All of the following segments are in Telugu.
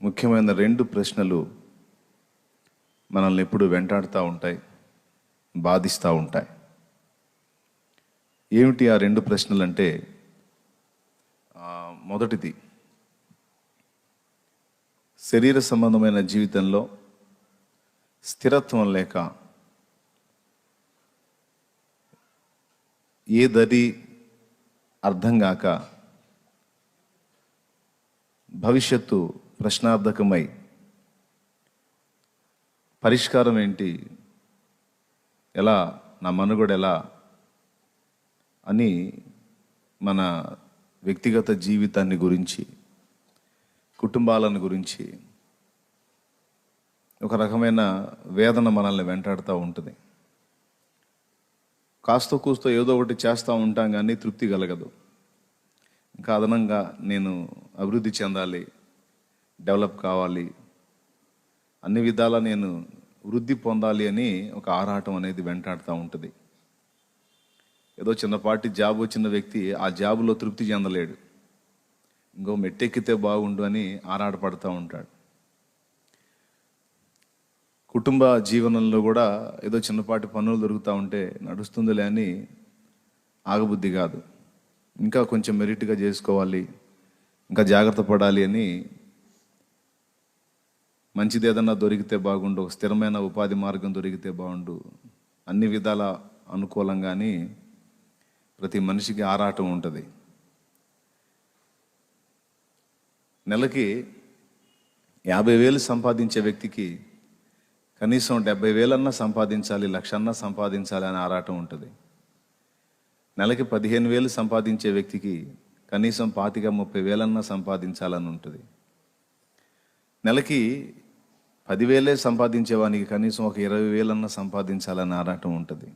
ముఖ్యమైన రెండు ప్రశ్నలు మనల్ని ఎప్పుడు వెంటాడుతూ ఉంటాయి, బాధిస్తూ ఉంటాయి. ఏమిటి ఆ రెండు ప్రశ్నలు అంటే, మొదటిది, శరీర సంబంధమైన జీవితంలో స్థిరత్వం లేక ఏ దరి అర్థం కాక భవిష్యత్తు ప్రశ్నార్థకమై పరిష్కారం ఏంటి, ఎలా నా మనుగడ ఎలా అని మన వ్యక్తిగత జీవితాన్ని గురించి, కుటుంబాలను గురించి ఒక రకమైన వేదన మనల్ని వెంటాడుతూ ఉంటుంది. కాస్త కూస్తో ఏదో ఒకటి చేస్తూ ఉంటాం కానీ తృప్తి కలగదు. ఇంకా అదనంగా నేను అభివృద్ధి చెందాలి, డెవలప్ కావాలి, అన్ని విధాలా నేను వృద్ధి పొందాలి అని ఒక ఆరాటం అనేది వెంటాడుతూ ఉంటుంది. ఏదో చిన్నపాటి జాబ్ వచ్చిన వ్యక్తి ఆ జాబులో తృప్తి చెందలేడు, ఇంకో మెట్టెక్కితే బాగుండు అని ఆరాటపడుతూ ఉంటాడు. కుటుంబ జీవనంలో కూడా ఏదో చిన్నపాటి పనులు దొరుకుతూ ఉంటే నడుస్తుందిలే అని ఆగబుద్ధి కాదు, ఇంకా కొంచెం మెరిట్గా చేసుకోవాలి, ఇంకా జాగ్రత్త పడాలి అని మంచిది ఏదన్నా దొరికితే బాగుండు, ఒక స్థిరమైన ఉపాధి మార్గం దొరికితే బాగుండు, అన్ని విధాల అనుకూలంగాని ప్రతి మనిషికి ఆరాటం ఉంటుంది. నెలకి 50,000 సంపాదించే వ్యక్తికి కనీసం 70,000 సంపాదించాలి, 1,00,000 సంపాదించాలి అని ఆరాటం ఉంటుంది. నెలకి 15,000 సంపాదించే వ్యక్తికి కనీసం 25,000-30,000 సంపాదించాలని ఉంటుంది. నెలకి 10,000 సంపాదించేవానికి కనీసం ఒక 20,000 సంపాదించాలని ఆరాటం ఉంటుంది.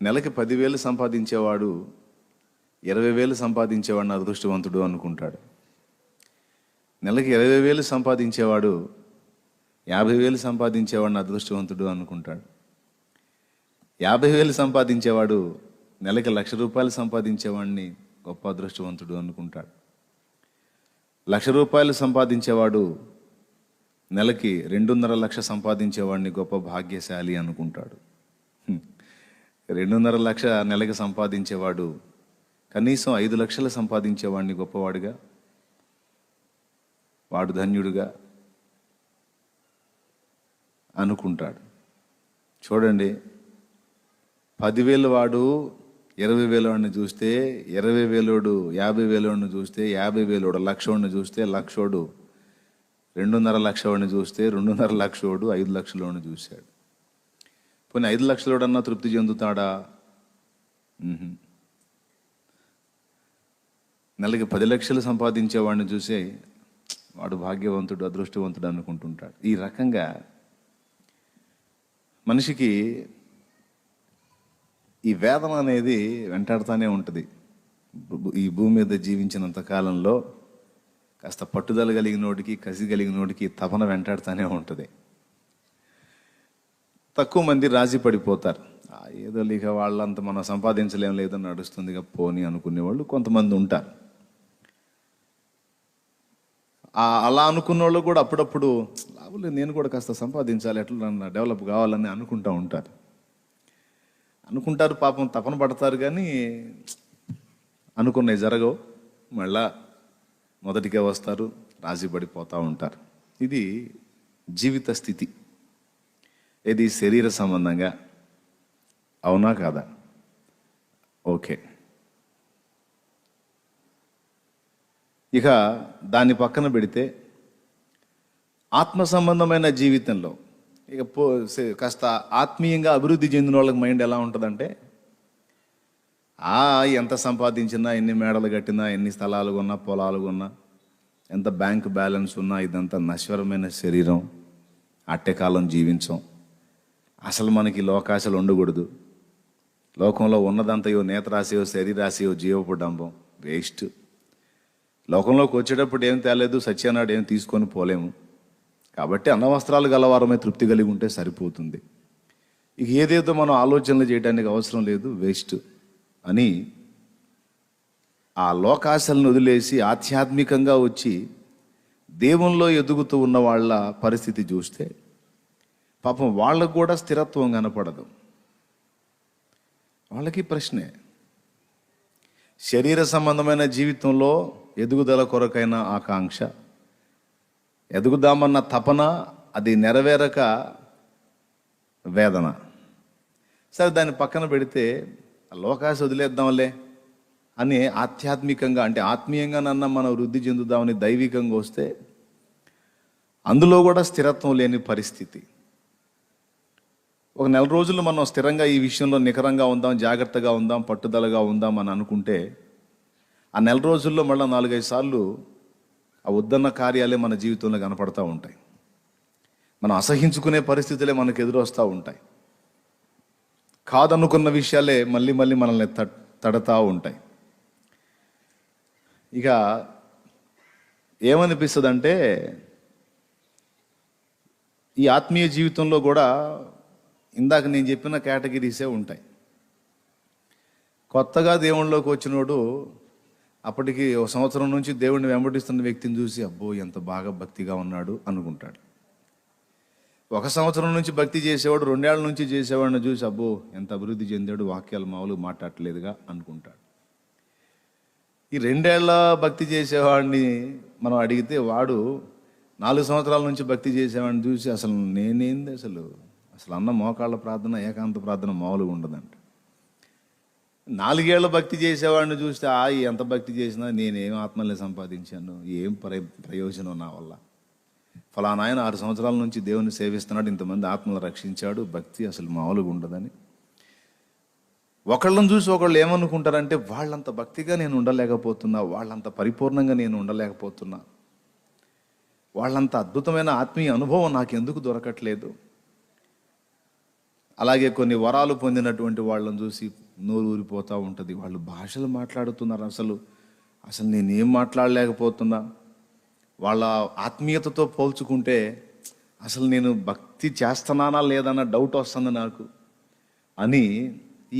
నెలకి 10,000 సంపాదించేవాడు 20,000 సంపాదించేవాడిని అదృష్టవంతుడు అనుకుంటాడు. నెలకి 20,000 సంపాదించేవాడు 50,000 సంపాదించేవాడిని అదృష్టవంతుడు అనుకుంటాడు. 50,000 సంపాదించేవాడు నెలకి 1,00,000 రూపాయలు సంపాదించేవాడిని గొప్ప అదృష్టవంతుడు అనుకుంటాడు. 1,00,000 రూపాయలు సంపాదించేవాడు నెలకి 2.5 లక్షలు సంపాదించేవాడిని గొప్ప భాగ్యశాలి అనుకుంటాడు. 2.5 లక్షల నెలకి సంపాదించేవాడు కనీసం 5 లక్షలు సంపాదించేవాడిని గొప్పవాడుగా, వాడు ధన్యుడుగా అనుకుంటాడు. చూడండి, 10,000 వాడు 20,000 వాడిని చూస్తే, 20,000 50,000 వాడిని చూస్తే, 50,000 1,00,000 చూస్తే, 1,00,000 2.5 లక్షల వాడిని చూస్తే, 2.5 లక్షల 5 లక్షల వాడిని చూశాడు. పోనీ 5 లక్షల తృప్తి చెందుతాడా? నెలకి 10 లక్షలు సంపాదించేవాడిని చూసే వాడు భాగ్యవంతుడు, అదృష్టవంతుడు అనుకుంటుంటాడు. ఈ రకంగా మనిషికి ఈ వేదన అనేది వెంటాడుతూనే ఉంటుంది. ఈ భూమి మీద జీవించినంత కాలంలో కాస్త పట్టుదల కలిగినోడికి, కసి కలిగినోడికి తపన వెంటాడుతూనే ఉంటుంది. తక్కువ మంది రాజీ పడిపోతారు. ఏదో లేక వాళ్ళంత మనం సంపాదించలేం, లేదో నడుస్తుందిగా పోని అనుకునేవాళ్ళు కొంతమంది ఉంటారు. అలా అనుకున్న వాళ్ళు కూడా అప్పుడప్పుడు లాభంలో నేను కూడా కాస్త సంపాదించాలి, ఎట్లా డెవలప్ కావాలని అనుకుంటారు. పాపం తపన పడతారు, కానీ అనుకున్నవి జరగవు, మళ్ళా మొదటికే వస్తారు, రాజీ పడిపోతూ ఉంటారు. ఇది జీవిత స్థితి. ఇది శరీర సంబంధంగా, అవునా కాదా? ఓకే. ఇక దాన్ని పక్కన పెడితే ఆత్మ సంబంధమైన జీవితంలో ఇక కాస్త ఆత్మీయంగా అభివృద్ధి చెందిన వాళ్ళకి మైండ్ ఎలా ఉంటుందంటే, ఎంత సంపాదించినా, ఎన్ని మేడలు కట్టినా, ఎన్ని స్థలాలు కొన్నా, పొలాలు కొన్నా, ఎంత బ్యాంక్ బ్యాలెన్స్ ఉన్నా, ఇదంతా నశ్వరమైన శరీరం, అట్టెకాలం జీవించం. అసలు మనకి లోకాశలు ఉండకూడదు. లోకంలో ఉన్నదంతయో నేత్రాశయో, శరీరాశయో, జీవపుడంబం, వేస్ట్. లోకంలోకి వచ్చేటప్పుడు ఏం తేలేదు, సత్యనాడు ఏం తీసుకొని పోలేము. కాబట్టి అన్నవస్త్రాలు గలవారమే తృప్తి కలిగి ఉంటే సరిపోతుంది. ఇక ఏదేదో మనం ఆలోచనలు చేయడానికి అవసరం లేదు, వేస్ట్ అని ఆ లోకాశలను వదిలేసి ఆధ్యాత్మికంగా వచ్చి దేవునిలో ఎదుగుతూ ఉన్న వాళ్ళ పరిస్థితి చూస్తే పాపం వాళ్ళకు కూడా స్థిరత్వం కనపడదు. వాళ్ళకి ప్రశ్నే, శరీర సంబంధమైన జీవితంలో ఎదుగుదల కొరకైన ఆకాంక్ష, ఎదుగుదామన్న తపన, అది నెరవేరక వేదన. సరే, దాన్ని పక్కన పెడితే లోకాశ వదిలేద్దాంలే అని ఆధ్యాత్మికంగా అంటే ఆత్మీయంగా మనం వృద్ధి చెందుదామని దైవికంగా వస్తే అందులో కూడా స్థిరత్వం లేని పరిస్థితి. ఒక నెల రోజులు మనం స్థిరంగా ఈ విషయంలో నికరంగా ఉందాం, జాగ్రత్తగా ఉందాం, పట్టుదలగా ఉందాం అని అనుకుంటే ఆ నెల రోజుల్లో మళ్ళీ 4-5 సార్లు ఆ వద్దన్న కార్యాలే మన జీవితంలో కనపడతా ఉంటాయి. మనం అసహించుకునే పరిస్థితులే మనకు ఎదురొస్తూ ఉంటాయి. కాదనుకున్న విషయాలే మళ్ళీ మళ్ళీ మనల్ని తడతా ఉంటాయి. ఇక ఏమనిపిస్తుంది అంటే, ఈ ఆత్మీయ జీవితంలో కూడా ఇందాక నేను చెప్పిన కేటగిరీసే ఉంటాయి. కొత్తగా దేవుళ్ళలోకి వచ్చినోడు అప్పటికి 1 సంవత్సరం నుంచి దేవుడిని వెంబడిస్తున్న వ్యక్తిని చూసి అబ్బో ఎంత బాగా భక్తిగా ఉన్నాడు అనుకుంటాడు. 1 సంవత్సరం నుంచి భక్తి చేసేవాడు 2 ఏళ్ల నుంచి చేసేవాడిని చూసి అబ్బో ఎంత అభివృద్ధి చెందాడు, వాక్యాలు మామూలుగా మాట్లాడలేదుగా అనుకుంటాడు. ఈ 2 ఏళ్ల భక్తి చేసేవాడిని మనం అడిగితే వాడు 4 సంవత్సరాల నుంచి భక్తి చేసేవాడిని చూసి అసలు నేనేంది అసలు అన్న మోకాళ్ళ ప్రార్థన, ఏకాంత ప్రార్థన మామూలుగా ఉండదంట. 4 ఏళ్ల భక్తి చేసేవాడిని చూస్తే ఎంత భక్తి చేసినా నేనేం ఆత్మల్ని సంపాదించాను, ఏం ప్రయోజనం నా వల్ల, ఫలానా ఆయన 6 సంవత్సరాల నుంచి దేవుని సేవిస్తున్నాడు, ఇంతమంది ఆత్మలు రక్షించాడు, భక్తి అసలు మామూలుగా ఉండదని. ఒకళ్ళని చూసి ఒకళ్ళు ఏమనుకుంటారంటే వాళ్ళంత భక్తిగా నేను ఉండలేకపోతున్నా, వాళ్ళంత పరిపూర్ణంగా నేను ఉండలేకపోతున్నా, వాళ్ళంత అద్భుతమైన ఆత్మీయ అనుభవం నాకు ఎందుకు దొరకట్లేదు. అలాగే కొన్ని వరాలు పొందినటువంటి వాళ్ళని చూసి నోరు ఊరిపోతూ ఉంటుంది. వాళ్ళు భాషలు మాట్లాడుతున్నారు, అసలు నేనేం మాట్లాడలేకపోతున్నా, వాళ్ళ ఆత్మీయతతో పోల్చుకుంటే అసలు నేను భక్తి చేస్తున్నానా లేదన్న డౌట్ వస్తుంది నాకు అని.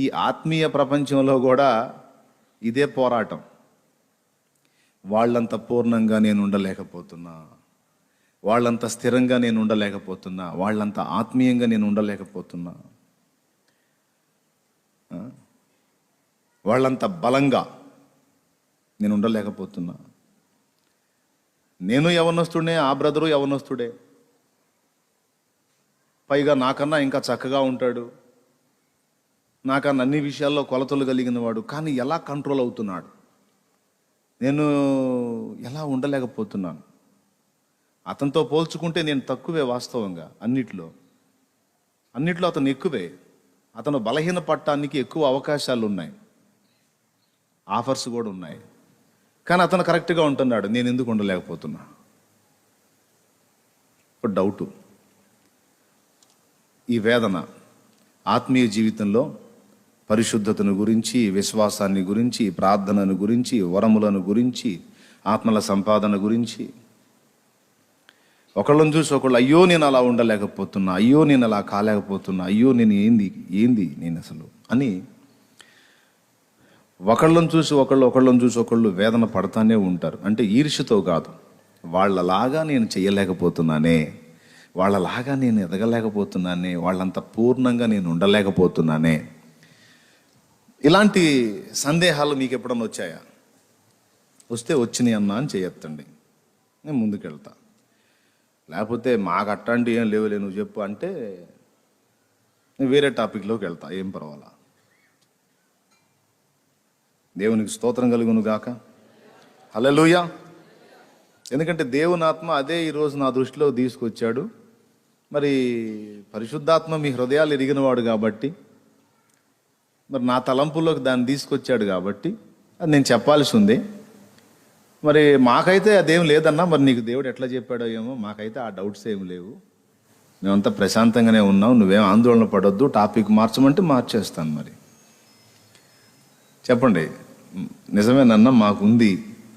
ఈ ఆత్మీయ ప్రపంచంలో కూడా ఇదే పోరాటం. వాళ్ళంత పూర్ణంగా నేను ఉండలేకపోతున్నా, వాళ్ళంత స్థిరంగా నేను ఉండలేకపోతున్నా, వాళ్ళంత ఆత్మీయంగా నేను ఉండలేకపోతున్నా, వాళ్ళంత బలంగా నేను ఉండలేకపోతున్నా. నేను యవనస్తుడే, ఆ బ్రదరు యవనస్తుడే, పైగా నాకన్నా ఇంకా చక్కగా ఉంటాడు, నాకన్నా అన్ని విషయాల్లో కొలతలు కలిగిన వాడు, కానీ ఎలా కంట్రోల్ అవుతున్నాడు, నేను ఎలా ఉండలేకపోతున్నాను. అతనితో పోల్చుకుంటే నేను తక్కువే, వాస్తవంగా అన్నిట్లో అతను ఎక్కువే. అతను బలహీన పడటానికి ఎక్కువ అవకాశాలు ఉన్నాయి, ఆఫర్స్ కూడా ఉన్నాయి, కానీ అతను కరెక్ట్గా ఉంటున్నాడు, నేను ఎందుకు ఉండలేకపోతున్నా. ఒక డౌటు. ఈ వేదన ఆత్మీయ జీవితంలో పరిశుద్ధతను గురించి, విశ్వాసాన్ని గురించి, ప్రార్థనను గురించి, వరములను గురించి, ఆత్మల సంపాదన గురించి. ఒకళ్ళని చూసి ఒకళ్ళు అయ్యో నేను అలా ఉండలేకపోతున్నా, అయ్యో నేను అలా కాలేకపోతున్నా, అయ్యో నేను ఏంది నేను అసలు అని ఒకళ్ళని చూసి ఒకళ్ళు వేదన పడతానే ఉంటారు. అంటే ఈర్ష్యతో కాదు, వాళ్ళలాగా నేను చెయ్యలేకపోతున్నానే, వాళ్ళలాగా నేను ఎదగలేకపోతున్నానే, వాళ్ళంత పూర్ణంగా నేను ఉండలేకపోతున్నానే. ఇలాంటి సందేహాలు మీకు ఎప్పుడన్నా వచ్చాయా? వస్తే వచ్చినాయి అన్నా అని చేయొద్దండి, నేను ముందుకెళ్తా. లేకపోతే మాకు అట్లాంటి ఏం లేవులే నువ్వు చెప్పు అంటే నేను వేరే టాపిక్లోకి వెళ్తా, ఏం పర్వాలా. దేవునికి స్తోత్రం కలుగును గాక. హల్లెలూయా. ఎందుకంటే దేవుని ఆత్మ అదే ఈరోజు నా దృష్టిలో తీసుకొచ్చాడు. మరి పరిశుద్ధాత్మ మీ హృదయాలు ఎరిగినవాడు కాబట్టి, మరి నా తలంపుల్లోకి దాన్ని తీసుకొచ్చాడు కాబట్టి అది నేను చెప్పాల్సి ఉంది. మరి మాకైతే అదేం లేదన్నా, మరి నీకు దేవుడు ఎట్లా చెప్పాడో ఏమో, మాకైతే ఆ డౌట్స్ ఏం లేవు, మేమంతా ప్రశాంతంగానే ఉన్నాం, నువ్వేం ఆందోళన పడొద్దు, టాపిక్ మార్చమంటే మార్చేస్తాను. మరి చెప్పండి, నిజమేనన్నా మాకుంది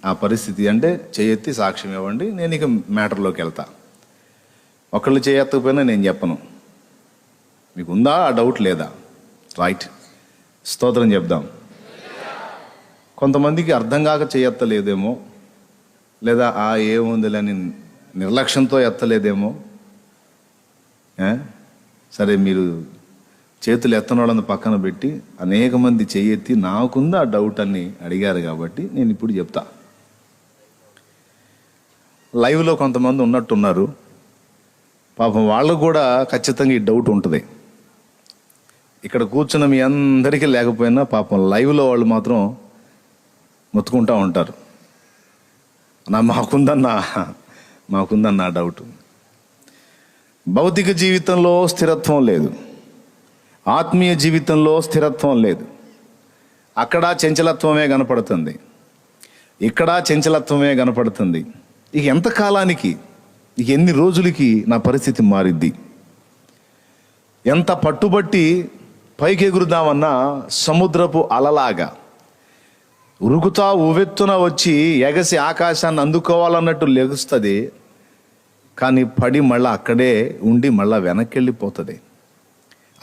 ఆ పరిస్థితి అంటే చేయెత్తి సాక్ష్యం ఇవ్వండి, నేను ఇక మ్యాటర్లోకి వెళ్తా. ఒకళ్ళు చేయెత్తకపోయినా నేను చెప్పను. మీకు ఉందా ఆ డౌట్? లేదా? రైట్, స్తోత్రం చెప్దాం. కొంతమందికి అర్థం కాక చేయెత్తలేదేమో, లేదా ఏముందిలని నిర్లక్ష్యంతో ఎత్తలేదేమో. సరే, మీరు చేతులు ఎత్తనోళ్ళని పక్కన పెట్టి అనేక మంది చెయ్యెత్తి నాకుంది ఆ డౌట్ అని అడిగారు కాబట్టి నేను ఇప్పుడు చెప్తా. లైవ్లో కొంతమంది ఉన్నట్టున్నారు, పాపం వాళ్ళకు కూడా ఖచ్చితంగా ఈ డౌట్ ఉంటుంది. ఇక్కడ కూర్చున్న మీ అందరికీ లేకపోయినా పాపం లైవ్లో వాళ్ళు మాత్రం మొత్తుకుంటూ ఉంటారు, మాకుందన్న డౌట్. భౌతిక జీవితంలో స్థిరత్వం లేదు, ఆత్మీయ జీవితంలో స్థిరత్వం లేదు. అక్కడ చంచలత్వమే కనపడుతుంది, ఇక్కడ చంచలత్వమే కనపడుతుంది. ఇక ఎంతకాలానికి, ఇక ఎన్ని రోజులకి నా పరిస్థితి మారిద్ది? ఎంత పట్టుబట్టి పైకి ఎగురుదామన్నా సముద్రపు అలలాగా ఉరుకుతా ఉవెత్తున వచ్చి ఎగసి ఆకాశాన్ని అందుకోవాలన్నట్టు లెగుస్తుంది, కానీ పడి మళ్ళీ అక్కడే ఉండి మళ్ళీ వెనక్కి వెళ్ళిపోతుంది.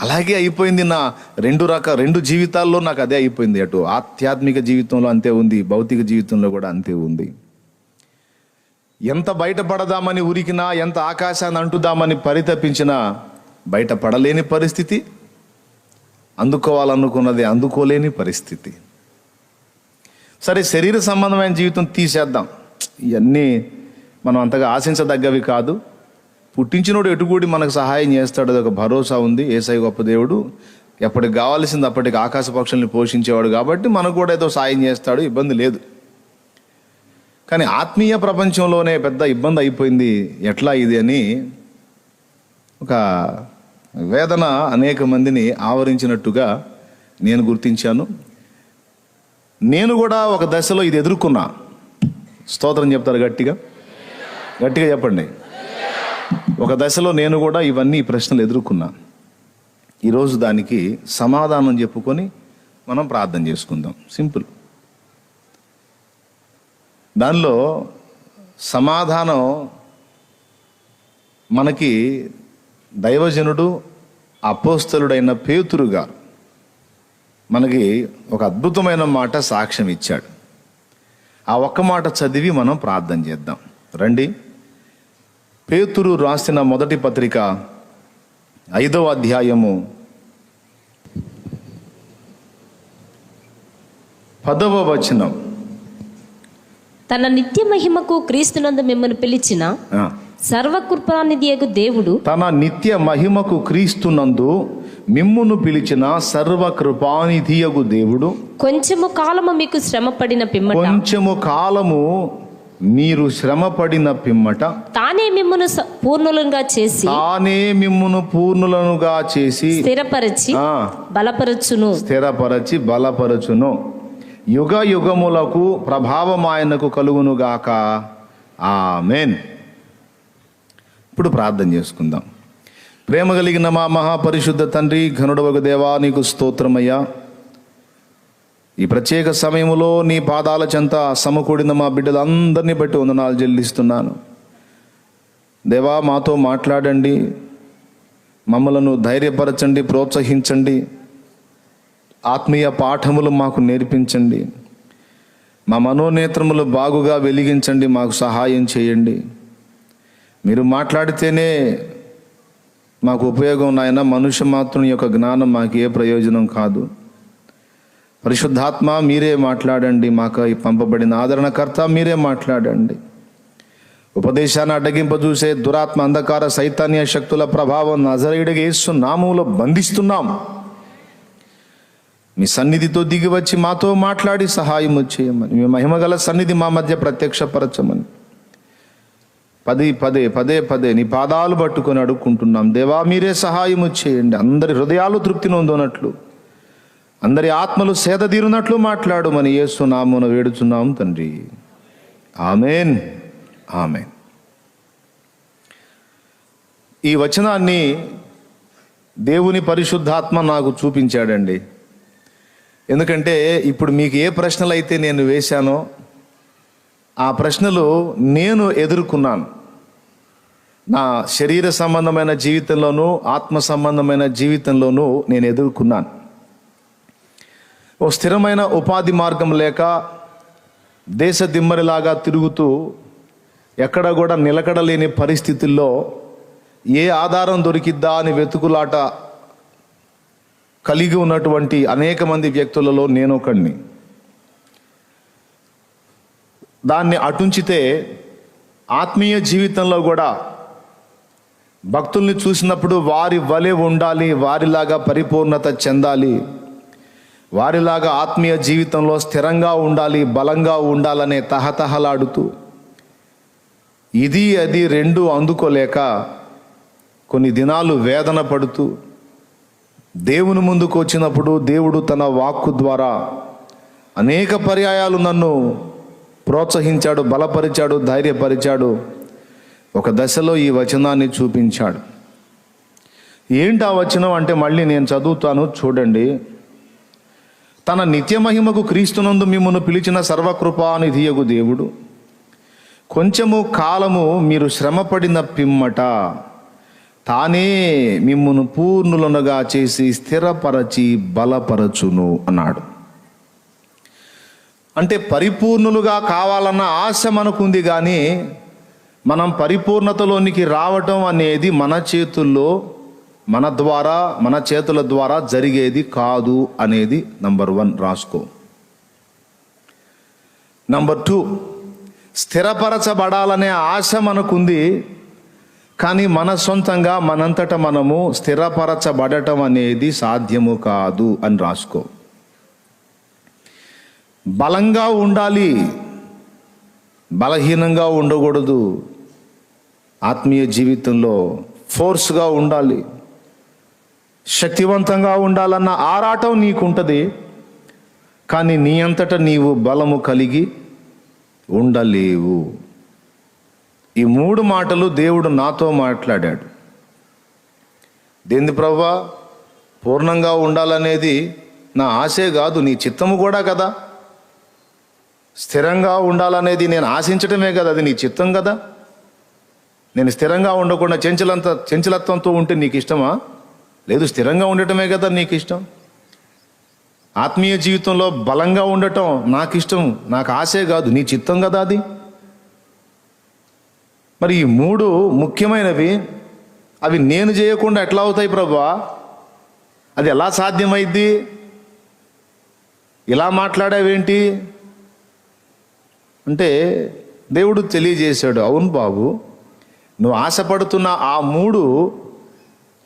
అలాగే అయిపోయింది నా రెండు జీవితాల్లో. నాకు అదే అయిపోయింది. అటు ఆధ్యాత్మిక జీవితంలో అంతే ఉంది, భౌతిక జీవితంలో కూడా అంతే ఉంది. ఎంత బయటపడదామని ఉరికినా, ఎంత ఆకాశాన్ని అంటుదామని పరితపించినా బయటపడలేని పరిస్థితి, అందుకోవాలనుకున్నది అందుకోలేని పరిస్థితి. సరే, శరీర సంబంధమైన జీవితం తీసేద్దాం, ఇవన్నీ మనం అంతగా ఆశించదగ్గవి కాదు. పుట్టించినోడు ఎటుకూడి మనకు సహాయం చేస్తాడు, అది ఒక భరోసా ఉంది. యేసయ్య గొప్ప దేవుడు, ఎప్పటికి కావాల్సింది అప్పటికి ఆకాశ పక్షుల్ని పోషించేవాడు కాబట్టి మనకు కూడా ఏదో సాయం చేస్తాడు, ఇబ్బంది లేదు. కానీ ఆత్మీయ ప్రపంచంలోనే పెద్ద ఇబ్బంది అయిపోయింది. ఎట్లా ఇది అని ఒక వేదన అనేక మందిని ఆవరించినట్టుగా నేను గుర్తించాను. నేను కూడా ఒక దశలో ఇది ఎదుర్కొన్నా. స్తోత్రం చెప్తారు గట్టిగా చెప్పండి. ఒక దశలో నేను కూడా ఈ ప్రశ్నలు ఎదుర్కొన్నా. ఈరోజు దానికి సమాధానం చెప్పుకొని మనం ప్రార్థన చేసుకుందాం. సింపుల్. దానిలో సమాధానం మనకి దైవజనుడు అపోస్తలుడైన పేతురు గారు మనకి ఒక అద్భుతమైన మాట సాక్ష్యం ఇచ్చాడు. ఆ ఒక్క మాట చదివి మనం ప్రార్థన చేద్దాం రండి. పేతురు రాసిన మొదటి పత్రిక 5వ అధ్యాయము 10వ వచనం. తన నిత్య మహిమకు క్రీస్తునందు మిమ్మల్ని పిలిచిన సర్వకృపానిధియగు దేవుడు, తన నిత్య మహిమకు క్రీస్తునందు మిమ్మును పిలిచిన సర్వకృపానిధియగు దేవుడు, కొంచెము కాలము మీకు శ్రమపడిన పిమ్మట, కొంచెము కాలము మీరు శ్రమపడిన పిమ్మట తానే మిమ్మును పూర్ణులుగా చేసి, తానే మిమ్మును పూర్ణులనుగా చేసి స్థిరపరచి బలపరచును. యుగ యుగములకు ప్రభావం ఆయనకు కలుగునుగాక. ఆమేన్. ఇప్పుడు ప్రార్థన చేసుకుందాం. ప్రేమ కలిగిన మా మహాపరిశుద్ధ తండ్రి, ఘనుడవగు దేవా, నీకు స్తోత్రమయ్యా. ఈ ప్రత్యేక సమయంలో నీ పాదాల చెంత సమకూడిన మా బిడ్డలందరినీ బట్టి వందనాలు చెల్లిస్తున్నాను. దేవా, మాతో మాట్లాడండి, మమ్మలను ధైర్యపరచండి, ప్రోత్సహించండి, ఆత్మీయ పాఠములు మాకు నేర్పించండి, మా మనోనేత్రములు బాగుగా వెలిగించండి, మాకు సహాయం చేయండి. మీరు మాట్లాడితేనే మాకు ఉపయోగం నాయన. మనుష్య మాత్రం యొక్క జ్ఞానం మాకు ఏ ప్రయోజనం కాదు. పరిశుద్ధాత్మ మీరే మాట్లాడండి, మాకు పంపబడిన ఆదరణకర్త మీరే మాట్లాడండి. ఉపదేశాన్ని అడ్డగింపజూసే దురాత్మ, అంధకార, సైతాన్య శక్తుల ప్రభావం నజరేయుడిగా యేసు నామములో బంధిస్తున్నాం. మీ సన్నిధితో దిగి వచ్చి మాతో మాట్లాడి సహాయం చేయమని, మీ మహిమగల సన్నిధి మా మధ్య ప్రత్యక్షపరచమని పదే నీ పాదాలు పట్టుకొని అడుక్కుంటున్నాం. దేవా, మీరే సహాయము చేయండి. అందరి హృదయాలు తృప్తి నొందనట్లు, అందరి ఆత్మలు సేద తీరునట్లు మాట్లాడుమని యేసు నామమున వేడుచున్నాం తండ్రి. ఆమేన్, ఆమేన్. ఈ వచనాన్ని దేవుని పరిశుద్ధాత్మ నాకు చూపించాడండి. ఎందుకంటే ఇప్పుడు మీకు ఏ ప్రశ్నలు అయితే నేను వేశానో ఆ ప్రశ్నలు నేను ఎదుర్కొన్నాను. నా శరీర సంబంధమైన జీవితంలోనూ ఆత్మ సంబంధమైన జీవితంలోనూ నేను ఎదుర్కొన్నాను. ఓ స్థిరమైన ఉపాధి మార్గం లేక దేశ దిమ్మరిలాగా తిరుగుతూ ఎక్కడ కూడా నిలకడలేని పరిస్థితుల్లో ఏ ఆధారం దొరికిద్దా అని వెతుకులాట కలిగి ఉన్నటువంటి అనేక మంది వ్యక్తులలో నేను ఒకడిని. దాన్ని అటుంచితే ఆత్మీయ జీవితంలో కూడా భక్తుల్ని చూసినప్పుడు వారి వలె ఉండాలి, వారిలాగా పరిపూర్ణత చెందాలి, వారిలాగా ఆత్మీయ జీవితంలో స్థిరంగా ఉండాలి, బలంగా ఉండాలనే తహతహలాడుతూ ఇది అది రెండు అందుకోలేక కొన్ని దినాలు వేదన పడుతూ దేవుని ముందుకు వచ్చినప్పుడు దేవుడు తన వాక్కు ద్వారా అనేక పర్యాయాలు నన్ను ప్రోత్సహించాడు, బలపరిచాడు, ధైర్యపరిచాడు. ఒక దశలో ఈ వచనాన్ని చూపించాడు. ఏంటి ఆ వచనం అంటే మళ్ళీ నేను చదువుతాను చూడండి. తన నిత్యమహిమకు క్రీస్తునందు మిమ్మును పిలిచిన సర్వకృపానిధియగు దేవుడు కొంచెము కాలము మీరు శ్రమపడిన పిమ్మట తానే మిమ్మును పూర్ణులనుగా చేసి స్థిరపరచి బలపరచును అన్నాడు. అంటే పరిపూర్ణులుగా కావాలన్న ఆశ మనకుంది, కానీ మనం పరిపూర్ణతలోనికి రావటం అనేది మన చేతుల్లో, మన చేతుల ద్వారా జరిగేది కాదు అనేది నంబర్ 1 రాసుకో. నంబర్ 2, స్థిరపరచబడాలనే ఆశ మనకుంది, కానీ మన సొంతంగా మనంతట మనము స్థిరపరచబడటం అనేది సాధ్యము కాదు అని రాసుకో. బలంగా ఉండాలి, బలహీనంగా ఉండకూడదు. ఆత్మీయ జీవితంలో ఫోర్స్గా ఉండాలి, శక్తివంతంగా ఉండాలన్న ఆరాటం నీకుంటుంది, కానీ నీ అంతట నీవు బలము కలిగి ఉండలేవు. ఈ 3 మాటలు దేవుడు నాతో మాట్లాడాడు. దేంది ప్రభువా? పూర్ణంగా ఉండాలనేది నా ఆశే కాదు, నీ చిత్తము కూడా కదా. స్థిరంగా ఉండాలనేది నేను ఆశించటమే కదా, అది నీ చిత్తం కదా. నేను స్థిరంగా ఉండకుండా చంచలత్వంతో ఉంటే నీకు ఇష్టమా? లేదు, స్థిరంగా ఉండటమే కదా నీకు ఇష్టం. ఆత్మీయ జీవితంలో బలంగా ఉండటం నాకు ఇష్టం, నాకు ఆశే కాదు, నీ చిత్తం కదా అది. మరి ఈ 3 ముఖ్యమైనవి, అవి నేను చేయకుండా ఎట్లా అవుతాయి ప్రభువా? అది ఎలా సాధ్యమైద్ది? ఇలా మాట్లాడావేంటి అంటే దేవుడు తెలియజేశాడు, అవును బాబు, నువ్వు ఆశపడుతున్న ఆ 3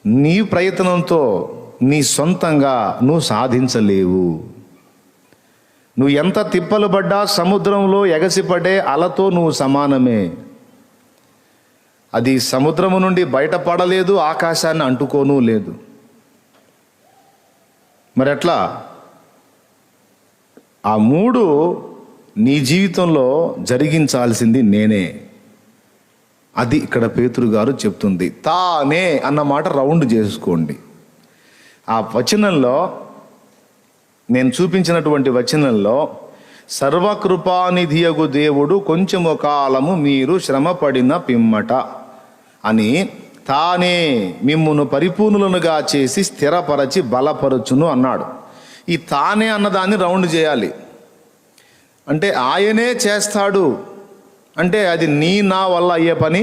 నీ ప్రయత్నంతో నీ సొంతంగా నువ్వు సాధించలేవు. నువ్వు ఎంత తిప్పలు పడ్డా సముద్రంలో ఎగసిపడే అలతో నువ్వు సమానమే. అది సముద్రము నుండి బయటపడలేదు, ఆకాశాన్ని అంటుకోను లేదు. మరి ఎట్లా? ఆ 3 నీ జీవితంలో జరిగించాల్సింది నేనే. అది ఇక్కడ పేతురు గారు చెప్తుంది. తానే అన్న మాట రౌండ్ చేసుకోండి. ఆ వచనంలో, నేను చూపించినటువంటి వచనంలో, సర్వకృపానిధియగు దేవుడు కొంచెము కాలము మీరు శ్రమపడిన పిమ్మట అని తానే మిమ్మును పరిపూర్ణులనుగా చేసి స్థిరపరచి బలపరచును అన్నాడు. ఈ తానే అన్నదాన్ని రౌండ్ చేయాలి. అంటే ఆయనే చేస్తాడు అంటే అది నా వల్ల అయ్యే పని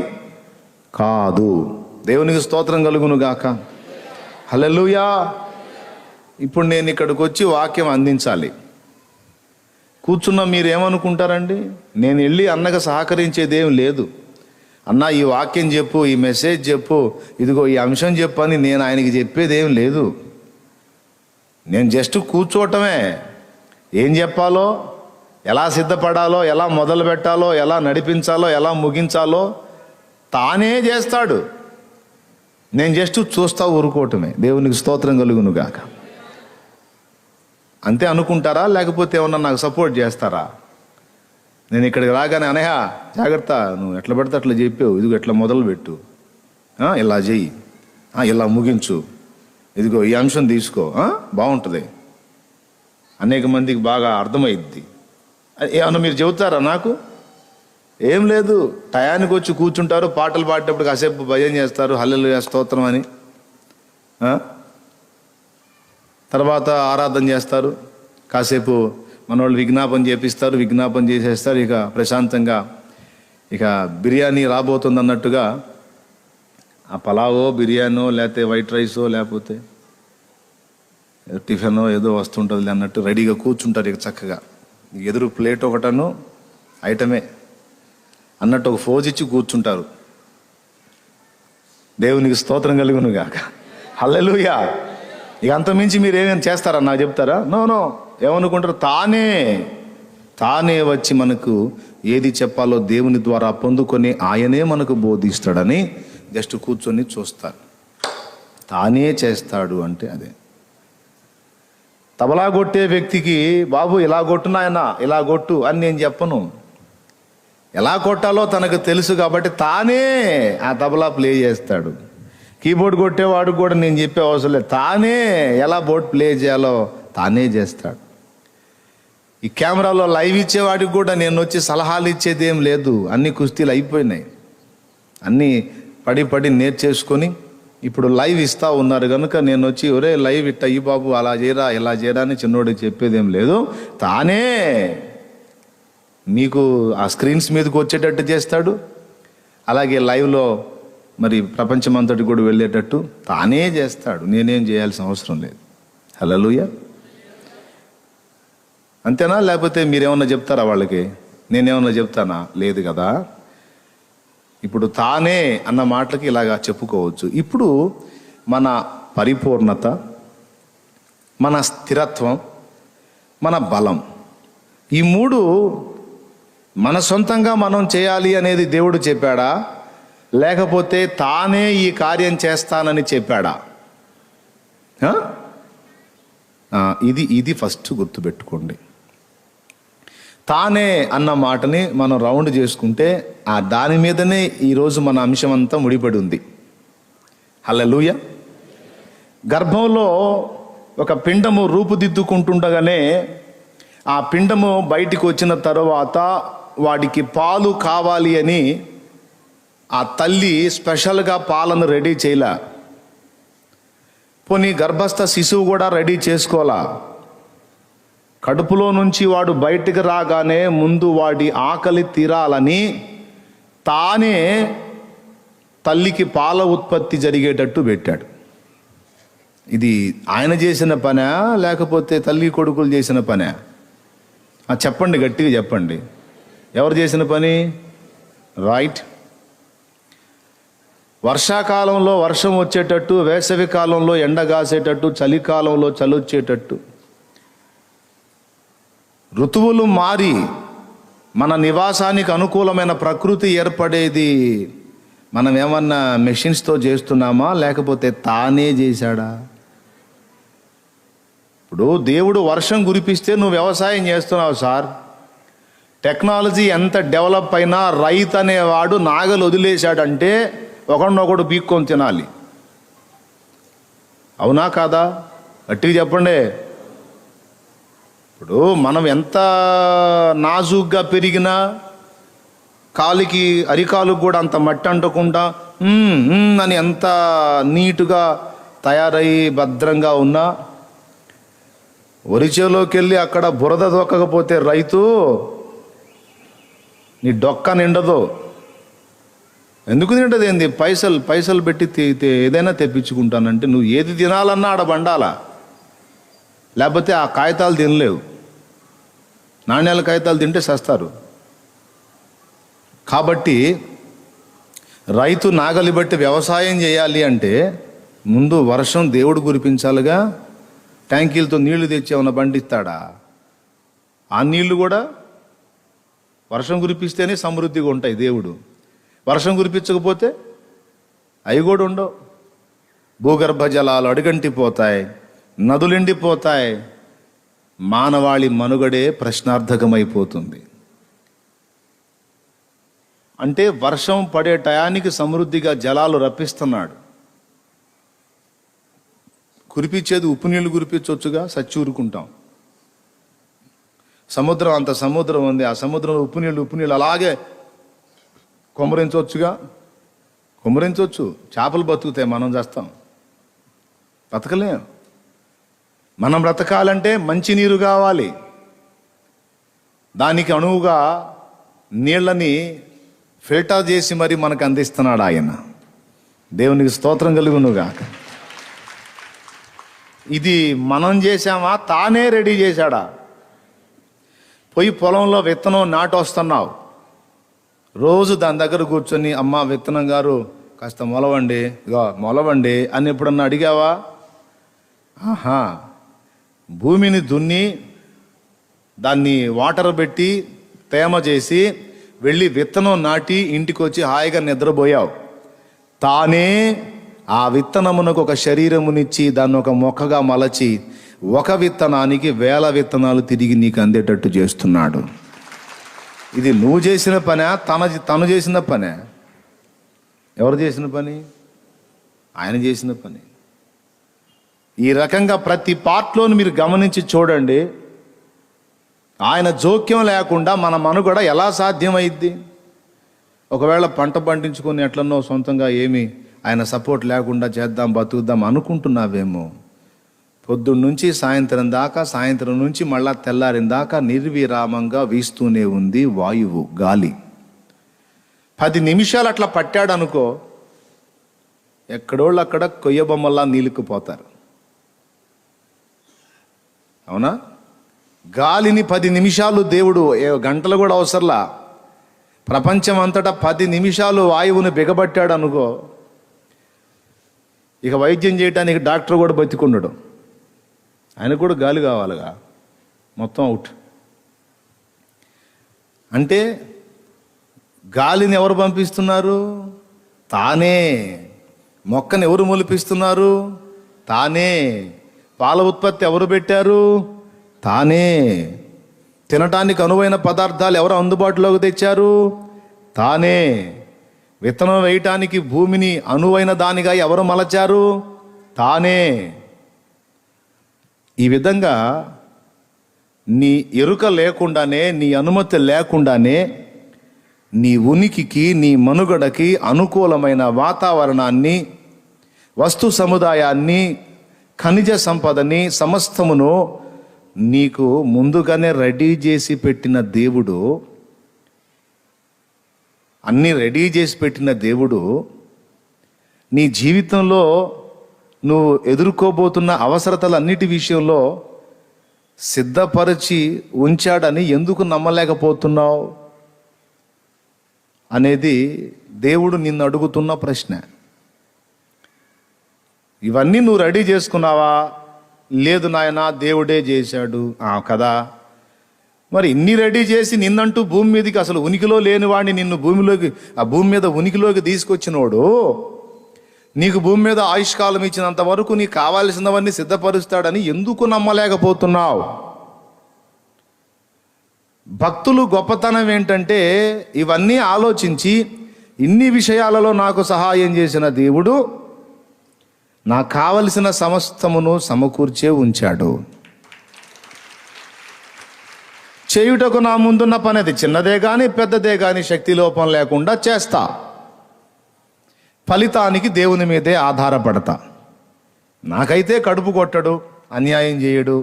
కాదు. దేవునికి స్తోత్రం కలుగును గాక. హల్లెలూయా. ఇప్పుడు నేను ఇక్కడికి వచ్చి వాక్యం అందించాలి. కూర్చున్న మీరేమనుకుంటారండి? నేను వెళ్ళి అన్నకు సహకరించేదేం లేదు. అన్న ఈ వాక్యం చెప్పు, ఈ మెసేజ్ చెప్పు, ఇదిగో ఈ అంశం చెప్పు అని నేను ఆయనకి చెప్పేదేం లేదు. నేను జస్ట్ కూర్చోవటమే. ఏం చెప్పాలో, ఎలా సిద్ధపడాలో, ఎలా మొదలు పెట్టాలో, ఎలా నడిపించాలో, ఎలా ముగించాలో తానే చేస్తాడు. నేను జస్ట్ చూస్తా ఊరుకోవటమే. దేవునికి స్తోత్రం కలుగును గాక. అంతే అనుకుంటారా? లేకపోతే ఏమన్నా నాకు సపోర్ట్ చేస్తారా? నేను ఇక్కడికి రాగానే అనయ్య జాగ్రత్త, నువ్వు ఎట్లా పడితే అట్లా చెప్పావు, ఇదిగో ఎట్లా మొదలు పెట్టు, ఇలా చెయ్యి, ఇలా ముగించు, ఇదిగో ఈ అంశం తీసుకో, బాగుంటుంది, అనేక మందికి బాగా అర్థమైద్ది. ఏమన్నా మీరు చెబుతారా నాకు? ఏం లేదు. టయానికి వచ్చి కూర్చుంటారు, పాటలు పాడేటప్పుడు కాసేపు భజన చేస్తారు, హల్లెలూయా స్తోత్రం అని, తర్వాత ఆరాధన చేస్తారు, కాసేపు మనోళ్ళు విజ్ఞాపన చేపిస్తారు, విజ్ఞాపన చేసేస్తారు, ఇక ప్రశాంతంగా ఇక బిర్యానీ రాబోతుంది అన్నట్టుగా ఆ పలావో బిర్యానో లేకపోతే వైట్ రైసో లేకపోతే టిఫినో ఏదో వస్తుంటుంది అన్నట్టు రెడీగా కూర్చుంటారు ఇక చక్కగా. ఎదురు ప్లేట్ ఒకటను ఐటమే అన్నట్టు ఒక ఫోజ్ ఇచ్చి కూర్చుంటారు. దేవునికి స్తోత్రం కలుగును గాక. హల్లెలూయా. ఇక అంతమించి మీరు ఏమైనా చేస్తారా నాకు చెప్తారా? నో. ఏమనుకుంటారు? తానే వచ్చి మనకు ఏది చెప్పాలో దేవుని ద్వారా పొందుకొని ఆయనే మనకు బోధిస్తాడని జస్ట్ కూర్చొని చూస్తారు. తానే చేస్తాడు అంటే అదే. తబలా కొట్టే వ్యక్తికి బాబు ఇలా కొట్టు నాయనా, ఇలా కొట్టు అని నేను చెప్పను. ఎలా కొట్టాలో తనకు తెలుసు కాబట్టి తానే ఆ తబలా ప్లే చేస్తాడు. కీబోర్డ్ కొట్టేవాడు కూడా నేను చెప్పే అవసరం లేదు. తానే ఎలా బోర్డ్ ప్లే చేయాలో తానే చేస్తాడు. ఈ కెమెరాలో లైవ్ ఇచ్చేవాడికి కూడా నేను వచ్చి సలహాలు ఇచ్చేది ఏం లేదు. అన్ని కుస్తీలు అయిపోయినాయి. అన్నీ పడి నేర్చేసుకొని ఇప్పుడు లైవ్ ఇస్తూ ఉన్నారు కనుక నేను వచ్చి ఒరే లైవ్ ఇట్ట ఈ బాబు అలా చేయరా ఇలా చేయరా అని చిన్నోడికి చెప్పేదేం లేదు. తానే మీకు ఆ స్క్రీన్స్ మీదకి వచ్చేటట్టు చేస్తాడు. అలాగే లైవ్లో మరి ప్రపంచమంతటి కూడా వెళ్ళేటట్టు తానే చేస్తాడు. నేనేం చేయాల్సిన అవసరం లేదు. హల్లెలూయా. అంతేనా? లేకపోతే మీరేమన్నా చెప్తారా వాళ్ళకి? నేనేమన్నా చెప్తానా? లేదు కదా. ఇప్పుడు తానే అన్న మాటలకి ఇలాగా చెప్పుకోవచ్చు. ఇప్పుడు మన పరిపూర్ణత, మన స్థిరత్వం, మన బలం, ఈ మూడు మన సొంతంగా మనం చేయాలి అనేది దేవుడు చెప్పాడా, లేకపోతే తానే ఈ కార్యం చేస్తానని చెప్పాడా? ఇది ఫస్ట్ గుర్తుపెట్టుకోండి. తానే అన్న మాటని మనం రౌండ్ చేసుకుంటే ఆ దాని మీదనే ఈరోజు మన అంశం అంతా ముడిపడి ఉంది. హల్లెలూయా. గర్భంలో ఒక పిండము రూపుదిద్దుకుంటుండగానే ఆ పిండము బయటికి వచ్చిన తరువాత వాడికి పాలు కావాలి అని ఆ తల్లి స్పెషల్గా పాలను రెడీ చేయలే. పోనీ గర్భస్థ శిశువు కూడా రెడీ చేసుకోవాలా. కడుపులో నుంచి వాడు బయటికి రాగానే ముందు వాడి ఆకలి తీరాలని తానే తల్లికి పాల ఉత్పత్తి జరిగేటట్టు పెట్టాడు. ఇది ఆయన చేసిన పనా లేకపోతే తల్లి కొడుకులు చేసిన పనా? చెప్పండి, గట్టిగా చెప్పండి. ఎవరు చేసిన పని? రైట్. వర్షాకాలంలో వర్షం వచ్చేటట్టు, వేసవి కాలంలో ఎండ కాసేటట్టు, చలికాలంలో చలి వచ్చేటట్టు ఋతువులు మారి మన నివాసానికి అనుకూలమైన ప్రకృతి ఏర్పడేది మనం ఏమన్నా మెషిన్స్తో చేస్తున్నామా లేకపోతే తానే చేశాడా? ఇప్పుడు దేవుడు వర్షం కురిపిస్తే నువ్వు వ్యవసాయం చేస్తున్నావు సార్. టెక్నాలజీ ఎంత డెవలప్ అయినా రైతు అనేవాడు నాగలు వదిలేశాడంటే ఒకడినొకడు పీక్కొని తినాలి. అవునా కాదా? గట్టిగా చెప్పండి. ఇప్పుడు మనం ఎంత నాజూగ్గా పెరిగినా కాలికి అరికాలుకు కూడా అంత మట్టి అంటకుండా అని ఎంత నీటుగా తయారయ్యి భద్రంగా ఉన్నా వరిచేలోకి వెళ్ళి అక్కడ బురద దొక్కకపోతే రైతు నీ డొక్క నిండదు. ఎందుకు నిండదు? ఏంది? పైసలు పెట్టి ఏదైనా తెప్పించుకుంటానంటే నువ్వు ఏది తినాలన్నా ఆడ బండాలా, లేకపోతే ఆ కాగితాలు తినలేవు. నాణ్యాల కాగితాలు తింటే సస్తారు. కాబట్టి రైతు నాగలి బట్టి వ్యవసాయం చేయాలి అంటే ముందు వర్షం దేవుడు కురిపించాలిగా. ట్యాంకీలతో నీళ్లు తెచ్చి ఏమైనా పండిస్తాడా? ఆ నీళ్లు కూడా వర్షం కురిపిస్తేనే సమృద్ధిగా ఉంటాయి. దేవుడు వర్షం కురిపించకపోతే అవి కూడా ఉండవు. భూగర్భ జలాలు అడుగంటిపోతాయి, నదులెండిపోతాయి, మానవాళి మనుగడే ప్రశ్నార్థకమైపోతుంది. అంటే వర్షం పడే టయానికి సమృద్ధిగా జలాలు రప్పిస్తున్నాడు. కురిపించేది ఉప్పు నీళ్లు కురిపించవచ్చుగా, సచ్చి ఊరుకుంటాం. సముద్రం అంత సముద్రం ఉంది, ఆ సముద్రంలో ఉప్పు నీళ్ళు అలాగే కొమ్మరించవచ్చుగా, కొమ్మరించవచ్చు. చేపలు బతుకుతాయి, మనం చేస్తాం, బతకలేం. మనం బ్రతకాలంటే మంచి నీరు కావాలి. దానికి అణువుగా నీళ్ళని ఫిల్టర్ చేసి మరి మనకు అందిస్తున్నాడు ఆయన. దేవునికి స్తోత్రం కలుగునుగా. ఇది మనం చేసామా, తానే రెడీ చేశాడా? పోయి పొలంలో విత్తనం నాటొస్తున్నావు, రోజు దాని దగ్గర కూర్చొని, అమ్మ విత్తనం గారు కాస్త మొలవండి, ఇగో మొలవండి అని ఎప్పుడన్నా అడిగావా? ఆహా, భూమిని దున్ని దాన్ని వాటర్ పెట్టి తేమ చేసి వెళ్ళి విత్తనం నాటి ఇంటికి వచ్చి హాయిగా నిద్రపోయావు. తానే ఆ విత్తనమునకు ఒక శరీరమునిచ్చి దాన్ని ఒక మొక్కగా మలచి ఒక విత్తనానికి 1000 విత్తనాలు తిరిగి నీకు అందేటట్టు చేస్తున్నాడు. ఇది నువ్వు చేసిన పనే, తను చేసిన పనే? ఎవరు చేసిన పని? ఆయన చేసిన పని. ఈ రకంగా ప్రతి పార్ట్లోను మీరు గమనించి చూడండి. ఆయన జోక్యం లేకుండా మన మనుగడ ఎలా సాధ్యమైద్ది? ఒకవేళ పంట పండించుకొని ఎట్లన్నో సొంతంగా ఏమి ఆయన సపోర్ట్ లేకుండా చేద్దాం, బతుకుదాం అనుకుంటున్నావేమో, పొద్దున్న నుంచి సాయంత్రం దాకా, సాయంత్రం నుంచి మళ్ళా తెల్లారిన దాకా నిర్విరామంగా వీస్తూనే ఉంది వాయువు, గాలి. 10 నిమిషాలు అట్లా పట్టాడు అనుకో, ఎక్కడోళ్ళు అక్కడ కొయ్య బొమ్మల్లా నీలుక్కుపోతారు. అవునా? గాలిని 10 నిమిషాలు దేవుడు, గంటలు కూడా అవసరంలా, ప్రపంచం అంతటా 10 నిమిషాలు వాయువుని బిగబట్టాడు అనుకో, ఇక వైద్యం చేయడానికి డాక్టర్ కూడా బతికుండడు. ఆయనకు కూడా గాలి కావాలిగా, మొత్తం అవుట్. అంటే గాలిని ఎవరు పంపిస్తున్నారు? తానే. మొక్కని ఎవరు మొలిపిస్తున్నారు? తానే. పాల ఉత్పత్తి ఎవరు పెట్టారు? తానే. తినటానికి అనువైన పదార్థాలు ఎవరు అందుబాటులోకి తెచ్చారు? తానే. విత్తనం వేయటానికి భూమిని అనువైన దానిగా ఎవరు మలచారు? తానే. ఈ విధంగా నీ ఎరుక లేకుండానే, నీ అనుమతి లేకుండానే నీ ఉనికికి, నీ మనుగడకి అనుకూలమైన వాతావరణాన్ని, వస్తు సముదాయాన్ని, ఖనిజ సంపదని, సమస్తమును నీకు ముందుగానే రెడీ చేసి పెట్టిన దేవుడు, అన్నీ రెడీ చేసి పెట్టిన దేవుడు నీ జీవితంలో నువ్వు ఎదుర్కోబోతున్న అవసరతలన్నిటి విషయంలో సిద్ధపరిచి ఉంచాడని ఎందుకు నమ్మలేకపోతున్నావు అనేది దేవుడు నిన్ను అడుగుతున్న ప్రశ్న. ఇవన్నీ నువ్వు రెడీ చేసుకున్నావా? లేదు నాయనా, దేవుడే చేశాడు. కదా, మరి ఇన్ని రెడీ చేసి నిన్నంటూ భూమి మీదకి, అసలు ఉనికిలో లేనివాడిని నిన్ను భూమిలోకి, ఆ భూమి మీద ఉనికిలోకి తీసుకొచ్చినోడు నీకు భూమి మీద ఆయుష్కాలం ఇచ్చినంత వరకు నీకు కావాల్సినవన్నీ సిద్ధపరుస్తాడని ఎందుకు నమ్మలేకపోతున్నావు? భక్తులు గొప్పతనం ఏంటంటే, ఇవన్నీ ఆలోచించి ఇన్ని విషయాలలో నాకు సహాయం చేసిన దేవుడు నాకు కావలసిన సమస్తమును సమకూర్చే ఉంచాడు. చేయుటకు నా ముందున్న పని, అది చిన్నదే కానీ పెద్దదే కానీ శక్తి లోపం లేకుండా చేస్తా. ఫలితానికి దేవుని మీదే ఆధారపడతా. నాకైతే కడుపు కొట్టడు, అన్యాయం చేయడు,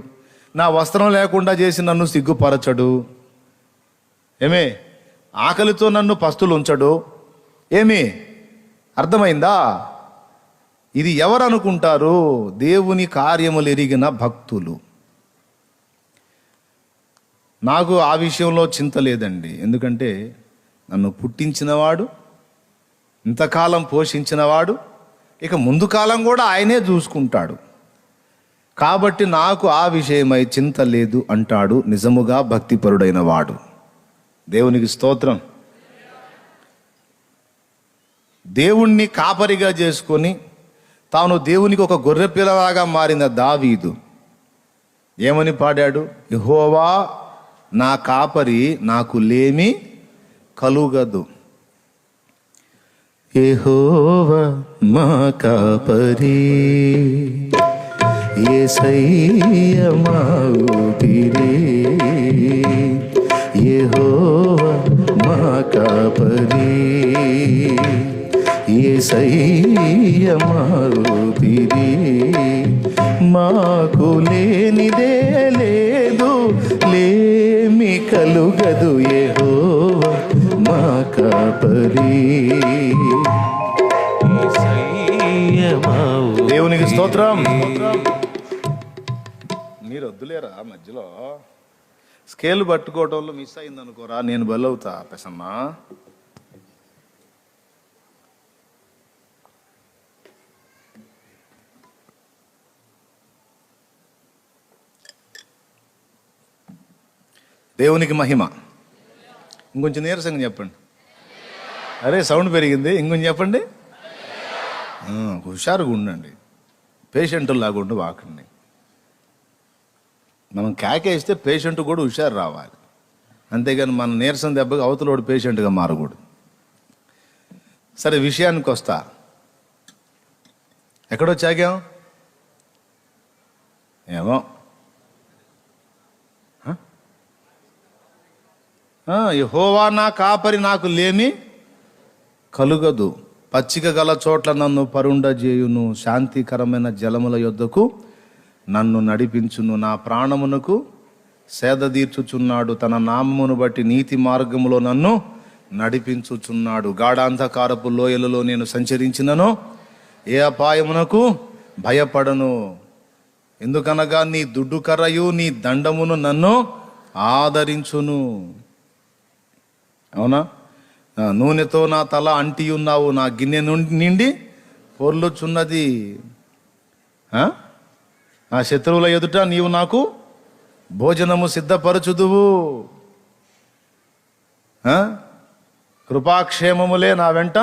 నా వస్త్రం లేకుండా చేసి నన్ను సిగ్గుపరచడు, ఏమే ఆకలితో నన్ను పస్తులు ఉంచడు. ఏమి అర్థమైందా? ఇది ఎవరు అనుకుంటారు? దేవుని కార్యములు ఎరిగిన భక్తులు. నాకు ఆ విషయంలో చింత లేదండి. ఎందుకంటే నన్ను పుట్టించినవాడు, ఇంతకాలం పోషించినవాడు, ఇక ముందు కాలం కూడా ఆయనే చూసుకుంటాడు. కాబట్టి నాకు ఆ విషయమై చింత లేదు అంటాడు నిజముగా భక్తిపరుడైన వాడు. దేవునికి స్తోత్రం. దేవుణ్ణి కాపరిగా చేసుకొని తాను దేవునికి ఒక గొర్రె పిల్లలాగా మారిన దావీదు ఏమని పాడాడు? యెహోవా నా కాపరి, నాకు లేమి కలుగదు. యెహోవా మా కాపరి, యేసయ్య మా ఊపిరి. యెహోవా మా కాపరి, యేసయ్య మా ఊపిరి. మాకు లేనిదే లేదు, లేమి కలుగదు. యెహోవా మా కాపరి. దేవునికి స్తోత్రం. మీరు వద్దులేరా మధ్యలో స్కేల్ పట్టుకోవటంలో మిస్ అయింది అనుకోరా, నేను బలవుతా పెసన్నా. దేవునికి మహిమ. ఇంకొంచెం నీరసంగా చెప్పండి. అరే సౌండ్ పెరిగింది, ఇంకొంచెం చెప్పండి. హుషారుగా ఉండండి, పేషెంట్లాగా ఉండి వాకండి. మనం కేకేస్తే పేషెంట్ కూడా హుషారు రావాలి, అంతేగాని మన నీరసం దెబ్బకి అవతలోడు పేషెంట్గా మారకూడదు. సరే విషయానికి వస్తా. ఎక్కడొచ్చాగాం ఏమో. యెహోవా నా కాపరి, నాకు లేమి కలుగదు. పచ్చిక గల చోట్ల నన్ను పరుండజేయును, శాంతికరమైన జలముల యొద్దకు నన్ను నడిపించును. నా ప్రాణమునకు సేద తీర్చుచున్నాడు, తన నామమును బట్టి నీతి మార్గములో నన్ను నడిపించుచున్నాడు. గాఢాంధకారపు లోయలలో నేను సంచరించినను ఏ అపాయమునకు భయపడను. ఎందుకనగా నీ దుడ్డు కర్రయు నీ దండమును నన్ను ఆదరించును. అవునా? నూనెతో నా తల అంటి ఉన్నావు, నా గిన్నె నిండి పొర్లుచున్నది. నా శత్రువుల ఎదుట నీవు నాకు భోజనము సిద్ధపరచుదువు. కృపాక్షేమములే నా వెంట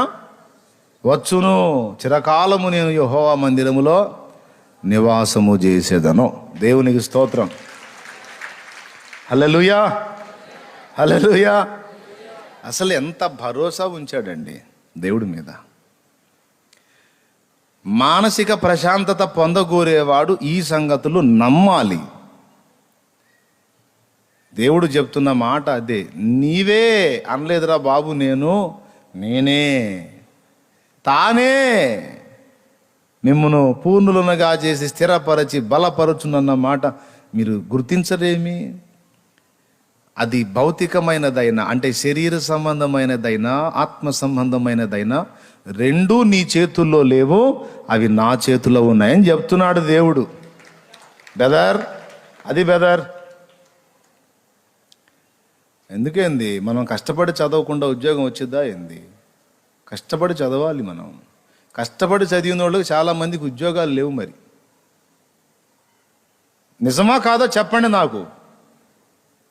వచ్చును. చిరకాలము నేను యెహోవా మందిరములో నివాసము చేసేదను. దేవునికి స్తోత్రం. హల్లెలూయా, హల్లెలూయా. అసలు ఎంత భరోసా ఉంచాడండి దేవుడి మీద. మానసిక ప్రశాంతత పొందగోరేవాడు ఈ సంగతులు నమ్మాలి. దేవుడు చెప్తున్న మాట అదే. నీవే అనలేదురా బాబు, నేనే తానే మిమ్మును పూర్ణులనుగా చేసి స్థిరపరచి బలపరచునన్న మాట మీరు గుర్తించరేమి? అది భౌతికమైనదైనా, అంటే శరీర సంబంధమైనదైనా ఆత్మ సంబంధమైనదైనా రెండూ నీ చేతుల్లో లేవు, అవి నా చేతుల్లో ఉన్నాయని చెప్తున్నాడు దేవుడు. బెదర్, అది బెదర్. ఎందుకేంది మనం కష్టపడి చదవకుండా ఉద్యోగం వచ్చిద్దా ఏంది? కష్టపడి చదవాలి. మనం కష్టపడి చదివిన వాళ్ళకి చాలామందికి ఉద్యోగాలు లేవు. మరి నిజమా కాదో చెప్పండి నాకు.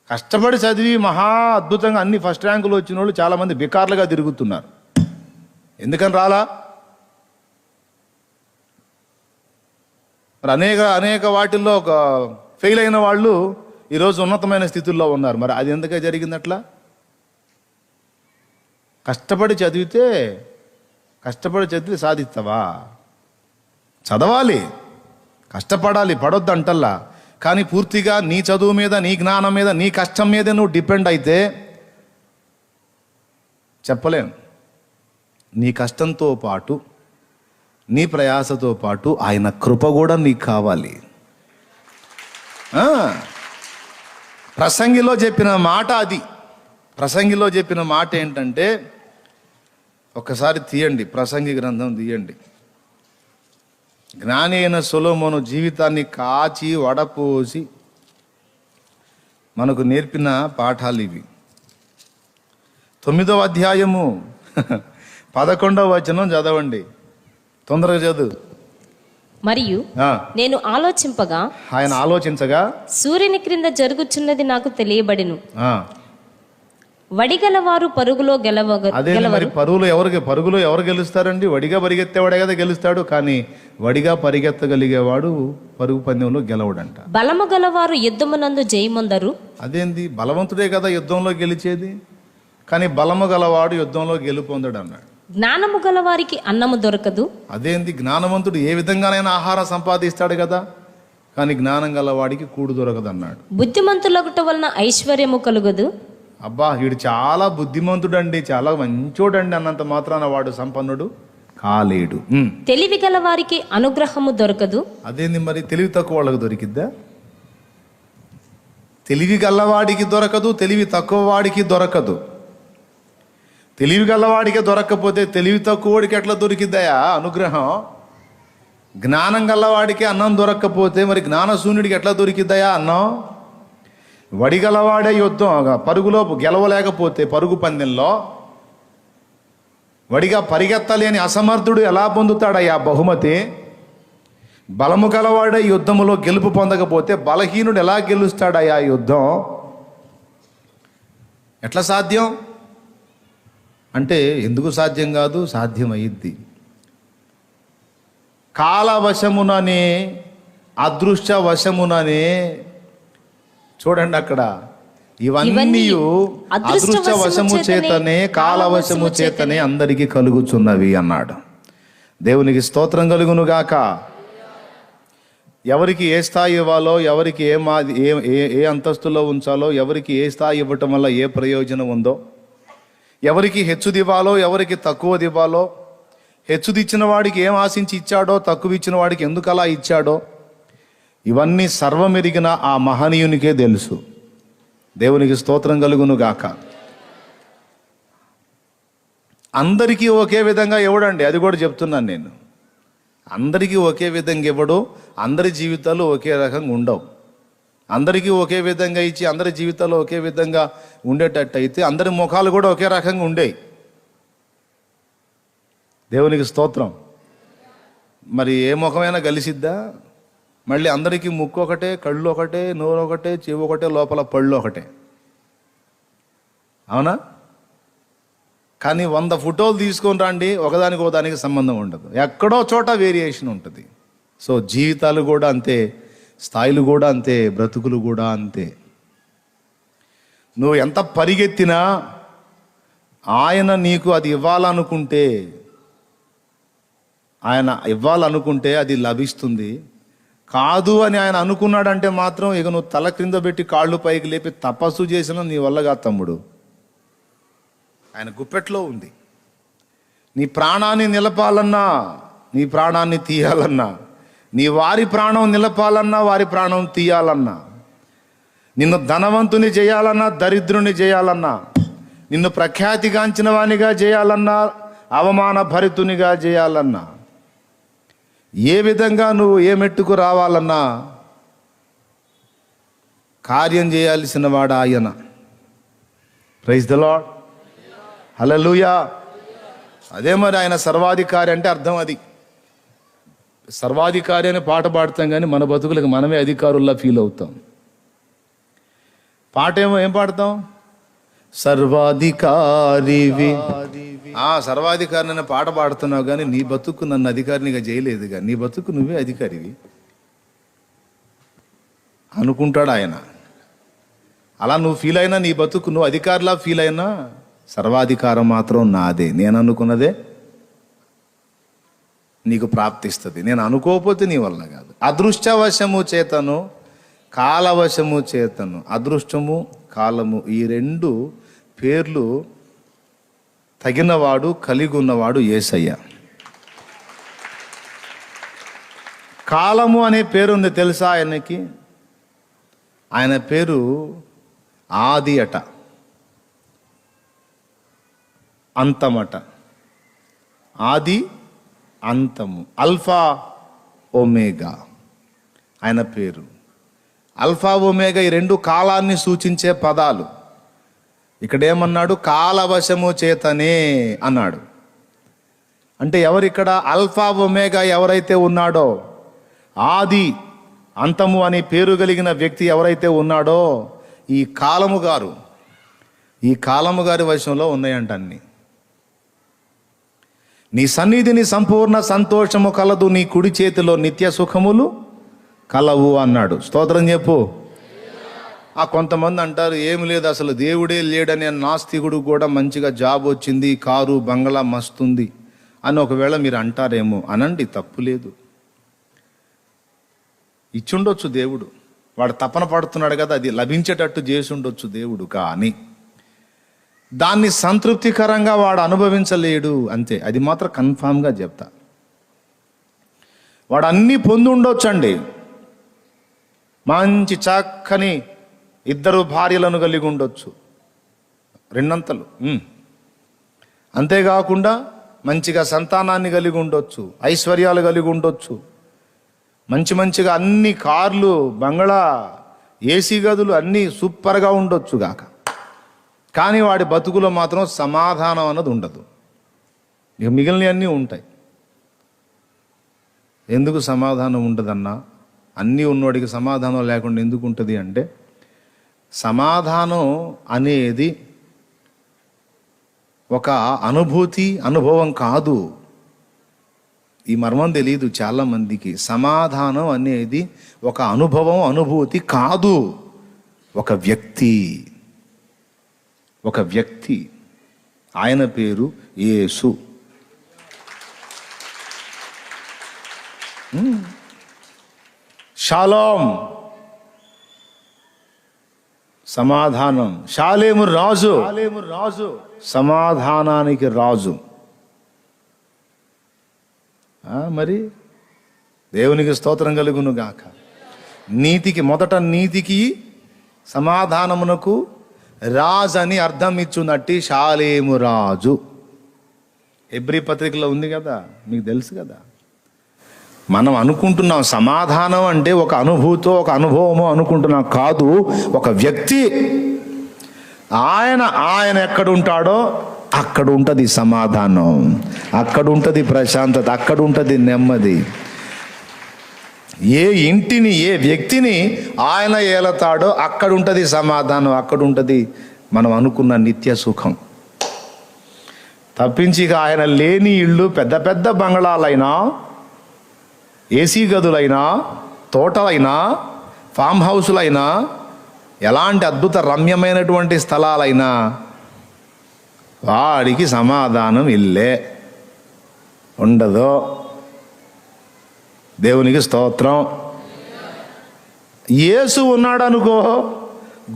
కష్టపడి చదివి మహా అద్భుతంగా అన్ని ఫస్ట్ ర్యాంకులు వచ్చిన వాళ్ళు చాలామంది బికార్లుగా తిరుగుతున్నారు. ఎందుకని రాలా? మరి అనేక వాటిల్లో ఒక ఫెయిల్ అయిన వాళ్ళు ఈరోజు ఉన్నతమైన స్థితుల్లో ఉన్నారు. మరి అది ఎందుకే జరిగిందట్లా? కష్టపడి చదివితే సాధిస్తావా? చదవాలి, కష్టపడాలి, పడొద్దు అంటల్లా. కానీ పూర్తిగా నీ చదువు మీద, నీ జ్ఞానం మీద, నీ కష్టం మీద నువ్వు డిపెండ్ అయితే చెప్పలేను. నీ కష్టంతో పాటు, నీ ప్రయాసతో పాటు ఆయన కృప కూడా నీకు కావాలి. ప్రసంగిలో చెప్పిన మాట అది. ప్రసంగిలో చెప్పిన మాట ఏంటంటే, ఒక్కసారి తీయండి, ప్రసంగి గ్రంథం తీయండి. జ్ఞాని అయిన సొలొమోను జీవితాన్ని కాచి వడపోసి మనకు నేర్పిన పాఠాలు ఇవి. 9వ అధ్యాయము 11వ వచనం చదవండి, తొందరగా చదువు. మరియు నేను ఆలోచింపగా, ఆయన ఆలోచించగా, సూర్యుని క్రింద జరుగుచున్నది నాకు తెలియబడెను. వడిగలవారు పరుగులో పరుగులో ఎవరు గెలుస్తారండి? వడిగా పరిగెత్తేవాడే కదా గెలుస్తాడు. కానీ వడిగా పరిగెత్తగలిగేవాడు పరుగు పందెంలో గెలవడంట. బలము గలవారు యుద్ధమునందు జయమొందరు. అదేంది? బలవంతుడే కదా యుద్ధంలో గెలిచేది, కానీ బలము గలవాడు యుద్ధంలో గెలుపొందడు అన్నాడు. జ్ఞానము గలవారికి అన్నము దొరకదు. అదేంది? జ్ఞానవంతుడు ఏ విధంగానైనా ఆహారం సంపాదిస్తాడు కదా, కానీ జ్ఞానం గలవాడికి కూడు దొరకదు అన్నాడు. బుద్ధిమంతులగుట వలన ఐశ్వర్యము కలుగదు. అబ్బా, వీడు చాలా బుద్ధిమంతుడండి, చాలా మంచోడండి అన్నంత మాత్రాన వాడు సంపన్నుడు కాలేడు. తెలివి గల వారికి అనుగ్రహము దొరకదు. అదేంది మరి? తెలివి తక్కువ వాళ్ళకి దొరికిద్దా? తెలివి గల్లవాడికి దొరకదు, తెలివి తక్కువ వాడికి దొరకదు. తెలివి గల్లవాడికి దొరకకపోతే తెలివి తక్కువ వాడికి ఎట్లా దొరికిద్దయా అనుగ్రహం? జ్ఞానం గల్లవాడికి అన్నం దొరక్కపోతే మరి జ్ఞానశూన్యుడికి ఎట్లా దొరికిద్దయా అన్నం? వడిగలవాడే యుద్ధం, పరుగులో గెలవలేకపోతే పరుగు పందెంలో వడిగా పరిగెత్తలేని అసమర్థుడు ఎలా పొందుతాడయ్యా బహుమతి? బలము గలవాడే యుద్ధములో గెలుపు పొందకపోతే బలహీనుడు ఎలా గెలుస్తాడయ్యా యుద్ధం? ఎట్లా సాధ్యం అంటే, ఎందుకు సాధ్యం కాదు, సాధ్యమయ్యిద్ది. కాలవశముననే, అదృష్ట వశముననే, చూడండి అక్కడ, ఇవన్నీ అదృష్ట వశము చేతనే కాలవశము చేతనే అందరికీ కలుగుచున్నవి అన్నాడు. దేవునికి స్తోత్రం కలుగును గాక. ఎవరికి ఏ స్థాయి ఇవ్వాలో, ఎవరికి ఏ అంతస్తులో ఉంచాలో, ఎవరికి ఏ స్థాయి ఇవ్వటం వల్ల ఏ ప్రయోజనం ఉందో, ఎవరికి హెచ్చుదివ్వాలో, ఎవరికి తక్కువదివ్వాలో, హెచ్చుదిచ్చిన వాడికి ఏం ఆశించి ఇచ్చాడో, తక్కువ ఇచ్చిన వాడికి ఎందుకు అలా ఇచ్చాడో, ఇవన్నీ సర్వమెరిగిన ఆ మహనీయునికే తెలుసు. దేవునికి స్తోత్రం కలుగును గాక. అందరికీ ఒకే విధంగా ఇవ్వడండి, అది కూడా చెప్తున్నాను నేను. అందరికీ ఒకే విధంగా ఇవ్వడు, అందరి జీవితాలు ఒకే రకంగా ఉండవు. అందరికీ ఒకే విధంగా ఇచ్చి అందరి జీవితాలు ఒకే విధంగా ఉండేటట్టయితే అందరి ముఖాలు కూడా ఒకే రకంగా ఉండేవి. దేవునికి స్తోత్రం. మరి ఏ ముఖమైనా కలిసిద్దా? మళ్ళీ అందరికీ ముక్కు ఒకటే, కళ్ళు ఒకటే, నోరు ఒకటే, చెవి ఒకటే, లోపల పళ్ళు ఒకటే, అవునా? కానీ 100 ఫోటోలు తీసుకొని రండి, ఒకదానికి ఒకదానికి సంబంధం ఉండదు, ఎక్కడో చోట వేరియేషన్ ఉంటుంది. సో జీవితాలు కూడా అంతే, స్థాయిలు కూడా అంతే, బ్రతుకులు కూడా అంతే. నువ్వు ఎంత పరిగెత్తినా ఆయన నీకు అది ఇవ్వాలనుకుంటే, ఆయన ఇవ్వాలనుకుంటే అది లభిస్తుంది. కాదు అని ఆయన అనుకున్నాడంటే మాత్రం ఇక నువ్వు తల క్రింద పెట్టి కాళ్ళు పైకి లేపి తపస్సు చేసినా నీ వల్ల కాదు తమ్ముడు. ఆయన గుప్పెట్లో ఉంది. నీ ప్రాణాన్ని నిలపాలన్నా, నీ ప్రాణాన్ని తీయాలన్నా, నీ వారి ప్రాణం నిలపాలన్నా, వారి ప్రాణం తీయాలన్నా, నిన్ను ధనవంతుని చేయాలన్నా, దరిద్రుని చేయాలన్నా, నిన్ను ప్రఖ్యాతిగాంచిన వానిగా చేయాలన్నా, అవమాన భరితునిగా చేయాలన్నా, ఏ విధంగా నువ్వు ఏ మెట్టుకు రావాలన్నా కార్యం చేయాల్సిన వాడు ఆయన. ప్రైజ్ ద లార్డ్, హల్లెలూయా. అదే మరి ఆయన సర్వాధికారి అంటే అర్థం అది. సర్వాధికారి అని పాట పాడతాం కానీ మన బతుకులకు మనమే అధికారుల్లా ఫీల్ అవుతాం. పాట ఏం పాడతాం? సర్వాధికారివి, సర్వాధికారిని అనే పాట పాడుతున్నావు కానీ నీ బతుకు నన్ను అధికారినిగా చేయలేదుగా. నీ బతుకు నువ్వే అధికారివి అనుకుంటాడు ఆయన. అలా నువ్వు ఫీల్ అయినా, నీ బతుకు నువ్వు అధికారిలా ఫీల్ అయినా, సర్వాధికారం మాత్రం నాదే. నేను అనుకున్నదే నీకు ప్రాప్తిస్తుంది. నేను అనుకోకపోతే నీ వల్ల కాదు. అదృష్టవశము చేతను, కాలవశము చేతను. అదృష్టము, కాలము, ఈ 2 పేర్లు తగినవాడు, కలిగి ఉన్నవాడు యేసయ్య. కాలము అనే పేరు ఉంది తెలుసా ఆయనకి? ఆయన పేరు ఆది అట, అంతమట. ఆది, అంతము, అల్ఫా ఒమేగా ఆయన పేరు. అల్ఫా ఒమేగా, ఈ 2 కాలాన్ని సూచించే పదాలు. ఇక్కడ ఏమన్నాడు? కాలవశము చేతనే అన్నాడు. అంటే ఎవరిక్కడ? అల్ఫా ఒమేగా ఎవరైతే ఉన్నాడో, ఆది అంతము అనే పేరు కలిగిన వ్యక్తి ఎవరైతే ఉన్నాడో, ఈ కాలము గారి వశంలో ఉన్నాయంట అన్ని. నీ సన్నిధిని సంపూర్ణ సంతోషము కలదు, నీ కుడి చేతిలో నిత్య సుఖములు కలవు అన్నాడు. స్తోత్రం చెప్పు. కొంతమంది అంటారు, ఏమి లేదు అసలు దేవుడే లేడనే నాస్తికుడు కూడా మంచిగా జాబ్ వచ్చింది, కారు బంగ్లా మస్తుంది అని ఒకవేళ మీరు అంటారేమో. అనండి, తప్పు లేదు. ఇచ్చుండొచ్చు దేవుడు, వాడు తపన పడుతున్నాడు కదా, అది లభించేటట్టు చేసి ఉండొచ్చు దేవుడు. కానీ దాన్ని సంతృప్తికరంగా వాడు అనుభవించలేడు అంతే. అది మాత్రం కన్ఫామ్గా చెప్తా. వాడు అన్నీ పొంది ఉండొచ్చండి. మంచి చక్కని 2 భార్యలను కలిగి ఉండొచ్చు, 2 అంతలు. అంతేకాకుండా మంచిగా సంతానాన్ని కలిగి ఉండొచ్చు, ఐశ్వర్యాలు కలిగి ఉండొచ్చు, మంచి మంచిగా అన్ని కార్లు, బంగ్లా, ఏసీ గదులు అన్నీ సూపర్గా ఉండొచ్చు గాక, కానీ వాడి బతుకులో మాత్రం సమాధానం అన్నది ఉండదు. ఇక మిగిలినవన్నీ ఉంటాయి. ఎందుకు సమాధానం ఉండదన్నా? అన్నీ ఉన్నవాడికి సమాధానం లేకుండా ఎందుకు ఉంటుంది అంటే, సమాధానం అనేది ఒక అనుభూతి, అనుభవం కాదు. ఈ మర్మం తెలియదు చాలామందికి. సమాధానం అనేది ఒక అనుభవం, అనుభూతి కాదు. ఒక వ్యక్తి, ఒక వ్యక్తి. ఆయన పేరు యేసు. షాలోం, సమాధానం. షాలేము రాజు, సమాధానానికి రాజు. మరి దేవునికి స్తోత్రం కలుగును గాక. నీతికి, మొదట నీతికి సమాధానమునకు రాజు అని అర్థం ఇచ్చున్నట్టి షాలేము రాజు. హెబ్రీ పత్రికలో ఉంది కదా, మీకు తెలుసు కదా. మనం అనుకుంటున్నాం సమాధానం అంటే ఒక అనుభూతో, ఒక అనుభవమో అనుకుంటున్నాం. కాదు, ఒక వ్యక్తి. ఆయన ఎక్కడ ఉంటాడో అక్కడ ఉంటుంది సమాధానం, అక్కడ ఉంటుంది ప్రశాంతత, అక్కడ ఉంటుంది నెమ్మది. ఏ ఇంటిని, ఏ వ్యక్తిని ఆయన ఏలతాడో అక్కడ ఉంటుంది సమాధానం, అక్కడ ఉంటుంది మనం అనుకున్న నిత్య సుఖం. తప్పించి ఆయన లేని ఇళ్ళు, పెద్ద పెద్ద బంగ్లాలైనా, ఏసీ గదులైనా, తోటలైనా, ఫామ్ హౌసులైనా, ఎలాంటి అద్భుత రమ్యమైనటువంటి స్థలాలైనా వాడికి సమాధానం ఇల్లే ఉండదు. దేవునికి స్తోత్రం. యేసు ఉన్నాడు అనుకో,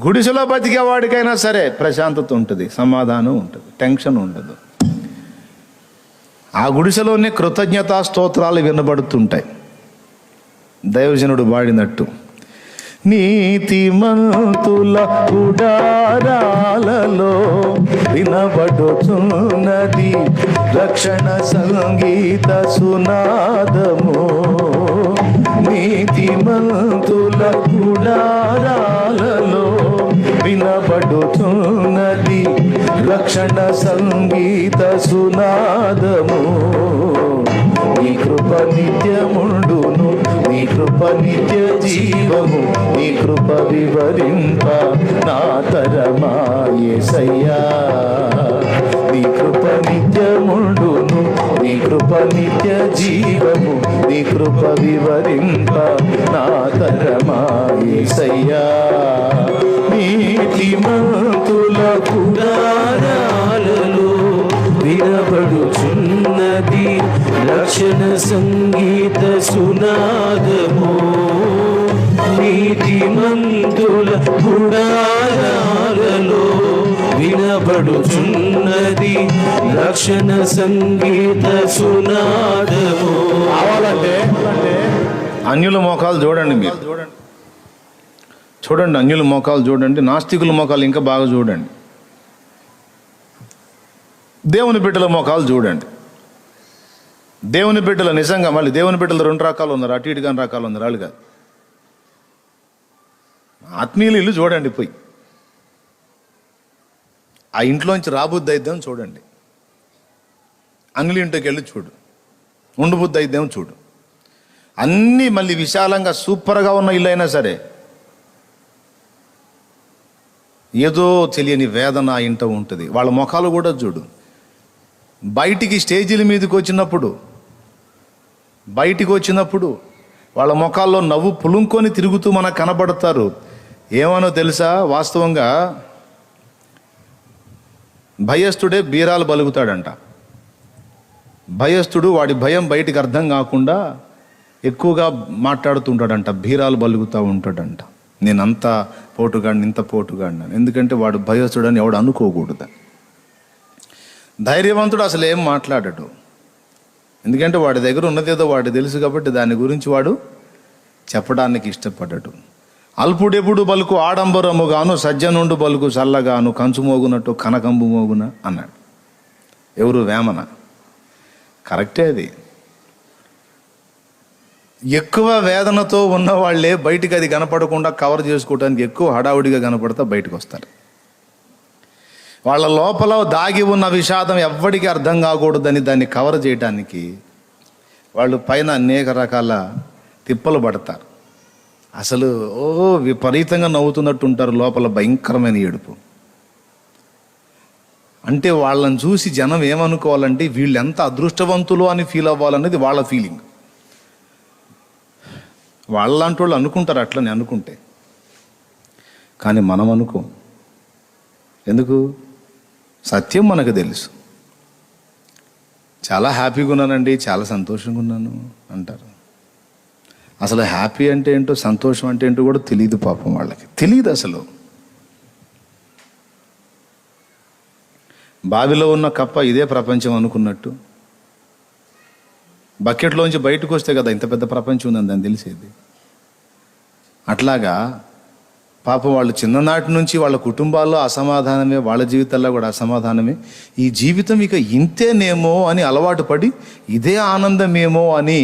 గుడిసెలో బతికేవాడికైనా సరే ప్రశాంతత ఉంటుంది, సమాధానం ఉంటుంది, టెన్షన్ ఉండదు. ఆ గుడిసెలోనే కృతజ్ఞతా స్తోత్రాలు వినబడుతుంటాయి. దైవజనుడు పాడినట్టు, నీతిమంతుల గుడారాలలో వినబడుతున్నది రక్షణ సంగీత సునాదము. నీతిమంతుల గుడారాలలో వినబడుతున్నది రక్షణ సంగీత సునాదము. నీ కృప నిత్యముండును, నీ కృప నిత్య జీవము, నీ కృప వివరింప నా తరమా యేసయ్యా. నీ కృప నిత్యముండును, నీ కృప నిత్య జీవము, నీ కృప వివరింప నా తరమా యేసయ్యా. నీతిమంతుల గుడారాలలో వినబడుచున్నది రక్షణ సంగీత సునాదము. నీతిమంతుల గుడారాలలో వినబడుచున్నది రక్షణ సంగీత సునాదము. కావాలంటే అన్యుల మోకాలు చూడండి, మీరు చూడండి, అన్యుల మోకాలు చూడండి, నాస్తికుల మోకాలు ఇంకా బాగా చూడండి, దేవుని బిడ్డల మోకాలు చూడండి. దేవుని బిడ్డలు నిజంగా, మళ్ళీ దేవుని బిడ్డలు 2 రకాలు ఉన్నారు, అటు ఇటు కాని రకాలు ఉన్నారు, వాళ్ళు కాదు. ఆత్మీయులు ఇల్లు చూడండి, పోయి ఆ ఇంట్లోంచి రాబుద్ది అయిద్దాం చూడండి, అన్యుల ఇంటికి వెళ్ళి చూడు, ఉండబుద్ది అయిద్దాం చూడు. అన్నీ మళ్ళీ విశాలంగా సూపర్గా ఉన్న ఇల్లు అయినా సరే ఏదో తెలియని వేదన ఆ ఇంట ఉంటుంది. వాళ్ళ ముఖాలు కూడా చూడు. బయటికి స్టేజీల మీదకి వచ్చినప్పుడు వాళ్ళ ముఖాల్లో నవ్వు పులుంకొని తిరుగుతూ మనకు కనబడతారు. ఏమనో తెలుసా? వాస్తవంగా భయస్థుడే బీరాలు బలుగుతాడంట. భయస్థుడు వాడి భయం బయటికి అర్థం కాకుండా ఎక్కువగా మాట్లాడుతుంటాడంట, బీరాలు బలుగుతూ ఉంటాడంట. నేనంత పోటుగాడిని, ఇంత పోటుగాడిని. ఎందుకంటే వాడు భయస్థుడని ఎవడు అనుకోకూడదు. ధైర్యవంతుడు అసలు ఏం మాట్లాడడు, ఎందుకంటే వాడి దగ్గర ఉన్నదేదో వాడు తెలుసు కాబట్టి దాని గురించి వాడు చెప్పడానికి ఇష్టపడ్డాడు. అల్పుడెప్పుడు బలుకు ఆడంబరముగాను, సజ్జనుండు బలుకు చల్లగాను, కంచు మోగునట్టు కనకంబు మోగున అన్నాడు. ఎవరు? వేమన. కరెక్టే అది. ఎక్కువ వేదనతో ఉన్న వాళ్ళే బయటికి అది కనపడకుండా కవర్ చేసుకోవడానికి ఎక్కువ హడావుడిగా కనపడతా బయటకు వస్తారు. వాళ్ళ లోపల దాగి ఉన్న విషాదం ఎవ్వడికి అర్థం కాకూడదని దాన్ని కవర్ చేయడానికి వాళ్ళు పైన అనేక రకాల తిప్పలు పడతారు. అసలు విపరీతంగా నవ్వుతున్నట్టు ఉంటారు, లోపల భయంకరమైన ఏడుపు. అంటే వాళ్ళని చూసి జనం ఏమనుకోవాలంటే వీళ్ళు ఎంత అదృష్టవంతులు అని ఫీల్ అవ్వాలనేది వాళ్ళ ఫీలింగ్. వాళ్ళంటి వాళ్ళు అనుకుంటారు అట్లని అనుకుంటే, కానీ మనం అనుకో. ఎందుకు? సత్యం మనకు తెలుసు. చాలా హ్యాపీగా ఉన్నానండి, చాలా సంతోషంగా ఉన్నాను అంటారు. అసలు హ్యాపీ అంటే ఏంటో, సంతోషం అంటే ఏంటో కూడా తెలియదు పాపం, వాళ్ళకి తెలియదు అసలు. బావిలో ఉన్న కప్ప ఇదే ప్రపంచం అనుకున్నట్టు బకెట్లోంచి బయటకు వస్తే కదా ఇంత పెద్ద ప్రపంచం ఉందని దాన్ని తెలిసేది. అట్లాగా పాపం వాళ్ళు చిన్ననాటి నుంచి వాళ్ళ కుటుంబాల్లో అసమాధానమే, వాళ్ళ జీవితాల్లో కూడా అసమాధానమే. ఈ జీవితం ఇక ఇంతేనేమో అని అలవాటు పడి ఇదే ఆనందమేమో అని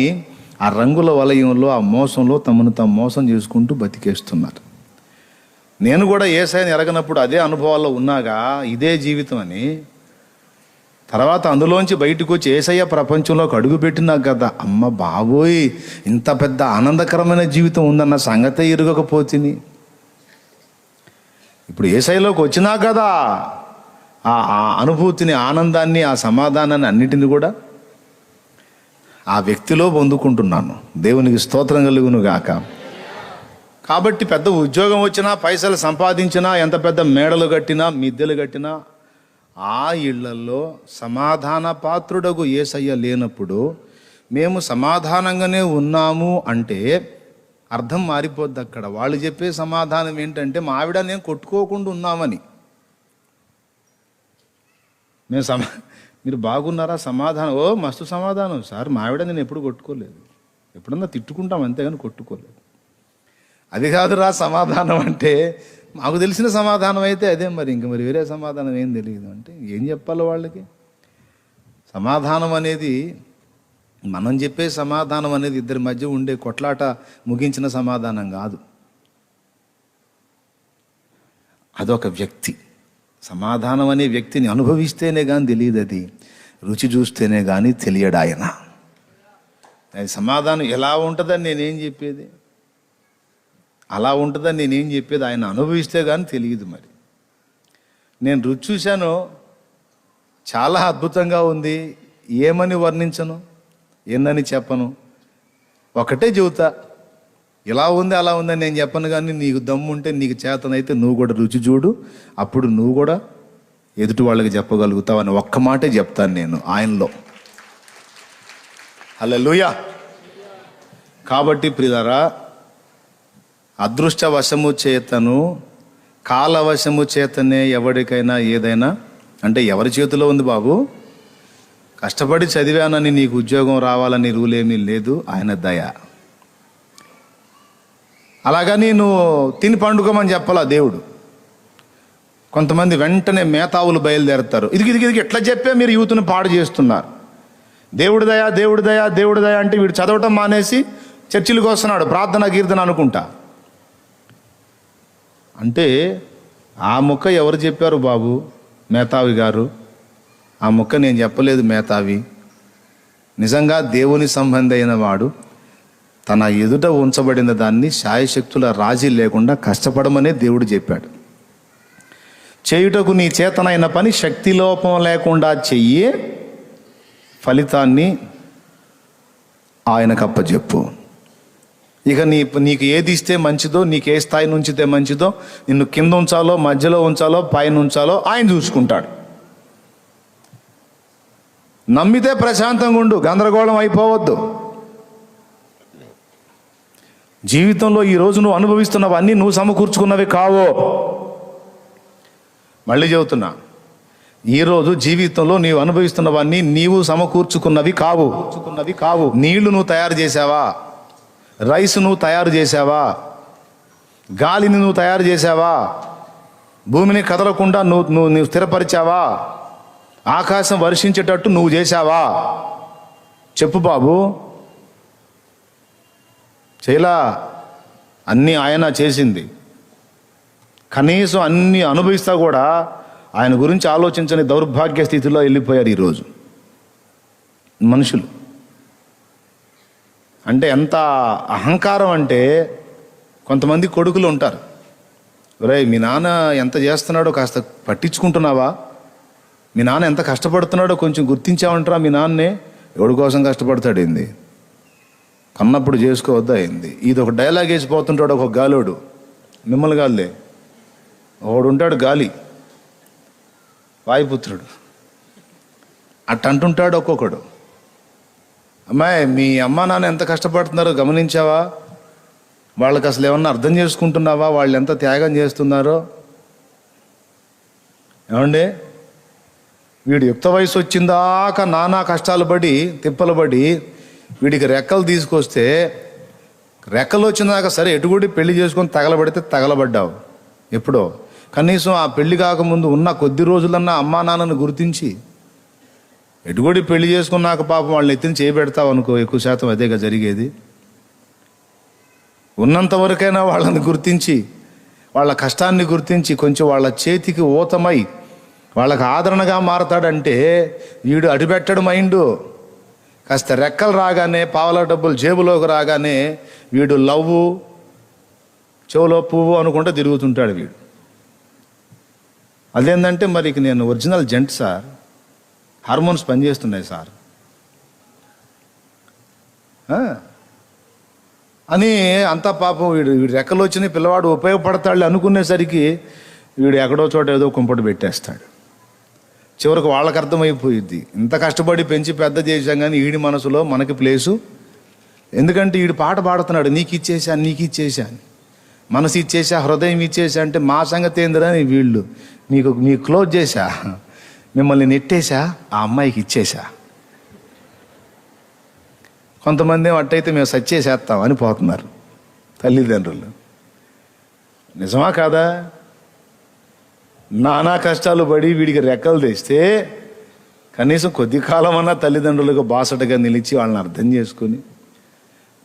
ఆ రంగుల వలయంలో, ఆ మోసంలో తమను తాము మోసం చేసుకుంటూ బతికేస్తున్నారు. నేను కూడా యేసయ్యని ఎరగనప్పుడు అదే అనుభవాల్లో ఉన్నాగా ఇదే జీవితం అని, తర్వాత అందులోంచి బయటకు వచ్చి యేసయ్య ప్రపంచంలోకి అడుగుపెట్టినా కదా, అమ్మ బాబోయ్ ఇంత పెద్ద ఆనందకరమైన జీవితం ఉందన్న సంగతే ఎరగకపోతిని. ఇప్పుడు యేసయ్యలోకి వచ్చినా కదా ఆ అనుభూతిని, ఆనందాన్ని, ఆ సమాధానాన్ని అన్నిటిని కూడా ఆ వ్యక్తిలో పొందుకుంటున్నాను. దేవునికి స్తోత్రం కలుగును గాక. కాబట్టి పెద్ద ఉద్యోగం వచ్చినా, పైసలు సంపాదించినా, ఎంత పెద్ద మేడలు కట్టినా, మిద్దెలు కట్టినా, ఆ ఇళ్లలో సమాధాన పాత్రుడగు యేసయ్య లేనప్పుడు మేము సమాధానంగానే ఉన్నాము అంటే అర్థం మారిపోద్ది. అక్కడ వాళ్ళు చెప్పే సమాధానం ఏంటంటే మా ఆవిడ నేను కొట్టుకోకుండా ఉన్నామని. మీరు బాగున్నారా? సమాధానం మస్తు సమాధానం సార్, మా ఆవిడ నేను ఎప్పుడు కొట్టుకోలేదు, ఎప్పుడన్నా తిట్టుకుంటాం అంతేగాని కొట్టుకోలేదు. అది కాదురా సమాధానం అంటే, మాకు తెలిసిన సమాధానం అయితే అదే, మరి మరి వేరే సమాధానం ఏం తెలియదు అంటే ఏం చెప్పాలి వాళ్ళకి? సమాధానం అనేది, మనం చెప్పే సమాధానం అనేది ఇద్దరి మధ్య ఉండే కొట్లాట ముగించిన సమాధానం కాదు. అదొక వ్యక్తి. సమాధానం అనే వ్యక్తిని అనుభవిస్తేనే కానీ తెలియదు, అది రుచి చూస్తేనే కానీ తెలియడు ఆయన. అది సమాధానం ఎలా ఉంటుందని నేనేం చెప్పేది, అలా ఉంటుందని నేనేం చెప్పేది, ఆయన అనుభవిస్తే కానీ తెలియదు. మరి నేను రుచి చూశాను, చాలా అద్భుతంగా ఉంది, ఏమని వర్ణించను, ఏందని చెప్పను, ఒకటే చెబుతా, ఇలా ఉంది అలా ఉందని నేను చెప్పను. కానీ నీకు దమ్ముంటే, నీకు చేతనైతే నువ్వు కూడా రుచి చూడు, అప్పుడు నువ్వు కూడా ఎదుటి వాళ్ళకి చెప్పగలుగుతావు అని ఒక్క మాటే చెప్తాను నేను ఆయనలో. హల్లెలూయా. కాబట్టి ప్రియులారా, అదృష్టవశము చేతను, కాలవశము చేతనే ఎవరికైనా ఏదైనా, అంటే ఎవరి చేతిలో ఉంది బాబు? కష్టపడి చదివానని నీకు ఉద్యోగం రావాలని రూల్ ఏమీ లేదు, ఆయన దయ. అలాగని నువ్వు తిని పండుకోమని చెప్పాలా దేవుడు? కొంతమంది వెంటనే మేతావులు బయలుదేరుతారు. ఇది ఎట్లా చెప్పే మీరు యూత్ని పాడు చేస్తున్నారు. దేవుడి దయ, దేవుడి దయ, దేవుడి దయ అంటే వీడు చదవటం మానేసి చర్చిలకు వస్తున్నాడు, ప్రార్థన కీర్తన అనుకుంటా. అంటే ఆ ముక్క ఎవరు చెప్పారు బాబు? మేతావి గారు. ఆ ముక్క నేను చెప్పలేదు మేతావి. నిజంగా దేవుని సంబంధి అయిన వాడు తన ఎదుట ఉంచబడిన దాన్ని శాయశక్తుల రాజీ లేకుండా కష్టపడమనే దేవుడు చెప్పాడు. చేయుటకు నీ చేతనైన పని శక్తి లోపం లేకుండా చెయ్యి, ఫలితాన్ని ఆయనకు అప్పచెప్పు. ఇక నీకు ఏది ఇస్తే మంచిదో, నీకు ఏ స్థాయి ఉంచితే మంచిదో, నిన్ను కింద ఉంచాలో, మధ్యలో ఉంచాలో, పైన ఉంచాలో ఆయన చూసుకుంటాడు. నమ్మితే ప్రశాంతంగా ఉండు, గందరగోళం అయిపోవద్దు. జీవితంలో ఈరోజు నువ్వు అనుభవిస్తున్నవన్నీ నువ్వు సమకూర్చుకున్నవి కావో. మళ్ళీ చెబుతున్నా, ఈరోజు జీవితంలో నీవు అనుభవిస్తున్నవన్నీ నీవు సమకూర్చుకున్నవి కావు. నీళ్లు నువ్వు తయారు చేసావా? రైస్ నువ్వు తయారు చేసావా? గాలిని నువ్వు తయారు చేసావా? భూమిని కదలకుండా నువ్వు స్థిరపరిచావా? ఆకాశం వర్షించేటట్టు నువ్వు చేశావా? చెప్పు బాబు. చేయలా. అన్నీ ఆయన చేసింది. కనీసం అన్నీ అనుభవిస్తా కూడా ఆయన గురించి ఆలోచించని దౌర్భాగ్య స్థితిలో వెళ్ళిపోయారు ఈరోజు మనుషులు. అంటే ఎంత అహంకారం అంటే, కొంతమంది కొడుకులు ఉంటారు, ఒరేయ్ మీ నాన్న ఎంత చేస్తున్నాడో కాస్త పట్టించుకుంటున్నావా, మీ నాన్న ఎంత కష్టపడుతున్నాడో కొంచెం గుర్తించావంటారా మీ నాన్నే, ఎవడి కోసం కష్టపడతాడు ఏంది, కన్నప్పుడు చేసుకోవద్దా ఏంది. ఇది ఒక డైలాగ్ వేసిపోతుంటాడు ఒక గాలోడు, మిమ్మల్ని గాలిలే, ఒకడు ఉంటాడు గాలి వాయుపుత్రుడు, అట్ట అంటుంటాడు ఒక్కొక్కడు. అమ్మాయి మీ అమ్మా నాన్న ఎంత కష్టపడుతున్నారో గమనించావా, వాళ్ళకి అసలు ఏమన్నా అర్థం చేసుకుంటున్నావా, వాళ్ళు ఎంత త్యాగం చేస్తున్నారో. ఏమండి, వీడు యుక్త వయసు వచ్చిందాక నానా కష్టాలు పడి తిప్పలు పడి వీడికి రెక్కలు తీసుకొస్తే, రెక్కలు వచ్చిందాక సరే ఎటుగుడి పెళ్లి చేసుకొని తగలబడితే తగలబడ్డావు ఎప్పుడో. కనీసం ఆ పెళ్లి కాకముందు ఉన్న కొద్ది రోజులన్నా అమ్మా నాన్నను గుర్తించి, ఎటుగుడి పెళ్లి చేసుకున్నాక పాపం వాళ్ళని ఎత్తిని చేయబెడతావు అనుకో, ఎక్కువ శాతం అదేగా జరిగేది. ఉన్నంతవరకైనా వాళ్ళని గుర్తించి, వాళ్ళ కష్టాన్ని గుర్తించి, కొంచెం వాళ్ళ చేతికి ఊతమై వాళ్ళకి ఆదరణగా మారతాడంటే వీడు అడిపెట్టడు మైండు. కాస్త రెక్కలు రాగానే, పావలా డబ్బులు జేబులోకి రాగానే వీడు లవ్వు చెవులో పువ్వు అనుకుంటూ తిరుగుతుంటాడు వీడు. అదేంటంటే మరి నేను ఒరిజినల్ జెంట్ సార్, హార్మోన్స్ పనిచేస్తున్నాయి సార్ అని అంతా పాపం వీడు రెక్కలు వచ్చినాయి, పిల్లవాడు ఉపయోగపడతాడు అనుకునేసరికి వీడు ఎక్కడో చోట ఏదో కుంపటి పెట్టేస్తాడు. చివరికి వాళ్ళకి అర్థమైపోయిద్ది, ఇంత కష్టపడి పెంచి పెద్ద చేశాం కానీ వీడి మనసులో మనకి ప్లేసు. ఎందుకంటే వీడు పాట పాడుతున్నాడు, నీకు ఇచ్చేసాను, మనసు ఇచ్చేసా, హృదయం ఇచ్చేసా. అంటే మా సంగతి ఏందిరని వీళ్ళు మీకు క్లోజ్ చేశా, మిమ్మల్ని నెట్టేశా, ఆ అమ్మాయికి ఇచ్చేశా. కొంతమంది అట్టయితే మేము సచ్చేసేస్తాం అని పోతున్నారు తల్లిదండ్రులు. నిజమా కాదా? నానా కష్టాలు పడి వీడికి రెక్కలు తెస్తే కనీసం కొద్ది కాలం అన్నా తల్లిదండ్రులకు బాసటగా నిలిచి వాళ్ళని అర్థం చేసుకుని,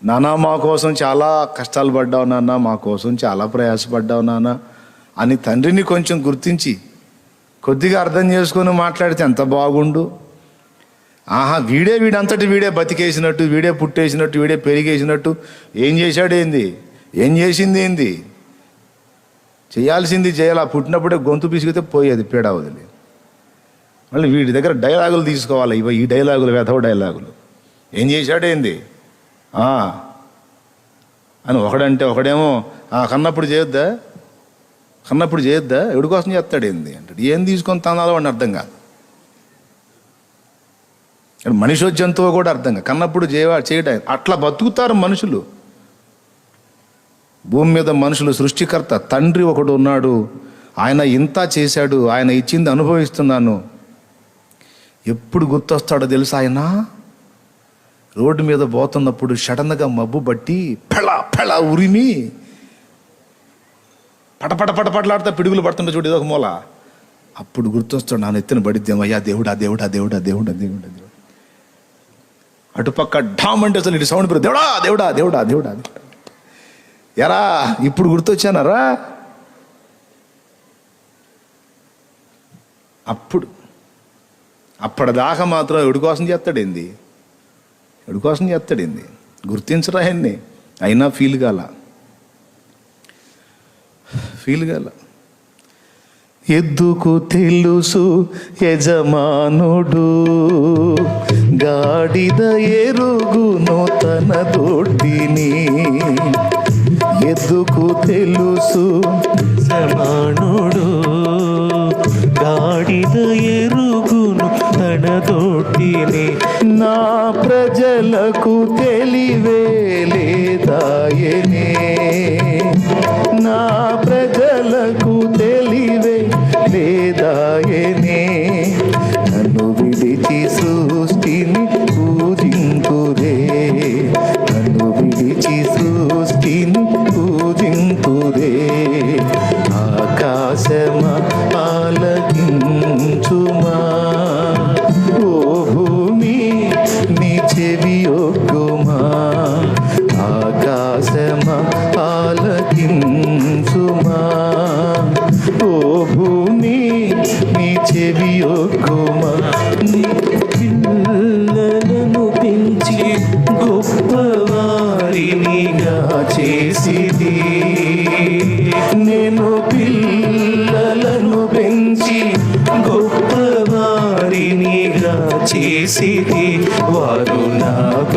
నాన్న మా కోసం చాలా కష్టాలు పడ్డావు నాన్న, మా కోసం చాలా ప్రయాసపడ్డావు నాన్న అని తండ్రిని కొంచెం గుర్తించి కొద్దిగా అర్థం చేసుకొని మాట్లాడితే ఎంత బాగుండు. వీడంతటి వీడే బతికేసినట్టు, వీడే పుట్టేసినట్టు, వీడే పెరిగేసినట్టు ఏం చేశాడు ఏంది, ఏం చేసింది ఏంది, చేయాల్సింది చేయాలి. పుట్టినప్పుడే గొంతు పిసిగితే పోయేది పీడ వదిలి. మళ్ళీ వీడి దగ్గర డైలాగులు తీసుకోవాలి, ఈ డైలాగులు వెధవ డైలాగులు, ఏం చేశాడేంది అని ఒకడంటే, ఒకడేమో కన్నప్పుడు చేయొద్దా ఎవడి కోసం చేస్తాడేంది అంటాడు. ఏం తీసుకొని తనాలో వాడిని అర్థం కాదు. మనిషి జంతువు కూడా అర్థం కాదు. కన్నప్పుడు చేయడం అట్లా బతుకుతారు మనుషులు. భూమి మీద మనుషులు సృష్టికర్త తండ్రి ఒకడు ఉన్నాడు, ఆయన ఇంత చేశాడు, ఆయన ఇచ్చింది అనుభవిస్తున్నాను. ఎప్పుడు గుర్తొస్తాడో తెలుసా? ఆయన రోడ్డు మీద పోతున్నప్పుడు సడన్గా మబ్బు బట్టి పెళ ఉరిమి పటపటలాడితే పిడుగులు పడుతుంటే చూడు ఏదో ఒక మూల, అప్పుడు గుర్తొస్తాడు, నా ఎత్తున పడిద్దాం, అయ్యా దేవుడా దేవుడా దేవుడా దేవుడా దేవుడా దేవుడా. అటుపక్క ఢామ్ అంటే అసలు ఇటు సౌండ్ దేవుడా దేవుడా దేవుడా దేవుడా. ఎరా ఇప్పుడు గుర్తొచ్చానరా? అప్పటిదాకా మాత్రం ఎవడి కోసం చేస్తాడేంది, గుర్తించరా ఆయన్ని. అయినా ఫీల్ కాల. ఎద్దుకు తెలుసు యజమానుడు, గాడిద ఎరుగును తన దొడ్డిని. ఎద్దుకు తెలుసు యజమానుడు, గాడిద ఎరుగును తన దొడ్డిని. నా ప్రజలకు తెలివే లేదాయనే, నా ప్రజలకు తెలివే లేదాయనే. నన్ను విడిచి సృష్టిని పూజింతురే, నన్ను విడిచి సృష్టిని పూజింతురే. ఆకాశమా ఆలకించుమా, ఓ భూమి నీ చెవి ఒగ్గుమా. ఆకాశ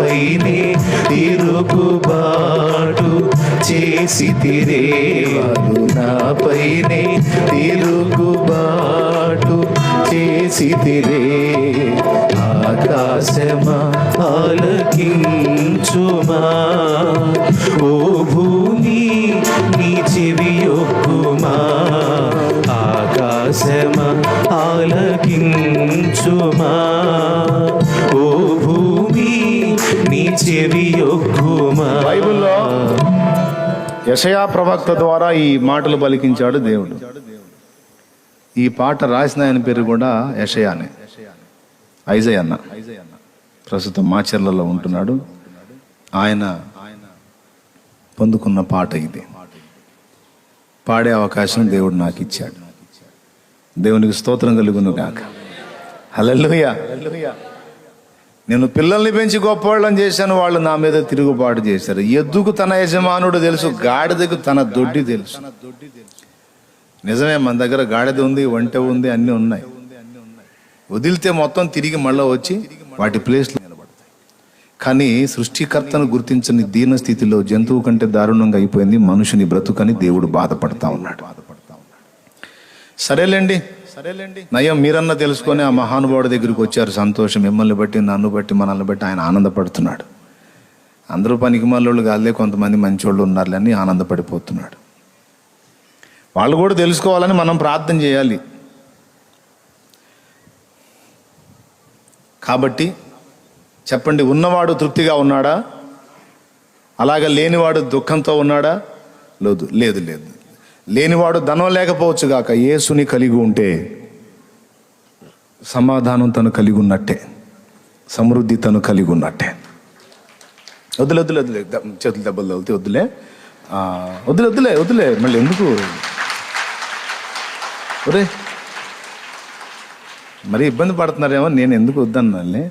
నాపైనే తిరుగుబాటు చేసితిరే. వారు నాపైనే తిరుగుబాటు చేసితిరే. ఆకాశమా ఆలకించుమా, ఓ భూమి నీ చెవియొక్కుమా. ఆకాశమా ఆలకించుమా, ఓ భూమి నీ చెవియొక్కుమా. బైబిల్లో యెషయా ప్రవక్త ద్వారా ఈ మాటలు పలికించాడు దేవుడు. ఈ పాట రాసిన ఆయన పేరు కూడా యెషయానే, ఐజయా అన్న. ప్రస్తుతం మాచర్లలో ఉంటున్నాడు. ఆయన పొందుకున్న పాట ఇది. పాడే అవకాశం దేవుడు నాకు ఇచ్చాడు. దేవునికి స్తోత్రం కలుగును గాక. హల్లెలూయా. నేను పిల్లల్ని పెంచి గొప్పవాళ్ళని చేశాను, వాళ్ళు నా మీద తిరుగుబాటు చేశారు. ఎద్దుకు తన యజమానుడు తెలుసు, గాడిదకు తన దొడ్డి తెలుసు. నిజమే, మన దగ్గర గాడిద ఉంది, ఒంటె ఉంది, అన్నీ ఉన్నాయి. వదిలితే మొత్తం తిరిగి మళ్ళీ వచ్చి వాటి ప్లేస్లో నిలబడతాయి. కానీ సృష్టికర్తను గుర్తించని దీన స్థితిలో జంతువు కంటే దారుణంగా అయిపోయింది మనుషుని బ్రతుకని దేవుడు బాధపడతా ఉన్నాడు. సరేలేండి, నయం మీరన్నా తెలుసుకొని ఆ మహానుభావుడి దగ్గరికి వచ్చారు. సంతోషం. మిమ్మల్ని బట్టి, నన్ను బట్టి, మనల్ని బట్టి ఆయన ఆనందపడుతున్నాడు. అందరూ పనికి మళ్ళోళ్ళు కాదులే, కొంతమంది మంచోళ్ళు ఉన్నారులే అని ఆనందపడిపోతున్నాడు. వాళ్ళు కూడా తెలుసుకోవాలని మనం ప్రార్థన చేయాలి. కాబట్టి చెప్పండి, ఉన్నవాడు తృప్తిగా ఉన్నాడా? అలాగే లేనివాడు దుఃఖంతో ఉన్నాడా? లేదు లేదు లేదు. లేనివాడు ధనం లేకపోవచ్చు గాక, యేసుని కలిగి ఉంటే సమాధానం తను కలిగి ఉన్నట్టే, సమృద్ధి తను కలిగి ఉన్నట్టే. వద్దులే వద్దులే వద్దులే, చేతులు దెబ్బలు తగిలితే వద్దులే, వద్దులే వద్దులే వద్దులే, మళ్ళీ ఎందుకు ఒరే మరి ఇబ్బంది పడుతున్నారేమో, నేను ఎందుకు వద్దన్నాలే.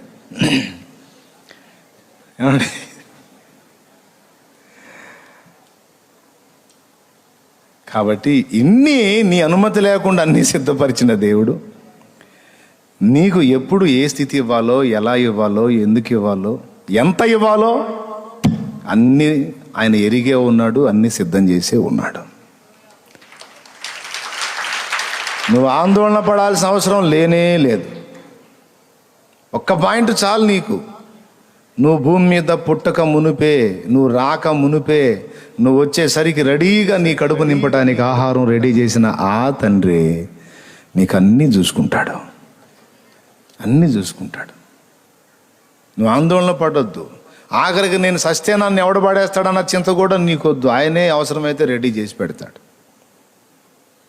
కాబట్టి ఇన్ని నీ అనుమతి లేకుండా అన్నీ సిద్ధపరిచిన దేవుడు నీకు ఎప్పుడు ఏ స్థితి ఇవ్వాలో, ఎలా ఇవ్వాలో, ఎందుకు ఇవ్వాలో, ఎంత ఇవ్వాలో అన్నీ ఆయన ఎరిగే ఉన్నాడు, అన్నీ సిద్ధం చేసే ఉన్నాడు. నువ్వు ఆందోళన పడాల్సిన అవసరం లేనే లేదు. ఒక్క పాయింట్ చాలు నీకు. నువ్వు భూమి మీద పుట్టక మునిపే, నువ్వు రాక మునిపే, నువ్వు వచ్చేసరికి రెడీగా నీ కడుపు నింపడానికి ఆహారం రెడీ చేసిన ఆ తండ్రి నీకు అన్నీ చూసుకుంటాడు, అన్నీ చూసుకుంటాడు. నువ్వు ఆందోళన పడొద్దు. ఆఖరికి నేను సస్తే నన్ను ఎవడు పడేస్తాడన్న చింత కూడా నీకొద్దు. ఆయనే అవసరమైతే రెడీ చేసి పెడతాడు.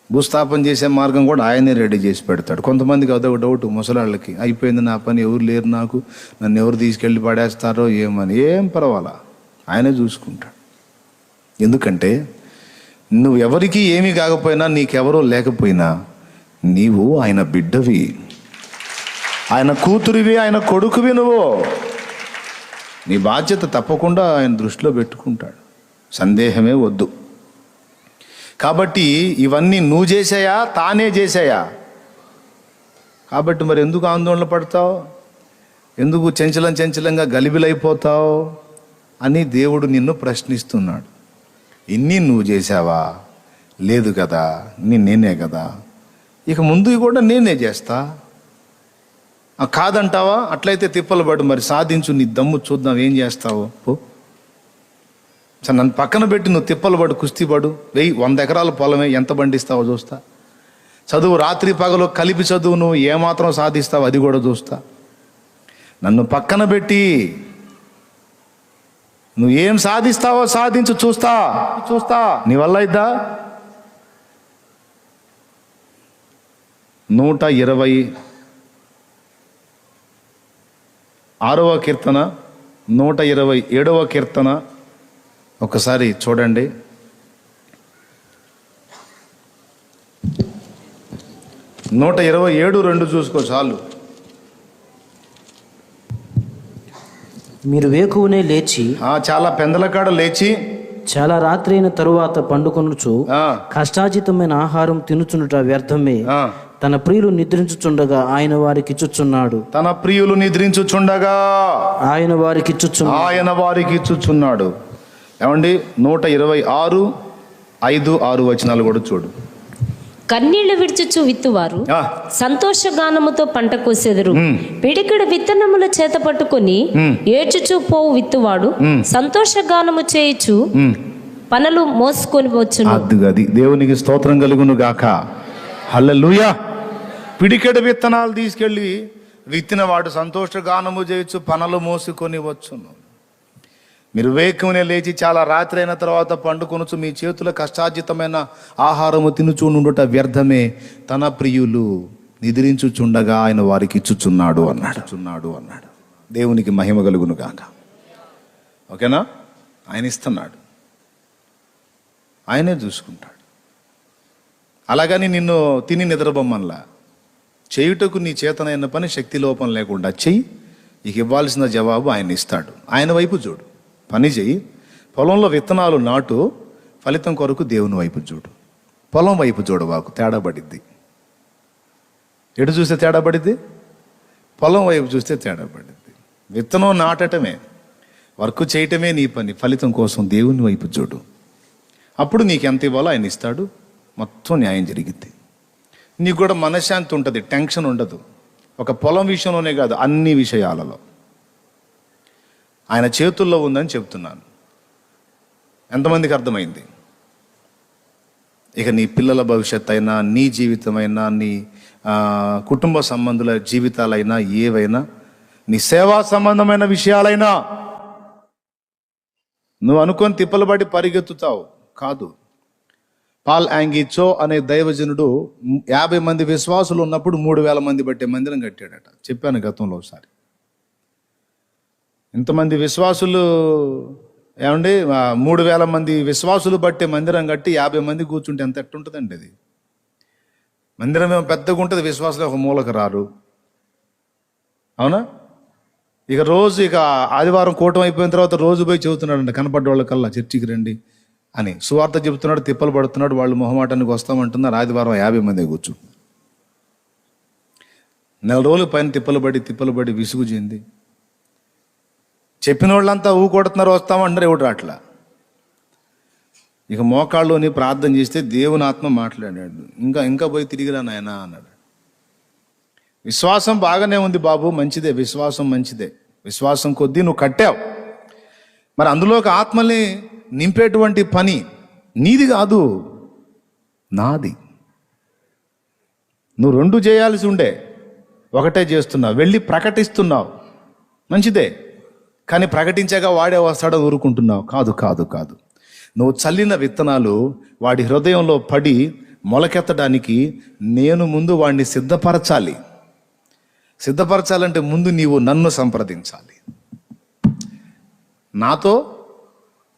భూస్థాపన చేసే మార్గం కూడా ఆయనే రెడీ చేసి పెడతాడు. కొంతమందికి అదొక డౌట్, ముసలాళ్ళకి, అయిపోయింది నా పని, ఎవరు లేరు నాకు, నన్ను ఎవరు తీసుకెళ్ళి పడేస్తారో ఏమని. ఏం పర్వాలా, ఆయనే చూసుకుంటాడు. ఎందుకంటే నువ్వు ఎవరికి ఏమీ కాకపోయినా, నీకెవరో లేకపోయినా, నీవు ఆయన బిడ్డవి, ఆయన కూతురివి, ఆయన కొడుకువి. నువ్వు నీ బాధ్యత తప్పకుండా ఆయన దృష్టిలో పెట్టుకుంటాడు, సందేహమే వద్దు. కాబట్టి ఇవన్నీ నువ్వు చేసాయా, తానే చేసాయా? కాబట్టి మరి ఎందుకు ఆందోళన పడతావు, ఎందుకు చంచలంగా గలిబిలైపోతావు అని దేవుడు నిన్ను ప్రశ్నిస్తున్నాడు. ఇన్ని నువ్వు చేసావా? లేదు కదా, నేనే కదా, ఇక ముందు కూడా నేనే చేస్తా. కాదంటావా? అట్లయితే తిప్పలు పడు, మరి సాధించు, నీ దమ్ము చూద్దాం, ఏం చేస్తావు పో. సరే, నన్ను పక్కన పెట్టి నువ్వు తిప్పలు పడు, కుస్తీ పడు, 100 ఎకరాల పొలమే, ఎంత పండిస్తావో చూస్తా. చదువు రాత్రి పగలు కలిపి చదువు, నువ్వు ఏమాత్రం సాధిస్తావు అది కూడా చూస్తా. నన్ను పక్కన పెట్టి నువ్వు ఏం సాధిస్తావో సాధించు, చూస్తా. నీ వల్ల అయిద్దా? 126వ కీర్తన, 127వ కీర్తన ఒకసారి చూడండి. 127:2 చూసుకో చాలు. మీరు వేకువనే లేచి, చాలా పెందలకాడ లేచి, చాలా రాత్రి అయిన తరువాత పండుకొనుచు కష్టాజితమైన ఆహారం తినుచునుట వ్యర్థమే. తన ప్రియులు నిద్రించుచుండగా ఆయన వారికి ఇచ్చుచున్నాడు. తన ప్రియులు నిద్రించుచుండగా ఆయన వారికి ఇచ్చుచున్నాడు. ఆయన వారికి ఇచ్చుచున్నాడు. ఏమండి 126, 5, 6 వచనాలు కూడా చూడు. కన్నీళ్లు విడిచుచు విత్తువారు ఆ, సంతోషగానముతో పంట కోసెదరు. పిడికిడు విత్తనముల చేత పట్టుకొని ఏడ్చుచు పోవు విత్తువాడు సంతోషగానము చేయుచు పనులు మోసుకొని వచ్చును. అది దేవునికి స్తోత్రం కలుగును గాక. హల్లెలూయా. పిడికెడు విత్తనాలు తీసుకెళ్ళి విత్తినవాడు సంతోషగానము చేయొచ్చు, పనులు మోసుకొని వచ్చును. మీరు వేకునే లేచి చాలా రాత్రి అయిన తర్వాత పండుకొనొచ్చు, మీ చేతుల కష్టార్జితమైన ఆహారము తినుచూ నుండుట వ్యర్థమే. తన ప్రియులు నిద్రించుచుండగా ఆయన వారికి ఇచ్చుచున్నాడు అన్నాడు. దేవునికి మహిమ కలుగును గాక. ఓకేనా? ఆయన ఇస్తున్నాడు, ఆయనే చూసుకుంటాడు. అలాగని నిన్ను తిని నిద్రబొమ్మన్లా చేయుటకు నీ చేతనైన పని శక్తి లోపం లేకుండా చెయ్యి. ఇక ఇవ్వాల్సిన జవాబు ఆయన ఇస్తాడు. ఆయన వైపు చూడు, పని చెయ్యి. పొలంలో విత్తనాలు నాటు, ఫలితం కొరకు దేవుని వైపు చూడు. పొలం వైపు చూడవాకు, తేడా పడిద్ది. ఎటు చూస్తే తేడా పడిద్ది? పొలం వైపు చూస్తే తేడా పడిద్ది. విత్తనం నాటటమే, వర్క్ చేయటమే నీ పని. ఫలితం కోసం దేవుని వైపు చూడు. అప్పుడు నీకు ఎంత ఇవ్వాలో ఆయన ఇస్తాడు. మొత్తం న్యాయం జరిగిద్ది. నీకు కూడా మనశ్శాంతి ఉంటుంది, టెన్షన్ ఉండదు. ఒక పొలం విషయంలోనే కాదు, అన్ని విషయాలలో ఆయన చేతుల్లో ఉందని చెప్తున్నాను. ఎంతమందికి అర్థమైంది? ఇక నీ పిల్లల భవిష్యత్ అయినా, నీ జీవితమైనా, నీ కుటుంబ సంబంధుల జీవితాలైనా, ఏవైనా, నీ సేవా సంబంధమైన విషయాలైనా నువ్వు అనుకొని తిప్పలబడి పరిగెత్తుతావు కాదు. పాల్ యాంగిచో అనే దైవజనుడు 50 మంది విశ్వాసులు ఉన్నప్పుడు 3000 మంది బట్టే మందిరం కట్టాడట. చెప్పాను గతంలో ఒకసారి. ఇంతమంది విశ్వాసులు, ఏమండి, 3000 మంది విశ్వాసులు బట్టే మందిరం కట్టి 50 మంది కూర్చుంటే ఎంత ఎట్టుంటుందండి అది? మందిరం ఏమో పెద్దగా ఉంటుంది, విశ్వాసులు ఒక మూలకు రారు. అవునా? ఇక రోజు ఆదివారం కూటమి అయిపోయిన తర్వాత రోజు పోయి చెబుతున్నాడంట, కనపడ్డ వాళ్ళకల్లా చర్చికి రండి అని సువార్త చెబుతున్నాడు. తిప్పలు పడుతున్నాడు. వాళ్ళు మొహమాటానికి వస్తామంటున్నారు. ఆదివారం 50 మంది కూర్చు. నెల రోజుల పైన తిప్పలు పడి విసుగు చెంది చెప్పిన వాళ్ళంతా కొడుతున్నారు, వస్తామంటారు, ఎవడు రాట్లా. ఇక మోకాళ్ళలోని ప్రార్థన చేస్తే దేవుని ఆత్మ మాట్లాడాడు. ఇంకా పోయి తిరిగిరా నాయనా అన్నాడు. విశ్వాసం బాగానే ఉంది బాబు, మంచిదే, విశ్వాసం మంచిదే. విశ్వాసం కొద్దీ నువ్వు కట్టావు. మరి అందులోకి ఆత్మల్ని నింపేటువంటి పని నీది కాదు, నాది. నువ్వు 2 చేయాల్సి ఉండే, ఒకటే చేస్తున్నావు. వెళ్ళి ప్రకటిస్తున్నావు, మంచిదే. కానీ ప్రకటించాక వాడే వస్తాడో ఊరుకుంటున్నావు. కాదు. నువ్వు చల్లిన విత్తనాలు వాడి హృదయంలో పడి మొలకెత్తడానికి నేను ముందు వాడిని సిద్ధపరచాలంటే ముందు నీవు నన్ను సంప్రదించాలి. నాతో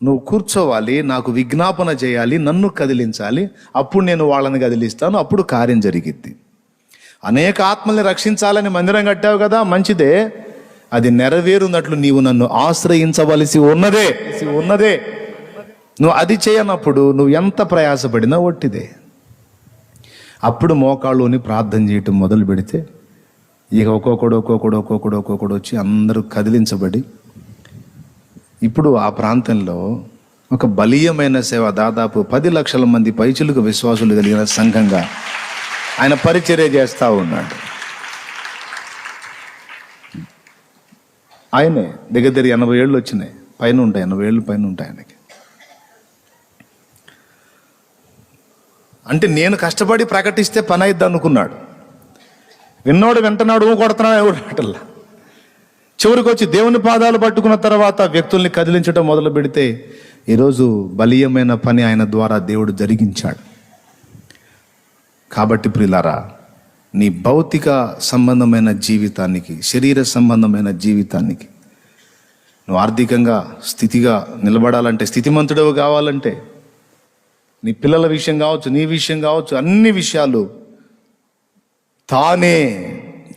నువ్వు కూర్చోవాలి, నాకు విజ్ఞాపన చేయాలి, నన్ను కదిలించాలి. అప్పుడు నేను వాళ్ళని కదిలిస్తాను, అప్పుడు కార్యం జరిగిద్ది. అనేక ఆత్మల్ని రక్షించాలని మందిరం కట్టావు కదా, మంచిదే. అది నెరవేరున్నట్లు నీవు నన్ను ఆశ్రయించవలసి ఉన్నదే. నువ్వు అది చేయనప్పుడు నువ్వు ఎంత ప్రయాసపడినా ఒట్టిదే. అప్పుడు మోకాళ్ళుని ప్రార్థన చేయటం మొదలు పెడితే ఇక ఒక్కొక్కడు వచ్చి అందరూ కదిలించబడి ఇప్పుడు ఆ ప్రాంతంలో ఒక బలీయమైన సేవ, దాదాపు 10 లక్షల మంది పైచిలుకు విశ్వాసులు కలిగిన సంఘంగా ఆయన పరిచర్య చేస్తూ ఉన్నాడు. ఆయనే దగ్గర 80 ఏళ్ళు వచ్చినాయి, పైన ఉంటాయి, 80 ఏళ్ళు పైన ఉంటాయి ఆయనకి. అంటే నేను కష్టపడి ప్రకటిస్తే పని అయిద్ది అనుకున్నాడు. విన్నోడు వింటున్నాడు, కొడుతున్నాడు, ఎవడటల్లా. చివరికి వచ్చి దేవుని పాదాలు పట్టుకున్న తర్వాత వ్యక్తుల్ని కదిలించడం మొదలు పెడితే ఈరోజు బలీయమైన పని ఆయన ద్వారా దేవుడు జరిగించాడు. కాబట్టి ప్రియులారా, నీ భౌతిక సంబంధమైన జీవితానికి, శరీర సంబంధమైన జీవితానికి, నువ్వు ఆర్థికంగా స్థితిగా నిలబడాలంటే, స్థితిమంతుడవు కావాలంటే, నీ పిల్లల విషయం కావచ్చు, నీ విషయం కావచ్చు, అన్ని విషయాలు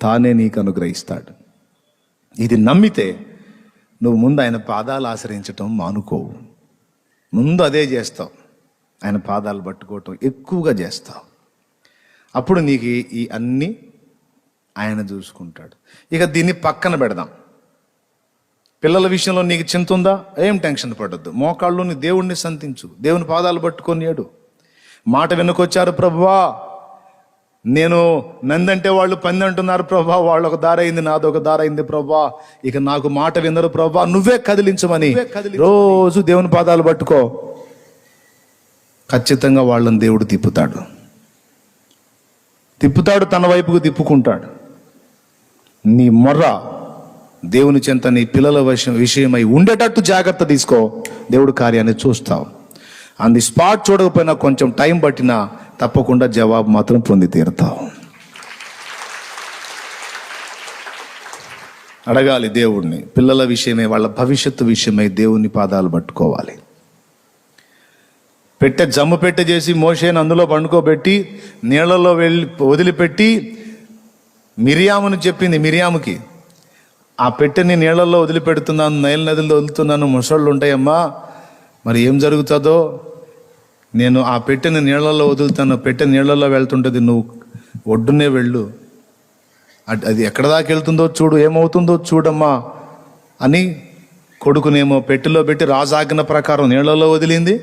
తానే నీకు అనుగ్రహిస్తాడు. ఇది నమ్మితే నువ్వు ముందు ఆయన పాదాలు ఆశ్రయించటం మానుకోవు. ముందు అదే చేస్తావు, ఆయన పాదాలు పట్టుకోవటం ఎక్కువగా చేస్తావు. అప్పుడు నీకు ఈ అన్నీ ఆయన చూసుకుంటాడు. ఇక దీన్ని పక్కన పెడదాం. పిల్లల విషయంలో నీకు చింత ఉందా? ఏం టెన్షన్ పడద్దు. మోకాళ్ళలోని దేవుణ్ణి సంతించు, దేవుని పాదాలు పట్టుకొని ఏడు. మాట వెనుకొచ్చారు ప్రభువా, నేను నందంటే వాళ్ళు పంది అంటున్నారు ప్రభా, వాళ్ళు ఒక దారైంది, నాదొక దారైంది ప్రభా, ఇక నాకు మాట వినరు ప్రభా, నువ్వే కదిలించమని రోజు దేవుని పాదాలు పట్టుకో. ఖచ్చితంగా వాళ్ళని దేవుడు తిప్పుతాడు, తన వైపుకు తిప్పుకుంటాడు. నీ మొర్ర దేవుని చెంత నీ పిల్లల విషయమై ఉండేటట్టు జాగ్రత్త తీసుకో. దేవుడు కార్యాన్ని చూస్తావు. ఆన్ ది స్పాట్ చూడకపోయినా కొంచెం టైం పట్టినా తప్పకుండా జవాబు మాత్రం పొంది తీరుతావు. అడగాలి దేవుడిని. పిల్లల విషయమై, వాళ్ళ భవిష్యత్తు విషయమై దేవుని పాదాలు పట్టుకోవాలి. జమ్ము పెట్టె చేసి మోషేని అందులో పండుకోబెట్టి నీళ్లలో వదిలిపెట్టి మిరియామును చెప్పింది. మిరియాముకి, ఆ పెట్టెని నీళ్లలో వదిలిపెడుతున్నాను, నైల్ నదిలో వదులుతున్నాను, ముసళ్ళు ఉంటాయమ్మా, మరి ఏం జరుగుతుందో, నేను ఆ పెట్టెని నీళ్లలో వదులుతాను, పెట్టె నీళ్లలో వెళ్తుంటుంది, నువ్వు ఒడ్డునే వెళ్ళు, అది ఎక్కడ దాకా వెళ్తుందో చూడు, ఏమవుతుందో చూడమ్మా అని కొడుకునేమో పెట్టెలో పెట్టి రాజాజ్ఞ ప్రకారం నీళ్లలో వదిలింది,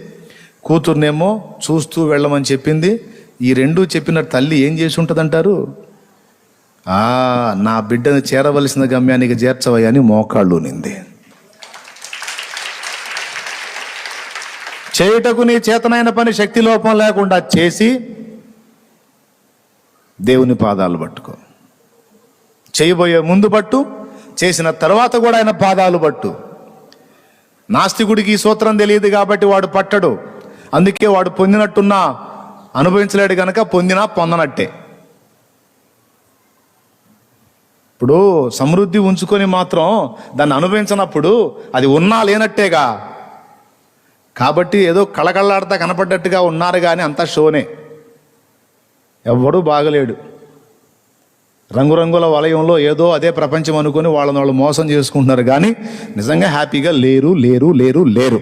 కూతుర్నేమో చూస్తూ వెళ్ళమని చెప్పింది. ఈ రెండూ చెప్పిన తల్లి ఏం చేసి ఉంటుందంటారు? నా బిడ్డను చేరవలసిన గమ్యానికి చేర్చవయ్యా అని మోకాళ్ళు నింది. చేయుటకు నీ చేతనైన పని శక్తి లోపం లేకుండా చేసి దేవుని పాదాలు పట్టుకో. చేయబోయే ముందు పట్టు, చేసిన తర్వాత కూడా ఆయన పాదాలు పట్టు. నాస్తికుడికి ఈ సూత్రం తెలియదు కాబట్టి వాడు పట్టడు. అందుకే వాడు పొందినట్టున్నా అనుభవించలేడు కనుక పొందినా పొందనట్టే. ఇప్పుడు సమృద్ధి ఉంచుకొని మాత్రం దాన్ని అనుభవించినప్పుడు అది ఉన్నా లేనట్టేగా. కాబట్టి ఏదో కళకళలాడుతా కనపడ్డట్టుగా ఉన్నారు కానీ అంతా షోనే. ఎవ్వడూ బాగలేడు. రంగురంగుల వలయంలో ఏదో అదే ప్రపంచం అనుకుని వాళ్ళని వాళ్ళు మోసం చేసుకుంటున్నారు కానీ నిజంగా హ్యాపీగా లేరు లేరు లేరు లేరు.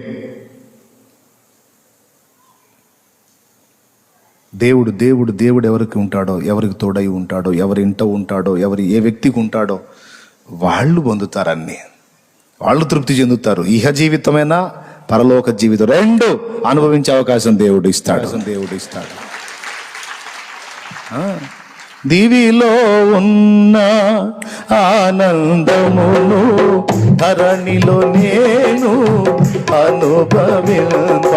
దేవుడు దేవుడు దేవుడు ఎవరికి ఉంటాడో, ఎవరికి తోడై ఉంటాడో, ఎవరి ఇంట ఉంటాడో, ఏ వ్యక్తికి ఉంటాడో వాళ్ళు పొందుతారన్నీ, వాళ్ళు తృప్తి చెందుతారు. ఇహ జీవితమైనా పరలోక జీవితం రెండు అనుభవించే అవకాశం దేవుడు ఇస్తాడు. దివిలో ఉన్న ఆనందమును ధరణిలో నేను అనుభవింప,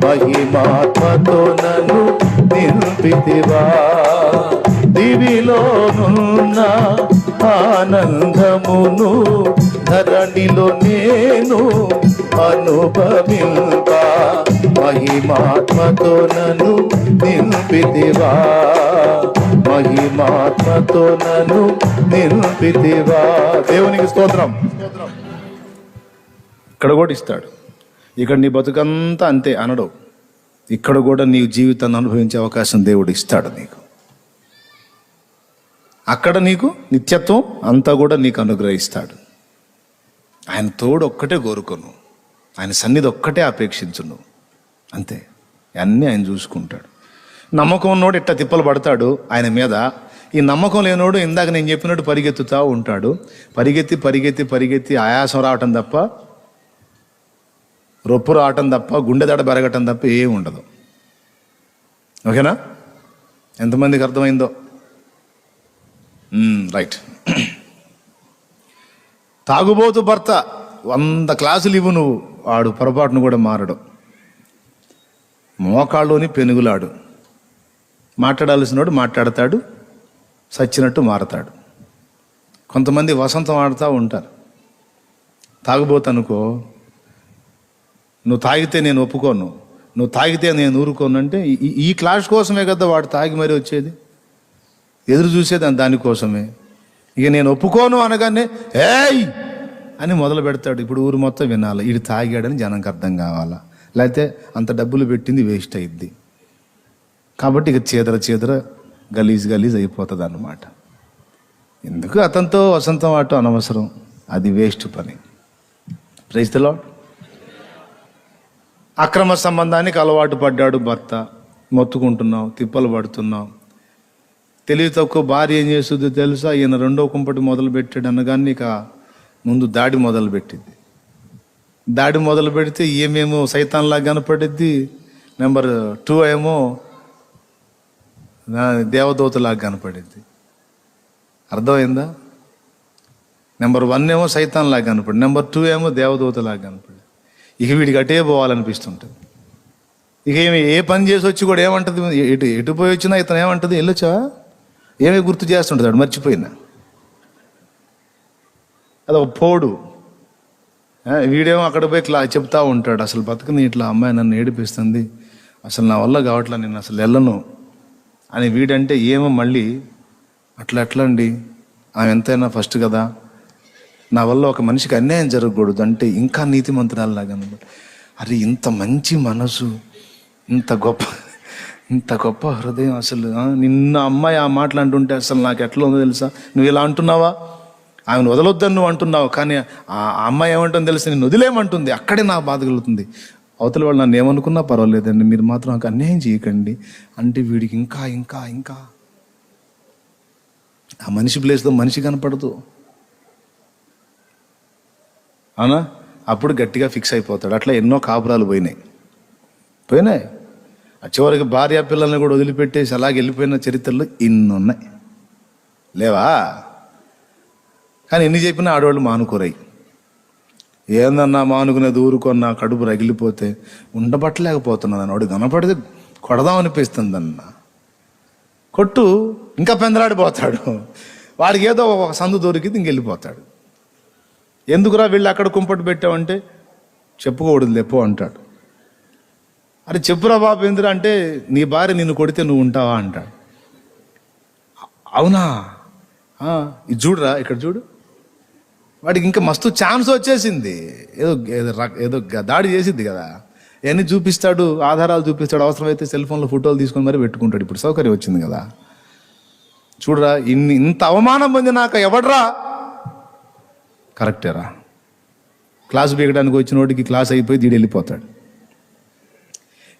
మహిమాత్మతో నన్ను నింపితివా. దివిలో ఉన్న ఆనందమును ధరణిలో నేను అనుభవింప, మహిమాత్మతో నన్ను నింపితివా, మహిమాత్మతో నన్ను నింపితివా. దేవునికి స్తోత్రం. ఇక్కడ కూడా ఇస్తాడు. ఇక్కడ నీ బతుకంతా అంతే అనడు. ఇక్కడ కూడా నీ జీవితాన్ని అనుభవించే అవకాశం దేవుడు ఇస్తాడు నీకు. అక్కడ నీకు నిత్యత్వం అంతా కూడా నీకు అనుగ్రహిస్తాడు. ఆయన తోడు ఒక్కటే కోరుకోను, ఆయన సన్నిధి ఒక్కటే అపేక్షించును, అంతే. అన్నీ ఆయన చూసుకుంటాడు. నమ్మకం ఉన్నోడు ఇట్ట తిప్పలు పడతాడు ఆయన మీద. ఈ నమ్మకం లేనోడు ఇందాక నేను చెప్పినట్టు పరిగెత్తుతూ ఉంటాడు. పరిగెత్తి పరిగెత్తి పరిగెత్తి ఆయాసం రావటం తప్ప, రొప్పు రావటం తప్ప, గుండె దడ పెరగటం తప్ప ఏం ఉండదు. ఓకేనా? ఎంతమందికి అర్థమైందో? రైట్. తాగుబోతు భర్త 100 క్లాసులు ఇవ్వు నువ్వు, వాడు పొరపాటును కూడా మారడు. మోకాళ్ళలోని పెనుగులాడు. మాట్లాడాల్సినోడు మాట్లాడతాడు, సచ్చినట్టు మారతాడు. కొంతమంది వసంతం ఆడుతూ ఉంటారు. తాగుబోతనుకో, నువ్వు తాగితే నేను ఒప్పుకోను, నువ్వు తాగితే నేను ఊరుకోను అంటే ఈ క్లాస్ కోసమే కదా వాడు తాగి మరీ వచ్చేది, ఎదురు చూసేది దానికోసమే. ఇక నేను ఒప్పుకోను అనగానే ఏయ్ అని మొదలు పెడతాడు. ఇప్పుడు ఊరు మొత్తం వినాలి ఇది తాగాడని జనంకి అర్థం కావాలా, లేకపోతే అంత డబ్బులు పెట్టింది వేస్ట్ అయింది. కాబట్టి ఇక చీదర గలీజ్ అయిపోతుంది అన్నమాట. ఎందుకు అతనితో వసంతం ఆటో అనవసరం, అది వేస్ట్ పని. Praise the Lord. అక్రమ సంబంధానికి అలవాటు పడ్డాడు భర్త, మొత్తుకుంటున్నావు, తిప్పలు పడుతున్నావు, తెలివి తక్కువ భార్య ఏం చేస్తుందో తెలుసా? ఈయన రెండో కుంపటి మొదలు పెట్టాడు అనగానే ఇక ముందు దాడి మొదలు పెట్టింది. దాడి మొదలు పెడితే ఏమేమో సైతాన్లాగా కనపడిద్ది. నెంబర్ 2 ఏమో దేవదూతలాగా కనపడిద్ది. అర్థమైందా? నెంబర్ 1 ఏమో సైతాన్లాగా కనపడి, నెంబర్ 2 ఏమో దేవదూతలాగా కనపడి. ఇక వీడికి అటే పోవాలనిపిస్తుంటుంది. ఇక ఏమి ఏ పని చేసి వచ్చి కూడా ఏమంటుంది, ఎటు పోయి వచ్చినా ఇతను ఏమంటుంది, వెళ్ళొచ్చా ఏమీ గుర్తు చేస్తుంటాడు, మర్చిపోయినా. అదొక పోడు. వీడేమో అక్కడ పోయి చెప్తా ఉంటాడు, అసలు బతుకుని ఇట్లా అమ్మాయి నన్ను ఏడిపిస్తుంది, అసలు నా వల్ల కావట్లా, నేను అసలు వెళ్ళను అని. వీడంటే ఏమో మళ్ళీ అట్లా అండి, ఆమె ఎంతైనా ఫస్ట్ కదా, నా వల్ల ఒక మనిషికి అన్యాయం జరగకూడదు అంటే ఇంకా నీతిమంతురాల్లాగా అనమాట. అరే ఇంత మంచి మనసు, ఇంత గొప్ప హృదయం, అసలు నిన్న అమ్మాయి ఆ మాటలు అంటుంటే అసలు నాకు ఎట్లా ఉందో తెలుసా? నువ్వు ఇలా అంటున్నావా, ఆమెను వదలొద్దని నువ్వు అంటున్నావు, కానీ ఆ అమ్మాయి ఏమంటుందో తెలిసి నిన్ను వదిలేమంటుంది. అక్కడే నాకు బాధ కలుగుతుంది. అవతల వాళ్ళు నన్ను ఏమనుకున్నా పర్వాలేదండి, మీరు మాత్రం నాకు అన్యాయం చేయకండి అంటే వీడికి ఇంకా ఇంకా ఇంకా ఆ మనిషి ప్లేస్లో మనిషి కనపడదు. అవునా? అప్పుడు గట్టిగా ఫిక్స్ అయిపోతాడు. అట్లా ఎన్నో కాపురాలు పోయినాయి. చివరికి భార్య పిల్లల్ని కూడా వదిలిపెట్టేసి అలాగే వెళ్ళిపోయిన చరిత్రలు ఇన్ని ఉన్నాయి, లేవా? కానీ ఎన్ని చెప్పినా ఆడవాళ్ళు మానుకోరై. ఏందన్నా మానుకునేది, ఊరుకొన్నా కడుపు రగిలిపోతే ఉండబట్టలేకపోతున్నాను, వాడు కనపడితే కొడదామనిపిస్తుందన్న. కొట్టు, ఇంకా పెందలాడిపోతాడు. వాడికి ఏదో ఒక సందు దొరికింది, ఇంకెళ్ళిపోతాడు. ఎందుకురా వీళ్ళు అక్కడ కుంపటి పెట్టావంటే చెప్పుకోకూడదు లేపో అంటాడు. అరే చెప్పురా బాబు ఎందుకు అంటే, నీ భార్య నిన్ను కొడితే నువ్వు ఉంటావా అంటాడు. అవునా, ఇది చూడురా, ఇక్కడ చూడు. వాడికి ఇంకా మస్తు ఛాన్స్ వచ్చేసింది. ఏదో దాడి చేసిద్ది కదా, ఇవన్నీ చూపిస్తాడు, ఆధారాలు చూపిస్తాడు, అవసరమైతే సెల్ ఫోన్లో ఫోటోలు తీసుకొని మరీ పెట్టుకుంటాడు. ఇప్పుడు సౌకర్యం వచ్చింది కదా. చూడరా, ఇంత అవమానం పొందినాక ఎవడ్రా కరెక్టేరా, క్లాస్ బీగడానికి వచ్చిన వాడికి క్లాస్ అయిపోయి దీడు వెళ్ళిపోతాడు.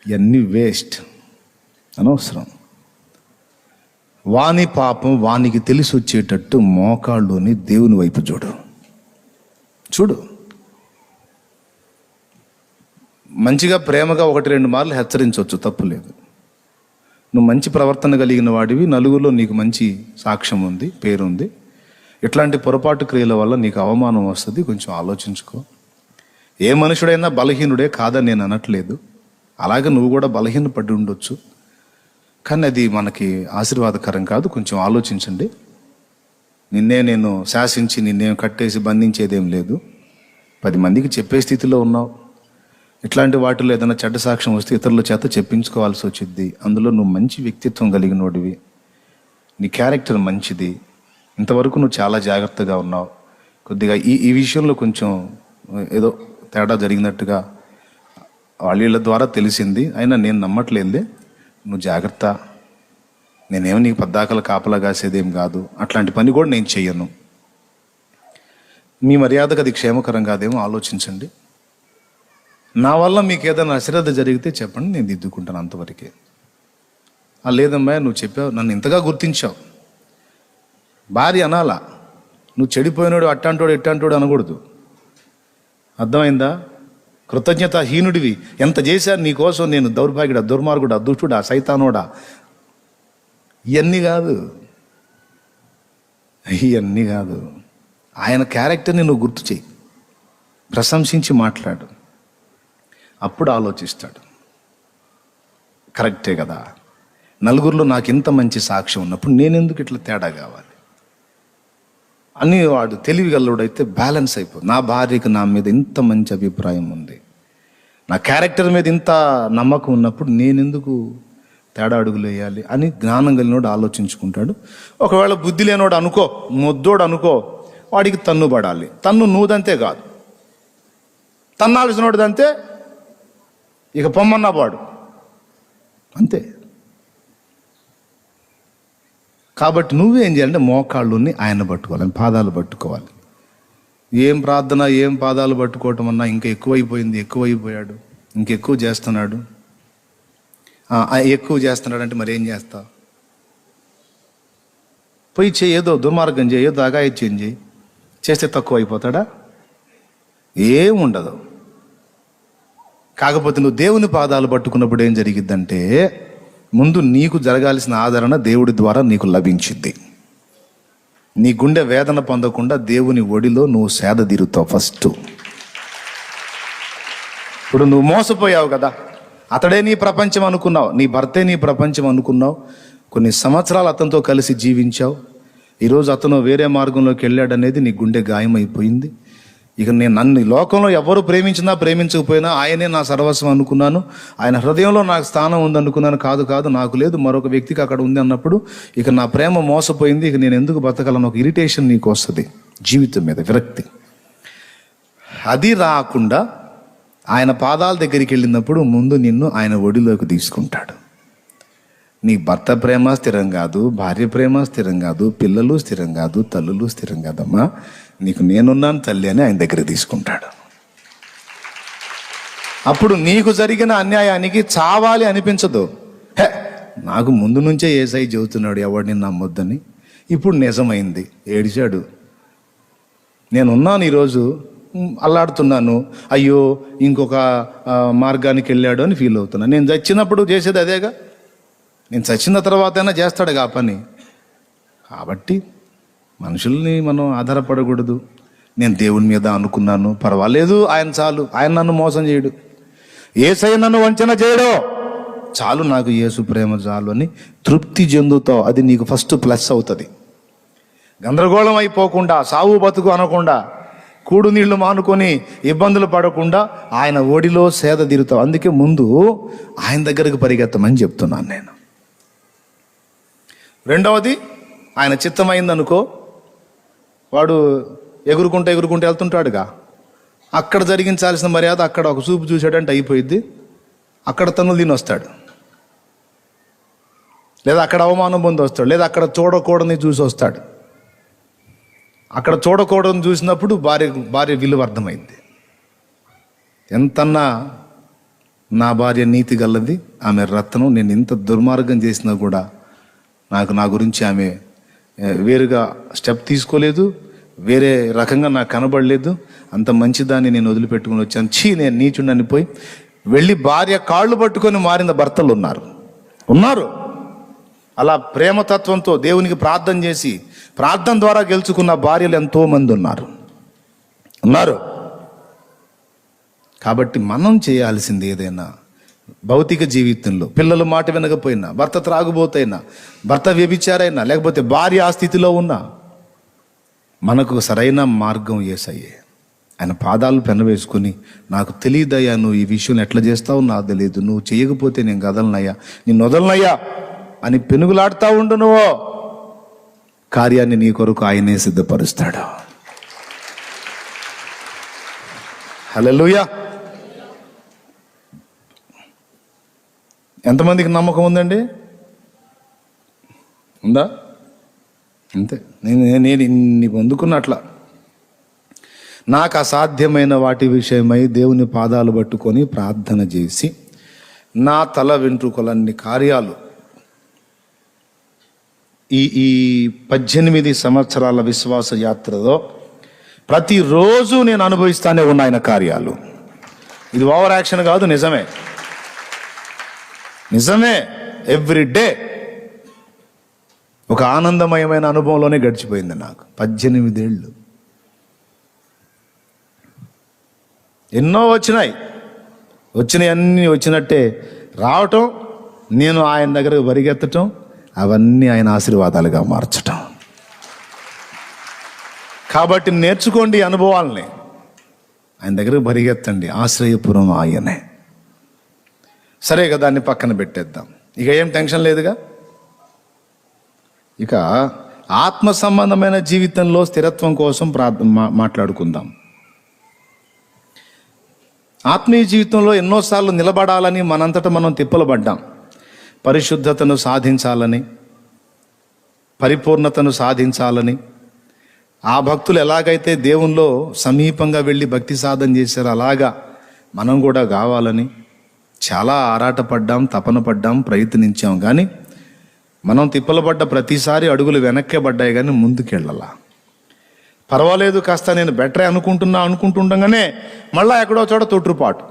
ఇవన్నీ వేస్ట్, అనవసరం. వాని పాపం వానికి తెలిసి వచ్చేటట్టు మోకాళ్ళుని దేవుని వైపు చూడు. మంచిగా ప్రేమగా 1-2 మార్లు హెచ్చరించవచ్చు, తప్పు లేదు. నువ్వు మంచి ప్రవర్తన కలిగిన వాడివి, నలుగురిలో నీకు మంచి సాక్ష్యం ఉంది, పేరుంది. ఇట్లాంటి పొరపాటు క్రియల వల్ల నీకు అవమానం వస్తుంది, కొంచెం ఆలోచించుకో. ఏ మనుషుడైనా బలహీనుడే కాదని నేను అనట్లేదు, అలాగే నువ్వు కూడా బలహీన పడి ఉండొచ్చు, కానీ అది మనకి ఆశీర్వాదకరం కాదు. కొంచెం ఆలోచించండి. నిన్నే నేను శాసించి నిన్నేం కట్టేసి బంధించేదేం లేదు. 10 మందికి చెప్పే స్థితిలో ఉన్నావు. ఇట్లాంటి వాటిలో ఏదైనా చెడ్డ సాక్ష్యం వస్తే ఇతరుల చేత చెప్పించుకోవాల్సి వచ్చింది. అందులో నువ్వు మంచి వ్యక్తిత్వం కలిగినోడివి, నీ క్యారెక్టర్ మంచిది, ఇంతవరకు నువ్వు చాలా జాగ్రత్తగా ఉన్నావు. కొద్దిగా ఈ విషయంలో కొంచెం ఏదో తేడా జరిగినట్టుగా వాళ్ళ ద్వారా తెలిసింది. అయినా నేను నమ్మట్లేదులే, నువ్వు జాగ్రత్త. నేనేమో నీకు పద్దాకల కాపలా కాసేదేం కాదు, అట్లాంటి పని కూడా నేను చెయ్యను. మీ మర్యాదకు అది క్షేమకరం కాదేమో ఆలోచించండి. నా వల్ల మీకు ఏదైనా అశ్రద్ధ జరిగితే చెప్పండి, నేను దిద్దుకుంటాను, అంతవరకే. లేదమ్మా నువ్వు చెప్పావు, నన్ను ఇంతగా గుర్తించావు. భార్య అనాలా, నువ్వు చెడిపోయినాడు, అట్టాంటోడు ఇట్టాంటోడు అనకూడదు. అర్థమైందా? కృతజ్ఞతాహీనుడివి, ఎంత చేశాను నీకోసం నేను, దౌర్భాగ్యుడా, దుర్మార్గుడా, దుష్టుడా, సైతానోడా, ఇవన్నీ కాదు. ఆయన క్యారెక్టర్ని నువ్వు గుర్తు చేయి, ప్రశంసించి మాట్లాడు, అప్పుడు ఆలోచిస్తాడు. కరెక్టే కదా, నలుగురిలో నాకు ఇంత మంచి సాక్ష్యం ఉన్నప్పుడు నేనెందుకు ఇట్లా తేడా కావాలి అని వాడు తెలివిగలడైతే బ్యాలెన్స్ అయిపోతుంది. నా భార్యకు నా మీద ఇంత మంచి అభిప్రాయం ఉంది, నా క్యారెక్టర్ మీద ఇంత నమ్మకం ఉన్నప్పుడు నేనెందుకు తేడా అడుగులు వేయాలి అని జ్ఞానం కలిగినోడు ఆలోచించుకుంటాడు. ఒకవేళ బుద్ధి లేనోడు అనుకో, మొద్దోడు అనుకో, వాడికి తన్ను పడాలి. తన్ను నువ్వుదంతే కాదు, తన్నాల్సినోడిదంతే, ఇక పొమ్మన్నా వాడు అంతే. కాబట్టి నువ్వేం చేయాలంటే మోకాళ్ళుని ఆయన పట్టుకోవాలి, పాదాలు పట్టుకోవాలి. ఏం ప్రార్థన, ఏం పాదాలు పట్టుకోవటం అన్నా ఇంకా ఎక్కువైపోయాడు, ఇంకెక్కువ చేస్తున్నాడు. ఎక్కువ చేస్తున్నాడు అంటే మరి ఏం చేస్తావు? పోయి ఏదో దుర్మార్గం చేయి, ఏదో అఘాయిత్యం చేయి, చేస్తే తక్కువ అయిపోతాడా? ఏముండదు. కాకపోతే నువ్వు దేవుని పాదాలు పట్టుకున్నప్పుడు ఏం జరిగిద్దంటే, ముందు నీకు జరగాల్సిన ఆదరణ దేవుడి ద్వారా నీకు లభించింది. నీ గుండె వేదన పొందకుండా దేవుని ఒడిలో నువ్వు సేద తీరుతావు ఫస్ట్. ఇప్పుడు నువ్వు మోసపోయావు కదా, అతడే నీ ప్రపంచం అనుకున్నావు, నీ భర్తే నీ ప్రపంచం అనుకున్నావు, కొన్ని సంవత్సరాలు అతనితో కలిసి జీవించావు. ఈరోజు అతను వేరే మార్గంలోకి వెళ్ళాడనేది నీ గుండె గాయమైపోయింది. ఇక నన్ను లోకంలో ఎవరు ప్రేమించినా ప్రేమించకపోయినా ఆయనే నా సర్వస్వం అనుకున్నాను, ఆయన హృదయంలో నాకు స్థానం ఉందనుకున్నాను. కాదు నాకు లేదు, మరొక వ్యక్తికి అక్కడ ఉంది అన్నప్పుడు ఇక నా ప్రేమ మోసపోయింది, ఇక నేను ఎందుకు బతకాలను ఒక ఇరిటేషన్ నీకు వస్తుంది, జీవితం మీద విరక్తి. అది రాకుండా ఆయన పాదాల దగ్గరికి వెళ్ళినప్పుడు ముందు నిన్ను ఆయన ఒడిలోకి తీసుకుంటాడు. నీ భర్త ప్రేమ స్థిరం కాదు, భార్య ప్రేమ స్థిరం కాదు, పిల్లలు స్థిరం కాదు, తల్లులు స్థిరం కాదమ్మా. నీకు నేనున్నాను తల్లి అని ఆయన దగ్గర తీసుకుంటాడు. అప్పుడు నీకు జరిగిన అన్యాయానికి చావాలి అనిపించదు. నాకు ముందు నుంచే ఏసై చెబుతున్నాడు ఎవడిని నమ్మొద్దని, ఇప్పుడు నిజమైంది, ఏడిచాడు, నేనున్నాను, ఈరోజు అల్లాడుతున్నాను, అయ్యో ఇంకొక మార్గానికి వెళ్ళాడు అని ఫీల్ అవుతున్నాను. నేను చచ్చినప్పుడు చేసేది అదేగా, నేను చచ్చిన తర్వాతైనా చేస్తాడుగా ఆ పని. కాబట్టి మనుషుల్ని మనం ఆధారపడకూడదు. నేను దేవుని మీద అనుకున్నాను, పర్వాలేదు, ఆయన చాలు, ఆయన నన్ను మోసం చేయడు, యేసయ్య నన్ను వంచన చేయడు, చాలు, నాకు యేసు ప్రేమ చాలు అని తృప్తి చెందుతావు. అది నీకు ఫస్ట్ ప్లస్ అవుతుంది. గందరగోళం అయిపోకుండా, సావు బతుకు అనకుండా, కూడు నీళ్లు మానుకొని ఇబ్బందులు పడకుండా ఆయన ఒడిలో సేద తీరుతావు. అందుకే ముందు ఆయన దగ్గరకు పరిగెత్తమని చెప్తున్నాను నేను. రెండవది, ఆయన చిత్తమైందనుకో, వాడు ఎగురుకుంటూ వెళ్తుంటాడుగా, అక్కడ జరిగించాల్సిన మర్యాద అక్కడ ఒక చూపు చూసాడంటే అయిపోయింది, అక్కడ తన్నులు తిని వస్తాడు, లేదా అక్కడ అవమానం పొంది వస్తాడు, లేదా అక్కడ చూడకూడని చూసి వస్తాడు. అక్కడ చూడకూడని చూసినప్పుడు భార్య విలువ అర్థమైంది. ఎంతన్నా నా భార్య నీతి గలది, ఆమె రత్నం, నేను ఇంత దుర్మార్గం చేసినా కూడా నా గురించి ఆమె వేరుగా స్టెప్ తీసుకోలేదు, వేరే రకంగా నాకు కనబడలేదు, అంత మంచిదాన్ని నేను వదిలిపెట్టుకుని వచ్చాను, నేను నీచుండని పోయి వెళ్ళి భార్య కాళ్ళు పట్టుకొని మారిన భర్తలు ఉన్నారు. అలా ప్రేమతత్వంతో దేవునికి ప్రార్థన చేసి ప్రార్థన ద్వారా గెలుచుకున్న భార్యలు ఎంతో మంది ఉన్నారు. కాబట్టి మనం చేయాల్సింది ఏదైనా భౌతిక జీవితంలో, పిల్లలు మాట వినకపోయినా, భర్త త్రాగుబోతైనా, భర్త వ్యభిచారైనా, లేకపోతే భార్య ఆ స్థితిలో ఉన్నా, మనకు సరైన మార్గం యేసయ్యే. ఆయన పాదాలు పెనవేసుకుని, నాకు తెలియదయ్యా నువ్వు ఈ విషయం ఎట్లా చేస్తావు నాకు తెలియదు, నువ్వు చేయకపోతే నేను కదలనయ్యా, నిన్ను వదలనయ్యా అని పెనుగులాడుతూ ఉండు, నువ్వు కార్యాన్ని నీ కొరకు ఆయనే సిద్ధపరుస్తాడు. హల్లెలూయా. ఎంతమందికి నమ్మకం ఉందండి? ఉందా? అంతే. నేను ఇన్ని పొందుకున్నట్లా నాకు అసాధ్యమైన వాటి విషయమై దేవుని పాదాలు పట్టుకొని ప్రార్థన చేసి నా తల వెంట్రుకలన్ని కార్యాలు ఈ 18 సంవత్సరాల విశ్వాస యాత్రలో ప్రతిరోజు నేను అనుభవిస్తానే ఉన్న ఆయన కార్యాలు. ఇది ఓవర్ యాక్షన్ కాదు, నిజమే. ఎవ్రీ డే ఒక ఆనందమయమైన అనుభవంలోనే గడిచిపోయింది నాకు 18 ఏళ్ళు. ఎన్నో వచ్చినాయన్నీ వచ్చినట్టే రావటం, నేను ఆయన దగ్గరకు పరిగెత్తటం, అవన్నీ ఆయన ఆశీర్వాదాలుగా మార్చటం. కాబట్టి నేర్చుకోండి అనుభవాలని, ఆయన దగ్గరకు పరిగెత్తండి, ఆశ్రయపురం ఆయనే. సరే కదా, దాన్ని పక్కన పెట్టేద్దాం, ఇక ఏం టెన్షన్ లేదుగా. ఇక ఆత్మ సంబంధమైన జీవితంలో స్థిరత్వం కోసం మాట్లాడుకుందాం. ఆత్మీయ జీవితంలో ఎన్నోసార్లు నిలబడాలని మనంతటా మనం తిప్పలు పడ్డాం. పరిశుద్ధతను సాధించాలని, పరిపూర్ణతను సాధించాలని. ఆ భక్తులు ఎలాగైతే దేవునిలో సమీపంగా వెళ్ళి భక్తి సాధన చేశారో అలాగా మనం కూడా కావాలని చాలా ఆరాటపడ్డాం, తపన పడ్డాం, ప్రయత్నించాం. కానీ మనం తిప్పలు పడ్డ ప్రతిసారి అడుగులు వెనక్కే పడ్డాయి కానీ ముందుకెళ్ళాలా. పర్వాలేదు, కాస్త నేను బెటరే అనుకుంటుండగానే మళ్ళా ఎక్కడో చోట తొట్టుపాటు.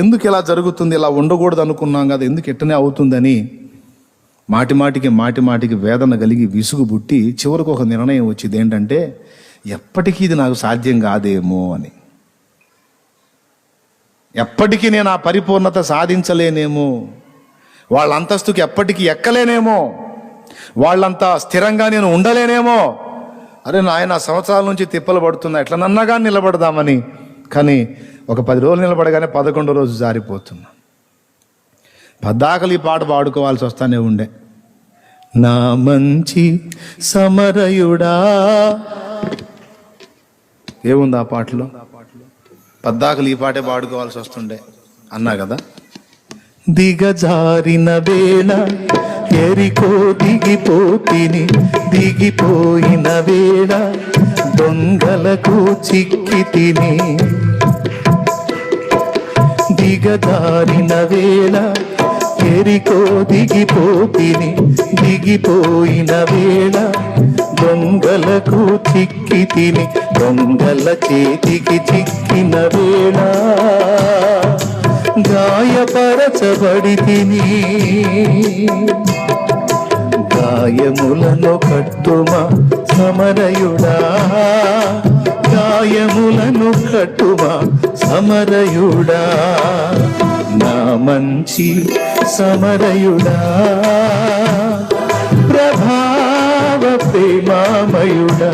ఎందుకు ఇలా జరుగుతుంది, ఇలా ఉండకూడదు అనుకున్నాం కదా, ఎందుకు ఎట్టనే అవుతుందని మాటిమాటికి వేదన కలిగి విసుగు పుట్టి చివరికి ఒక నిర్ణయం వచ్చింది ఏంటంటే, ఎప్పటికీ ఇది నాకు సాధ్యం కాదేమో అని, ఎప్పటికీ నేను ఆ పరిపూర్ణత సాధించలేనేమో, వాళ్ళ అంతస్తుకి ఎప్పటికీ ఎక్కలేనేమో, వాళ్ళంతా స్థిరంగా నేను ఉండలేనేమో. అరే నాయన, సంవత్సరాల నుంచి తిప్పలు పడుతున్నా, ఎట్లనన్నా కానీ నిలబడదామని. కానీ ఒక 10 రోజులు నిలబడగానే 11వ రోజు జారిపోతున్నా. పద్దాకలు ఈ పాట పాడుకోవాల్సి వస్తానే ఉండే. నా మంచి సమరయుడా, ఏముంది ఆ పాటలో? పద్దాకలు ఈ పాటే పాడుకోవాల్సి వస్తుండే అన్నా కదా. దిగజారిన వేళ ఎరికో దిగిపోతిని, దిగిపోయిన వేళ దొంగలకు చిక్కి తిని. దిగజారిన వేళ ఎరికో దిగిపోతిని, దిగిపోయిన వేళ దొంగలకు చిక్కి తిని. దొంగల చేతికి చిక్కిన వేళ గాయపరచబడి తిని. గాయములను కట్టుమా సమరయుడా, గాయములను కట్టుమా సమరయుడా, నా మంచి సమరయుడా, ప్రభావ ప్రేమామయుడా,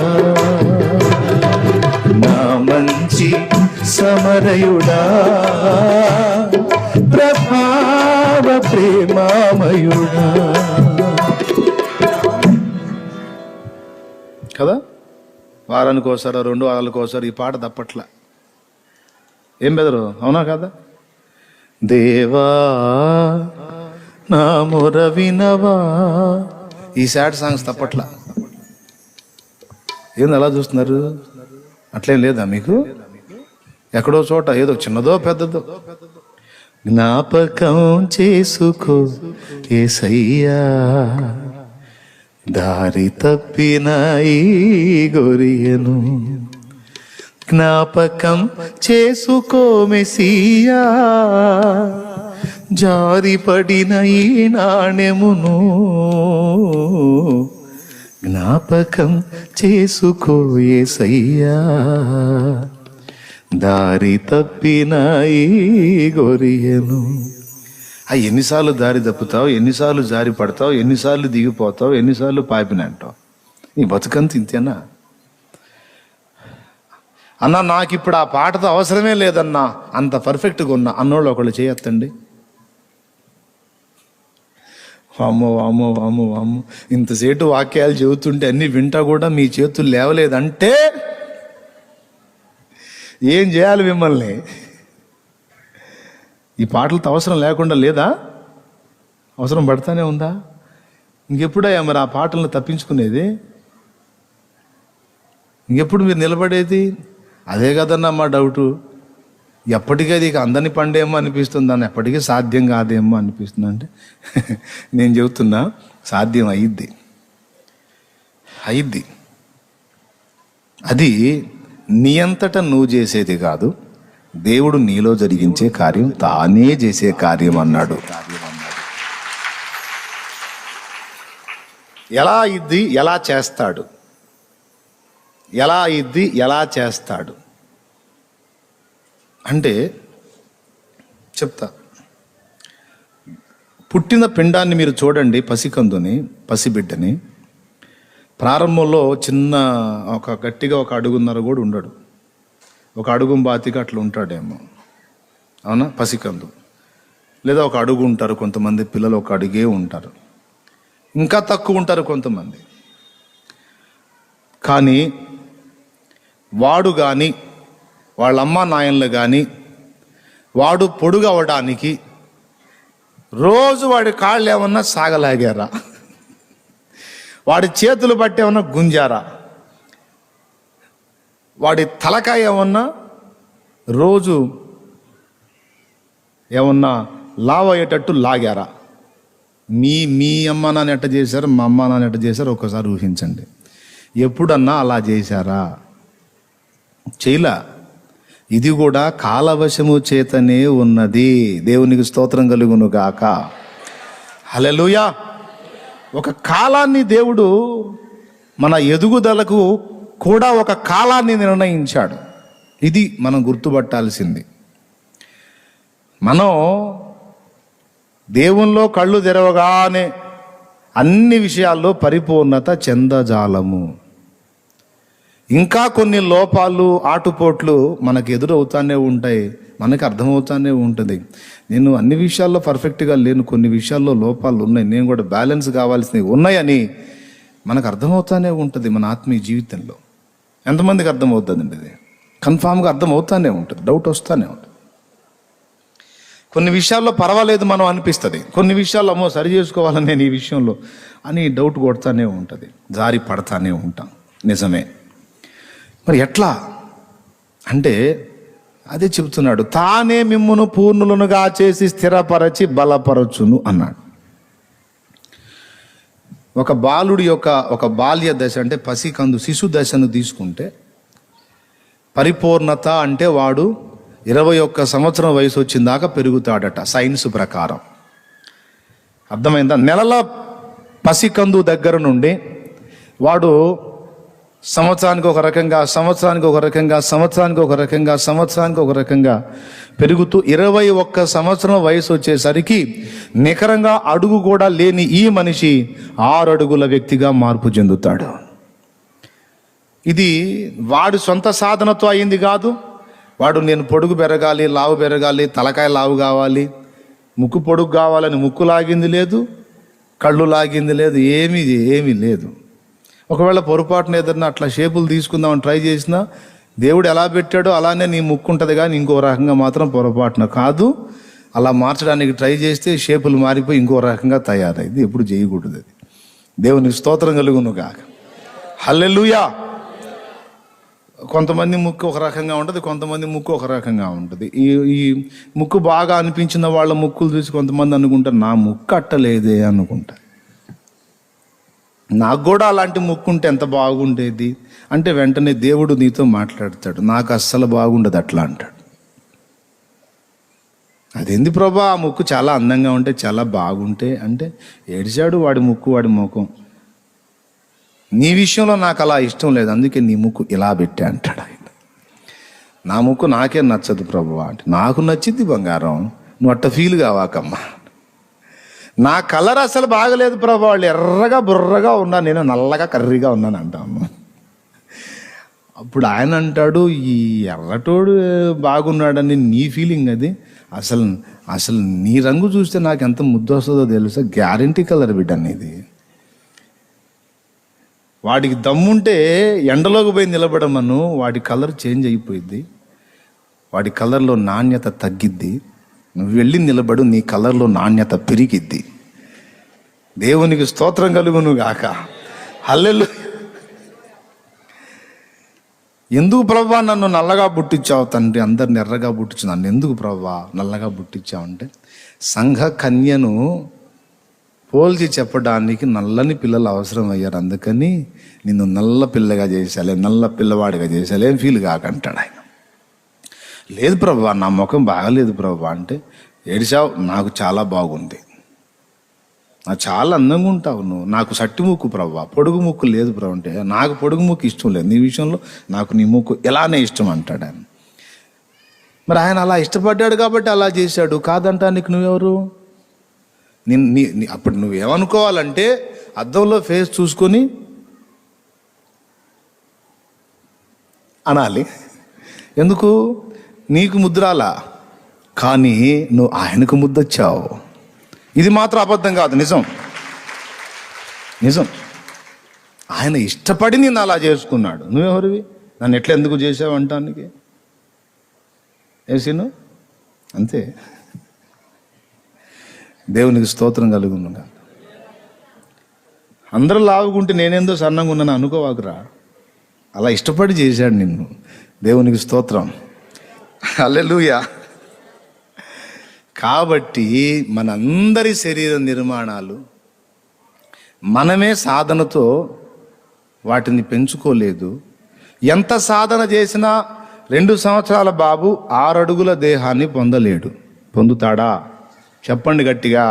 నా మంచి సమరయుడా, ప్రభావ ప్రేమామయుడా. కదా, వారానికి ఒకసారి 2 వారాలకు ఒకసారి ఈ పాట తప్పట్లా. ఏం బెదరు, అవునా కదా? దేవా నా మొర వినవా, ఈ సాడ్ సాంగ్స్ తప్పట్లా. ఏంది అలా చూస్తున్నారు? అట్లేం లేదా మీకు? ఎక్కడో చోట ఏదో చిన్నదో పెద్దదో జ్ఞాపకం చేసుకో యేసయ్యా, దారి తప్పిన ఈ గొరియను జ్ఞాపకం చేసుకో మెస్సియా, జారిపడిన ఈ నాణెమును జ్ఞాపకం చేసుకో యేసయ్యా, దారి తప్పిన ఈ గొరియను. ఎన్నిసార్లు దారి తప్పుతావు, ఎన్నిసార్లు జారి పడతావు, ఎన్నిసార్లు దిగిపోతావు, ఎన్నిసార్లు పాపినంటావు? నీ బతుకంత ఇంతేనా అన్నా? నాకు ఇప్పుడు ఆ పాటతో అవసరమే లేదన్నా, అంత పర్ఫెక్ట్గా ఉన్నా అన్నోళ్ళు ఒకళ్ళు చేయొద్దండి. వామ్మో వామ్మో వామ్మో వామ్మో, ఇంతసేటు వాక్యాలు చెబుతుంటే అన్ని వింటా కూడా మీ చేతులు లేవలేదంటే ఏం చేయాలి మిమ్మల్ని? ఈ పాటలతో అవసరం లేకుండా లేదా? అవసరం పడతానే ఉందా? ఇంకెప్పుడయ్యా మరి ఆ పాటలను తప్పించుకునేది? ఇంకెప్పుడు మీరు నిలబడేది? అదే కదన్నా మా డౌటు. ఎప్పటికీ అది అందరిని పండేమో అనిపిస్తుంది, దాన్ని ఎప్పటికీ సాధ్యం కాదేమో అనిపిస్తుంది. అంటే నేను చెబుతున్నా, సాధ్యం అయ్యిద్ది. అది నీ అంతటా నువ్వు చేసేది కాదు, దేవుడు నీలో జరిగించే కార్యం, తానే చేసే కార్యం అన్నాడు. ఎలా ఇద్ది, ఎలా చేస్తాడు? ఎలా ఇద్ది, ఎలా చేస్తాడు అంటే చెప్తా. పుట్టిన పిండాన్ని మీరు చూడండి, పసికందుని, పసిబిడ్డని. ప్రారంభంలో చిన్న గట్టిగా 1 అడుగున్నర కూడా ఉండడు, 1 అడుగు బాతిగా అట్లా ఉంటాడేమో, అవునా? పసికందు. లేదా 1 అడుగు ఉంటారు కొంతమంది పిల్లలు, 1 అడుగే ఉంటారు, ఇంకా తక్కువ ఉంటారు కొంతమంది. కానీ వాడు కానీ వాళ్ళ అమ్మ నాయనలు కానీ వాడు పొడుగు అవ్వడానికి రోజు వాడి కాళ్ళు ఏమన్నా సాగలాగారా, వాడి చేతులు బట్టి ఏమన్నా గుంజారా, వాడి తలకాయ ఏమన్నా రోజు ఏమన్నా లావ్ అయ్యేటట్టు లాగారా? మీ అమ్మ నాన్న ఎట్ట చేశారు, మా అమ్మ నాన్న ఎట్ట చేశారు ఒక్కసారి ఊహించండి. ఎప్పుడన్నా అలా చేశారా? చేయలా. ఇది కూడా కాలవశము చేతనే ఉన్నది. దేవునికి స్తోత్రం కలుగును గాక. హల్లెలూయా. ఒక కాలాన్ని దేవుడు మన ఎదుగుదలకు కూడా ఒక కాలాన్ని నిర్ణయించాడు. ఇది మనం గుర్తుపట్టాల్సింది. మనం దేవునిలో కళ్ళు తెరవగానే అన్ని విషయాల్లో పరిపూర్ణత చెందజాలము. ఇంకా కొన్ని లోపాలు, ఆటుపోట్లు మనకు ఎదురవుతానే ఉంటాయి, మనకు అర్థమవుతానే ఉంటుంది. నేను అన్ని విషయాల్లో పర్ఫెక్ట్గా లేను, కొన్ని విషయాల్లో లోపాలు ఉన్నాయి, నేను కూడా బ్యాలెన్స్ కావాల్సినవి ఉన్నాయని మనకు అర్థమవుతానే ఉంటుంది. మన ఆత్మీయ జీవితంలో ఎంతమందికి అర్థమవుతుందండి? అది కన్ఫామ్గా అర్థమవుతానే ఉంటుంది, డౌట్ వస్తానే ఉంటుంది. కొన్ని విషయాల్లో పర్వాలేదు మనం అనిపిస్తుంది, కొన్ని విషయాల్లో అమ్మో సరి చేసుకోవాలని నేను ఈ విషయంలో అని డౌట్ కొడతానే ఉంటుంది, జారి పడతానే ఉంటాం. నిజమే. మరి ఎట్లా అంటే అదే చెబుతున్నాడు, తానే మిమ్మును పూర్ణులనుగా చేసి స్థిరపరచి బలపరచును అన్నాడు. ఒక బాలుడి యొక్క ఒక బాల్య దశ అంటే పసికందు శిశు దశను తీసుకుంటే పరిపూర్ణత అంటే వాడు 21 సంవత్సరం వయసు వచ్చిన దాకా పెరుగుతాడట సైన్స్ ప్రకారం. అర్థమైందా? నెలల పసికందు దగ్గర నుండి వాడు సంవత్సరానికి ఒక రకంగా, సంవత్సరానికి ఒక రకంగా, సంవత్సరానికి ఒక రకంగా, సంవత్సరానికి ఒక రకంగా పెరుగుతూ 21 సంవత్సరం వయసు వచ్చేసరికి నికరంగా అడుగు కూడా లేని ఈ మనిషి 6 అడుగుల వ్యక్తిగా మార్పు చెందుతాడు. ఇది వాడి సొంత సాధనతో అయింది కాదు. వాడు నేను పొడుగు పెరగాలి, లావు పెరగాలి, తలకాయ లావు కావాలి, ముక్కు పొడుగు కావాలని ముక్కు లాగింది లేదు, కళ్ళు లాగింది లేదు, ఏమీ లేదు. ఒకవేళ పొరపాటున ఏదన్నా అట్లా షేపులు తీసుకుందామని ట్రై చేసినా దేవుడు ఎలా పెట్టాడో అలానే నీ ముక్కు ఉంటుంది, కానీ ఇంకో రకంగా మాత్రం పొరపాటున కాదు. అలా మార్చడానికి ట్రై చేస్తే షేపులు మారిపోయి ఇంకో రకంగా తయారైంది. ఎప్పుడు చేయకూడదు. అది దేవునికి స్తోత్రం కలుగును గాక. హల్లెలూయా. కొంతమంది ముక్కు ఒక రకంగా ఉంటుంది, కొంతమంది ముక్కు ఒక రకంగా ఉంటుంది. ఈ ముక్కు బాగా అనిపించిన వాళ్ళ ముక్కులు చూసి కొంతమంది అనుకుంటారు నా ముక్కు అట్టలేదే అనుకుంటారు. నాకు కూడా అలాంటి ముక్కు ఉంటే ఎంత బాగుండేది అంటే వెంటనే దేవుడు నీతో మాట్లాడతాడు, నాకు అస్సలు బాగుండదు అట్లా అంటాడు. అదేంది ప్రభా, ఆ ముక్కు చాలా అందంగా ఉంటే, చాలా బాగుంటే అంటే ఏడిచాడు వాడి ముక్కు, వాడి ముఖం. నీ విషయంలో నాకు అలా ఇష్టం లేదు, అందుకే నీ ముక్కు ఇలా పెట్టే అంటాడు ఆయన. నా ముక్కు నాకే నచ్చదు ప్రభువా అంటే, నాకు నచ్చింది బంగారం, నువ్వు అట్ట ఫీల్ కావాకమ్మా. నా కలర్ అసలు బాగలేదు ప్రభు, వాళ్ళు ఎర్రగా బుర్రగా ఉన్నా, నేను నల్లగా కర్రీగా ఉన్నాను అంటాము. అప్పుడు ఆయన అంటాడు, ఈ ఎర్రటోడు బాగున్నాడని నీ ఫీలింగ్ అది, అసలు నీ రంగు చూస్తే నాకు ఎంత ముద్దు వస్తుందో తెలుసా, గ్యారంటీ కలర్ బిడ్డ అనేది. వాడికి దమ్ముంటే ఎండలోకి పోయి నిలబడమను, వాడి కలర్ చేంజ్ అయిపోయింది, వాడి కలర్లో నాణ్యత తగ్గిద్ది. నువ్వు వెళ్ళి నిలబడు, నీ కలర్లో నాణ్యత పెరిగిద్ది. దేవునికి స్తోత్రం కలుగును గాక. హల్లెలూయా. ఎందుకు ప్రభా నన్ను నల్లగా పుట్టించావు తండ్రి, అందరిని ఎర్రగా పుట్టించు, నన్ను ఎందుకు ప్రభా నల్లగా పుట్టించావు అంటే, సంఘ కన్యను పోల్చి చెప్పడానికి నల్లని పిల్లలు అవసరం అయ్యారు, అందుకని నిన్ను నల్ల పిల్లగా చేశాలే, నల్ల పిల్లవాడిగా చేశాలే, ఏం ఫీల్ కాకంటాడు ఆయన. లేదు ప్రభా నా ముఖం బాగలేదు ప్రభా అంటే, ఏడిచావు, నాకు చాలా బాగుంది, నాకు చాలా అందంగా ఉంటావు నువ్వు, నాకు సట్టి ముక్కు ప్రభా, పొడుగు ముక్కు లేదు ప్రభు అంటే, నాకు పొడుగు ముక్కు ఇష్టం లేదు, నీ విషయంలో నాకు నీ ముక్కు ఎలానే ఇష్టం అంటాడు ఆయన. మరి ఆయన అలా ఇష్టపడ్డాడు కాబట్టి అలా చేశాడు, కాదంటానికి నువ్వెవరు? అప్పుడు నువ్వేమనుకోవాలంటే అద్దంలో ఫేస్ చూసుకొని అనాలి. ఎందుకు? నీకు ముద్రాలా, కానీ నువ్వు ఆయనకు ముద్దొచ్చావు. ఇది మాత్రం అబద్ధం కాదు, నిజం. ఆయన ఇష్టపడి నిన్ను అలా చేసుకున్నాడు. నువ్వెవరివి? నన్ను ఎట్లా ఎందుకు చేసావు అంటానికి ఏసీను అంతే. దేవునికి స్తోత్రం కలుగునుగా. అందరూ లావుకుంటే నేనేందో సన్నంగా ఉన్నాను అనుకోవాకురా, అలా ఇష్టపడి చేశాడు నిన్ను. దేవునికి స్తోత్రం. హల్లెలూయా. కాబట్టి మనందరి శరీర నిర్మాణాలు మనమే సాధనతో వాటిని పెంచుకోలేదు. ఎంత సాధన చేసినా 2 సంవత్సరాల బాబు 6 అడుగుల దేహాన్ని పొందలేడు. పొందుతాడా? చెప్పండి గట్టిగా.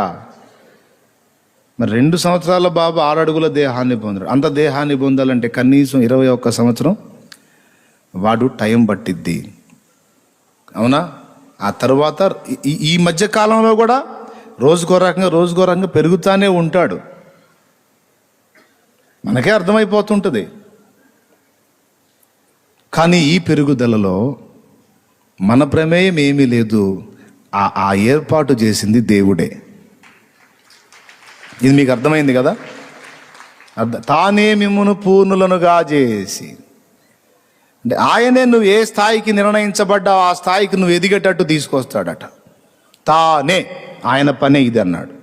మరి 2 సంవత్సరాల బాబు 6 అడుగుల దేహాన్ని పొందడు. అంత దేహాన్ని పొందాలంటే కనీసం 21 సంవత్సరం వాడు టైం పట్టిద్ది. అవునా? ఆ తర్వాత ఈ మధ్య కాలంలో కూడా రోజుకో రకంగా పెరుగుతానే ఉంటాడు. మనకే అర్థమైపోతుంటుంది. కానీ ఈ పెరుగుదలలో మన ప్రమేయం ఏమీ లేదు. ఆ ఏర్పాటు చేసింది దేవుడే. ఇది మీకు అర్థమైంది కదా? తానే మిమ్మును పూర్ణులనుగా చేసి, అంటే ఆయనే నువ్వు ఏ స్థాయికి నిర్ణయించబడ్డావు ఆ స్థాయికి నువ్వు ఎదిగేటట్టు తీసుకొస్తాడట. తానే, ఆయన పనే ఇది అన్నాడు.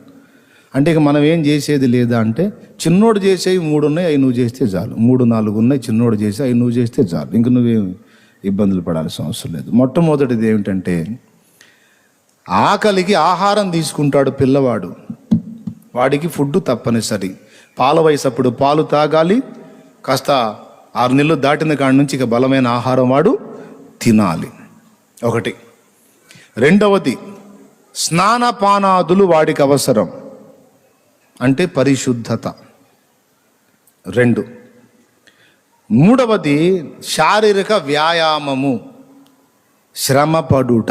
అంటే ఇక మనం ఏం చేసేది లేదా అంటే, చిన్నోడు చేసేవి 3 ఉన్నాయి, అవి నువ్వు చేస్తే చాలు. 3, 4 ఉన్నాయి, చిన్నోడు చేసి అవి నువ్వు చేస్తే చాలు. ఇంక నువ్వేం ఇబ్బందులు పడాల్సిన అవసరం లేదు. మొట్టమొదటిది ఏమిటంటే, ఆకలికి ఆహారం తీసుకుంటాడు పిల్లవాడు. వాడికి ఫుడ్ తప్పనిసరి. పాల వయసు అప్పుడు పాలు తాగాలి. కాస్త 6 నెలలు దాటిన కాడి నుంచి ఇక బలమైన ఆహారం వాడు తినాలి. ఒకటి. రెండవది, స్నానపానాదులు వాడికి అవసరం, అంటే పరిశుద్ధత. 2. మూడవది, శారీరక వ్యాయామము, శ్రమపడుట.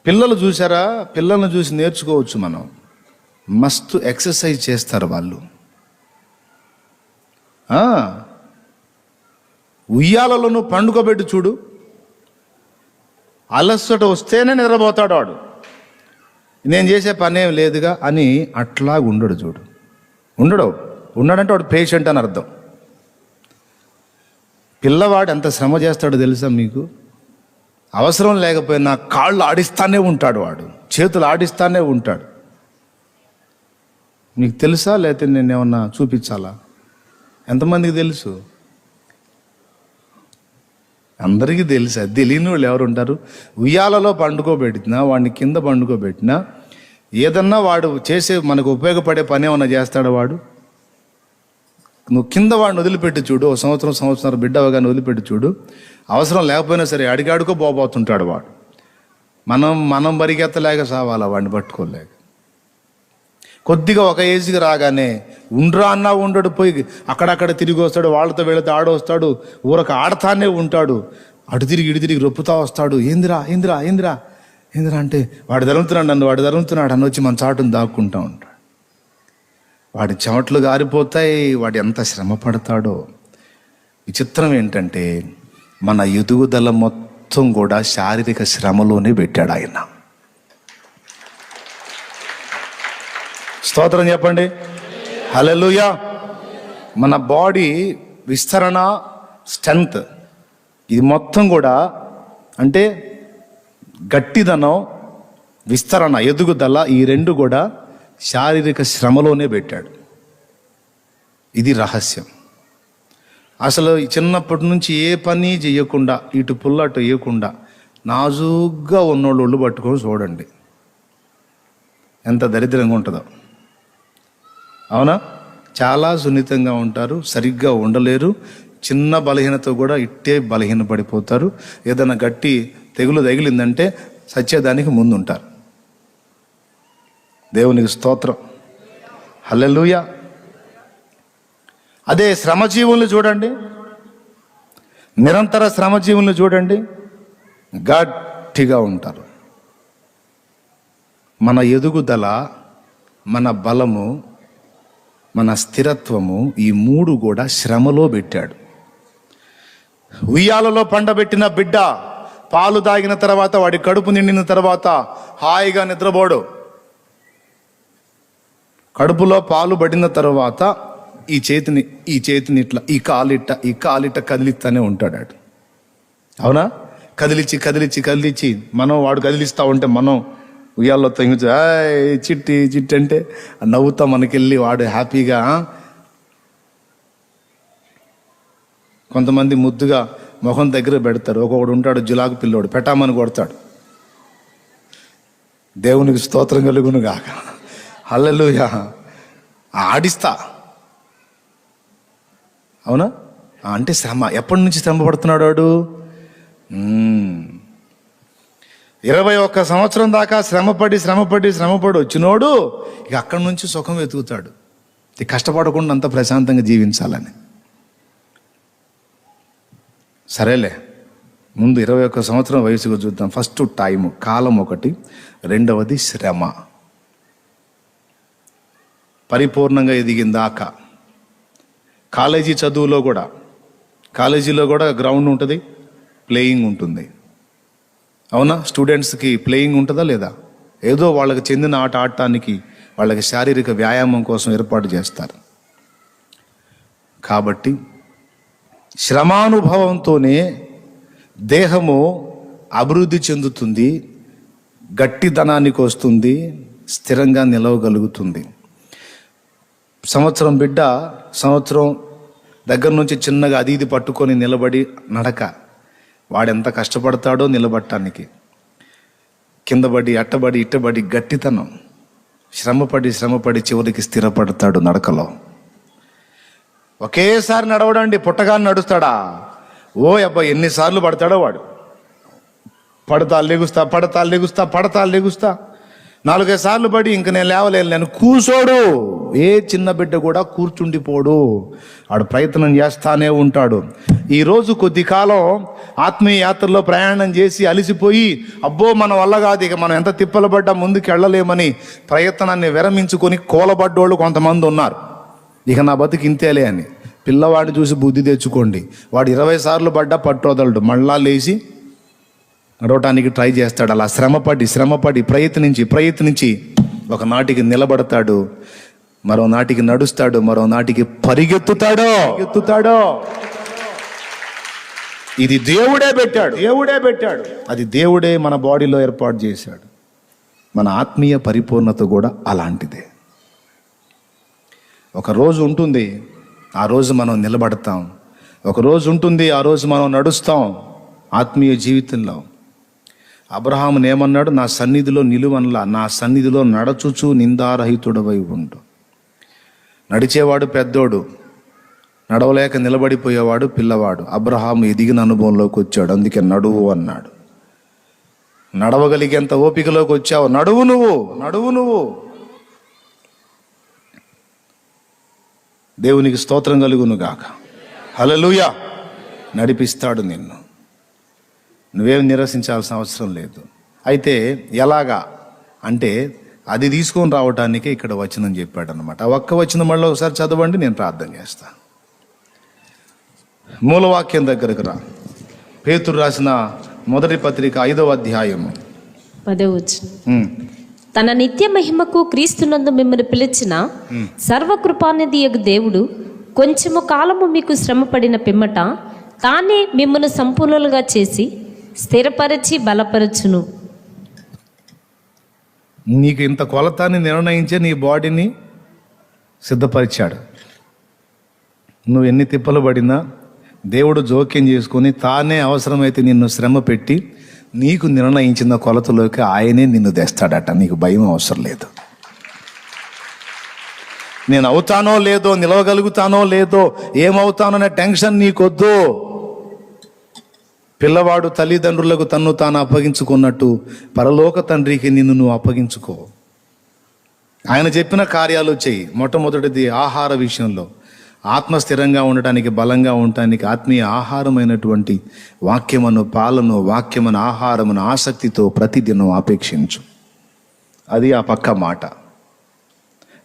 పిల్లలు చూసారా? పిల్లలను చూసి నేర్చుకోవచ్చు మనం. మస్తు ఎక్సర్సైజ్ చేస్తారు వాళ్ళు. ఉయ్యాలలో నువ్వు పండుకోబెట్టి చూడు, అలసట వస్తేనే నిద్రపోతాడు వాడు. నేను చేసే పని ఏం లేదుగా అని అట్లా ఉండడు. చూడు, ఉన్నాడంటే వాడు పేషెంట్ అని అర్థం. పిల్లవాడు ఎంత శ్రమ చేస్తాడో తెలుసా మీకు? అవసరం లేకపోయినా కాళ్ళు ఆడిస్తానే ఉంటాడు వాడు, చేతులు ఆడిస్తానే ఉంటాడు. మీకు తెలుసా? లేకపోతే నేను ఏమన్నా చూపించాలా? ఎంతమందికి తెలుసు? అందరికీ తెలుసు. అది తెలియని వాళ్ళు ఎవరు ఉంటారు? ఉయ్యాలలో పండుకోబెట్టినా, వాడిని కింద పండుకోబెట్టినా, ఏదన్నా వాడు చేసే మనకు ఉపయోగపడే పని ఏమన్నా చేస్తాడు వాడు? నువ్వు కింద వాడిని వదిలిపెట్టి చూడు, ఓ సంవత్సరం బిడ్డ అవగానే వదిలిపెట్టి చూడు, అవసరం లేకపోయినా సరే అడిగాడుకో పోతుంటాడు వాడు. మనం పరిగెత్తలేక సావాలా వాడిని పట్టుకోలేక. కొద్దిగా ఒక ఏజ్కి రాగానే ఉండ్రా అన్నా ఉండడు, పోయి అక్కడక్కడ తిరిగి వస్తాడు, వాళ్ళతో వీళ్ళతో ఆడొస్తాడు, ఊరక ఆడతానే ఉంటాడు. అటు తిరిగి ఇటు తిరిగి రొప్పుతా వస్తాడు. ఏందిరా అంటే వాడు ధరుముతున్నాడు అని వచ్చి మన చాటును దాక్కుంటా ఉంటాడు. వాడి చెమట్లు గారిపోతాయి, వాడు ఎంత శ్రమ పడతాడో. విచిత్రం ఏంటంటే, మన ఎదుగుదల మొత్తం కూడా శారీరక శ్రమలోనే పెట్టాడు ఆయన. స్తోత్రం చెప్పండి, హల్లెలూయా. మన బాడీ విస్తరణ, స్ట్రెంగ్త్, ఇది మొత్తం కూడా అంటే గట్టిదనం, విస్తరణ, ఎదుగుదల, ఈ 2 కూడా శారీరక శ్రమలోనే పెట్టాడు. ఇది రహస్యం. అసలు చిన్నప్పటి నుంచి ఏ పని చేయకుండా, ఇటు పుల్ల అటు వేయకుండా నాజూగ్గా ఉన్నోళ్ళు ఒళ్ళు పట్టుకొని చూడండి, ఎంత దరిద్రంగా ఉంటుందో. అవునా? చాలా సున్నితంగా ఉంటారు, సరిగ్గా ఉండలేరు. చిన్న బలహీనత కూడా ఇట్టే బలహీన పడిపోతారు. ఏదైనా గట్టి తెగులు తగిలిందంటే సత్యదానికి ముందుంటారు. దేవునికి స్తోత్రం, హల్లెలూయా. అదే శ్రమజీవుల్ని చూడండి, నిరంతర శ్రమజీవుల్ని చూడండి, గట్టిగా ఉంటారు. మన ఎదుగుదల, మన బలము, మన స్థిరత్వము, ఈ 3 కూడా శ్రమలో పెట్టాడు. ఉయ్యాలలో పండబెట్టిన బిడ్డ పాలు తాగిన తర్వాత, వాడి కడుపు నిండిన తర్వాత హాయిగా నిద్రపోడు. కడుపులో పాలు పడిన తర్వాత ఈ చేతిని ఇట్లా, ఈ కాలిట్ట కదిలిస్తానే ఉంటాడు. అవునా? కదిలిచ్చి వాడు కదిలిస్తా ఉంటే మనం ఉయ్యాల్లో తొంగి చిట్టి అంటే నవ్వుతా మనకెళ్ళి వాడు హ్యాపీగా. కొంతమంది ముద్దుగా మొహం దగ్గర పెడతారు. ఒక్కొక్కడు ఉంటాడు జులాకు పిల్లోడు, పెట్టామని కొడతాడు. దేవునికి స్తోత్రం కలుగును గాక. హల్లెలూయా. ఆడిస్తా. అవునా? అంటే శ్రమ. ఎప్పటి నుంచి శ్రమ పడుతున్నాడు వాడు? 21 సంవత్సరం దాకా శ్రమపడి వచ్చినోడు ఇక అక్కడి నుంచి సుఖం వెతుకుతాడు. ఇక కష్టపడకుండా అంత ప్రశాంతంగా జీవించాలని. సరేలే, ముందు 21 సంవత్సరం వయసుకు చూద్దాం. ఫస్ట్ టైము, కాలం ఒకటి, రెండవది శ్రమ. పరిపూర్ణంగా ఎదిగిందాకా కాలేజీలో కూడా గ్రౌండ్ ఉంటుంది, ప్లేయింగ్ ఉంటుంది. అవునా? స్టూడెంట్స్కి ప్లేయింగ్ ఉంటుందా లేదా? ఏదో వాళ్ళకి చెందిన ఆట ఆడటానికి, వాళ్ళకి శారీరక వ్యాయామం కోసం ఏర్పాటు చేస్తారు. కాబట్టి శ్రమానుభవంతోనే దేహము అభివృద్ధి చెందుతుంది, గట్టిదనానికి వస్తుంది, స్థిరంగా నిలవగలుగుతుంది. సంవత్సరం బిడ్డ సంవత్సరం దగ్గర నుంచి చిన్నగా అది ఇది పట్టుకొని నిలబడి నడక, వాడెంత కష్టపడతాడో నిలబడటానికి. కిందబడి అట్టబడి ఇట్టబడి గట్టితనం, శ్రమపడి చివరికి స్థిరపడతాడు నడకలో. ఒకేసారి నడవడండి, పుట్టగానే నడుస్తాడా? ఓ అబ్బా, ఎన్నిసార్లు పడతాడో వాడు. పడతా లెగుస్తా 4-5 సార్లు పడి ఇంక నేను లేవలేను, నేను కూర్చోడు. ఏ చిన్న బిడ్డ కూడా కూర్చుండిపోడు, వాడు ప్రయత్నం చేస్తానే ఉంటాడు. ఈరోజు కొద్ది కాలం ఆత్మీయ యాత్రలో ప్రయాణం చేసి అలిసిపోయి, అబ్బో మన వల్ల కాదు, ఇక మనం ఎంత తిప్పలు పడ్డా ముందుకు వెళ్ళలేమని ప్రయత్నాన్ని విరమించుకొని కూలబడ్డోళ్ళు కొంతమంది ఉన్నారు. ఇక నా బతుకు ఇంతేలే అని. పిల్లవాడిని చూసి బుద్ధి తెచ్చుకోండి. వాడు 20 సార్లు పడ్డా పట్టోదలడు, మళ్ళా లేచి నడవటానికి ట్రై చేస్తాడు. అలా శ్రమపడి ప్రయత్నించి ఒకనాటికి నిలబడతాడు, మరో నాటికి నడుస్తాడు, మరో నాటికి పరిగెత్తుతాడో. ఇది దేవుడే పెట్టాడు. అది దేవుడే మన బాడీలో ఏర్పాటు చేశాడు. మన ఆత్మీయ పరిపూర్ణత కూడా అలాంటిదే. ఒక రోజు ఉంటుంది, ఆ రోజు మనం నిలబడతాం. ఒక రోజు ఉంటుంది, ఆ రోజు మనం నడుస్తాం ఆత్మీయ జీవితంలో. అబ్రహామును ఏమన్నాడు? నా సన్నిధిలో నిలువనలా, నా సన్నిధిలో నడచుచు నిందారహితుడవై ఉండు. నడిచేవాడు పెద్దోడు, నడవలేక నిలబడిపోయేవాడు పిల్లవాడు. అబ్రహాము ఎదిగిన అనుభవంలోకి వచ్చాడు, అందుకే నడువు అన్నాడు. నడవగలిగేంత ఓపికలోకి వచ్చావు, నడువు నువ్వు. దేవునికి స్తోత్రం కలుగును గాక. హల్లెలూయా. నడిపిస్తాడు నిన్ను, నువ్వేం నిరసించాల్సిన అవసరం లేదు. అయితే ఎలాగా అంటే అది తీసుకొని రావటానికే ఇక్కడ వచనం చెప్పాడు అనమాట. ఆ ఒక్క వచనం మళ్ళీ ఒకసారి చదవండి, నేను ప్రార్థన చేస్తాను. మూలవాక్యం దగ్గరకు రా. పేతురు రాసిన మొదటి పత్రిక 5వ అధ్యాయము 10వ వచనం. తన నిత్య మహిమకు క్రీస్తునందు మిమ్మల్ని పిలిచిన సర్వకృపానిధి యగు దేవుడు కొంచెము కాలము మీకు శ్రమపడిన పిమ్మట తానే మిమ్మల్ని సంపూర్ణులుగా చేసి స్థిరపరచి బలపరచును. నీకు ఇంత కొలతాన్ని నిర్ణయించే నీ బాడీని సిద్ధపరిచాడు. నువ్వు ఎన్ని తిప్పలు పడినా దేవుడు జోక్యం చేసుకొని తానే అవసరమైతే నిన్ను శ్రమ పెట్టి నీకు నిర్ణయించిన కొలతలోకి ఆయనే నిన్ను తెస్తాడట. నీకు భయం అవసరం లేదు. నేను అవుతానో లేదో, నిలవగలుగుతానో లేదో, ఏమవుతానో టెన్షన్ నీకొద్దు. పిల్లవాడు తల్లిదండ్రులకు తన్ను తాను అప్పగించుకున్నట్టు పరలోక తండ్రికి నిన్ను నువ్వు అప్పగించుకో. ఆయన చెప్పిన కార్యాలు చెయ్యి. మొట్టమొదటిది ఆహార విషయంలో ఆత్మస్థిరంగా ఉండటానికి, బలంగా ఉండటానికి ఆత్మీయ ఆహారమైనటువంటి వాక్యమును, పాలను, వాక్యమును, ఆహారమును ఆసక్తితో ప్రతిదినం అపేక్షించు. అది ఆ పక్క మాట.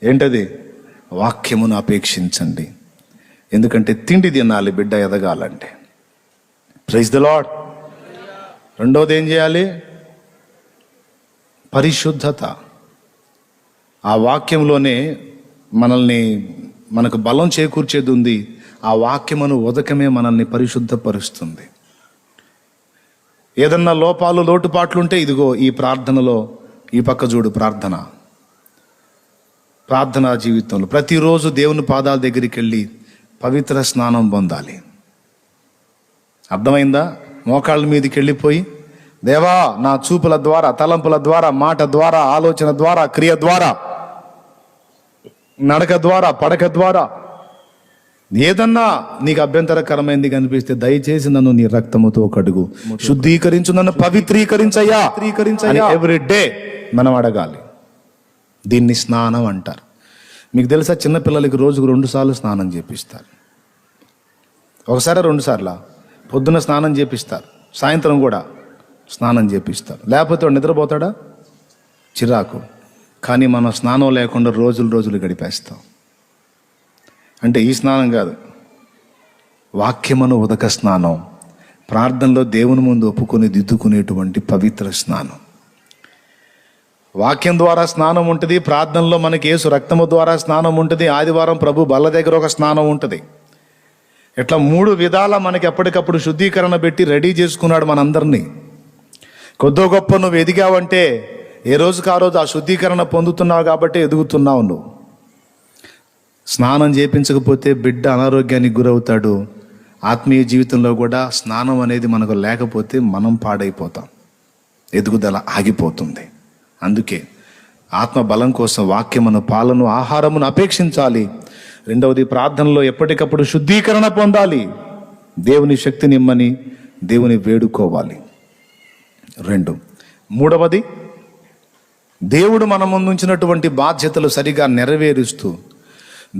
ఏంటది? వాక్యమును అపేక్షించండి. ఎందుకంటే తిండి తినాలి బిడ్డ ఎదగాలంటే. Praise the lord. రెండోది ఏం చేయాలి? పరిశుద్ధత. ఆ వాక్యంలోనే మనకు బలం చేకూర్చేది ఉంది. ఆ వాక్యమును ఉదకమే మనల్ని పరిశుద్ధపరుస్తుంది. ఏదన్నా లోపాలు, లోటుపాట్లుంటే ఇదిగో ఈ ప్రార్థనలో ఈ పక్క చూడు. ప్రార్థనా జీవితంలో ప్రతిరోజు దేవుని పాదాల దగ్గరికి వెళ్ళి పవిత్ర స్నానం పొందాలి. అర్థమైందా? మోకాళ్ళ మీదకి వెళ్ళిపోయి దేవా, నా చూపుల ద్వారా, తలంపుల ద్వారా, మాట ద్వారా, ఆలోచన ద్వారా, క్రియ ద్వారా, నడక ద్వారా, పడక ద్వారా ఏదన్నా నీకు అభ్యంతరకరమైంది కనిపిస్తే దయచేసి నన్ను నీ రక్తముతో కడుగు, శుద్ధీకరించు, నన్ను పవిత్రీకరించయ్యా ఎవ్రీ డే మనం అడగాలి. దీన్ని స్నానం అంటారు. మీకు తెలుసా, చిన్నపిల్లలకి రోజుకు 2 సార్లు స్నానం చేపిస్తారు. ఒకసారి 2 సార్లా? పొద్దున స్నానం చేపిస్తారు, సాయంత్రం కూడా స్నానం చేపిస్తారు. లేకపోతే వాడు నిద్రపోతాడా? చిరాకు. కానీ మనం స్నానం లేకుండా రోజులు గడిపేస్తాం. అంటే ఈ స్నానం కాదు, వాక్యమును ఉదక స్నానం, ప్రార్థనలో దేవుని ముందు ఒప్పుకొని దిద్దుకునేటువంటి పవిత్ర స్నానం. వాక్యం ద్వారా స్నానం ఉంటుంది, ప్రార్థనలో మనకి యేసు రక్తము ద్వారా స్నానం ఉంటుంది, ఆదివారం ప్రభు బల్ల దగ్గర ఒక స్నానం ఉంటుంది. ఇట్లా 3 విధాల మనకి ఎప్పటికప్పుడు శుద్ధీకరణ పెట్టి రెడీ చేసుకున్నాడు మనందరినీ. కొద్దో గొప్ప నువ్వు ఎదిగావంటే ఏ రోజుకి ఆ రోజు ఆ శుద్ధీకరణ పొందుతున్నావు కాబట్టి ఎదుగుతున్నావు నువ్వు. స్నానం చేయించకపోతే బిడ్డ అనారోగ్యానికి గురవుతాడు. ఆత్మీయ జీవితంలో కూడా స్నానం అనేది మనకు లేకపోతే మనం పాడైపోతాం, ఎదుగుదల ఆగిపోతుంది. అందుకే ఆత్మ బలం కోసం వాక్యమును, పాలను, ఆహారమును అపేక్షించాలి. రెండవది, ప్రార్థనలో ఎప్పటికప్పుడు శుద్ధీకరణ పొందాలి. దేవుని శక్తి నిమ్మని దేవుని వేడుకోవాలి. 2, మూడవది, దేవుడు మన ముందుంచినటువంటి బాధ్యతలు సరిగా నెరవేరుస్తూ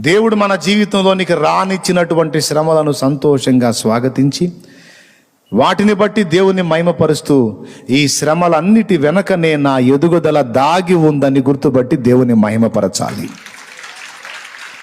దేవుడు మన జీవితంలోనికి రానిచ్చినటువంటి శ్రమలను సంతోషంగా స్వాగతించి వాటిని బట్టి దేవుని మహిమపరుస్తూ ఈ శ్రమలన్నిటి వెనకనే నా ఎదుగుదల దాగి ఉందని గుర్తుపట్టి దేవుని మహిమపరచాలి.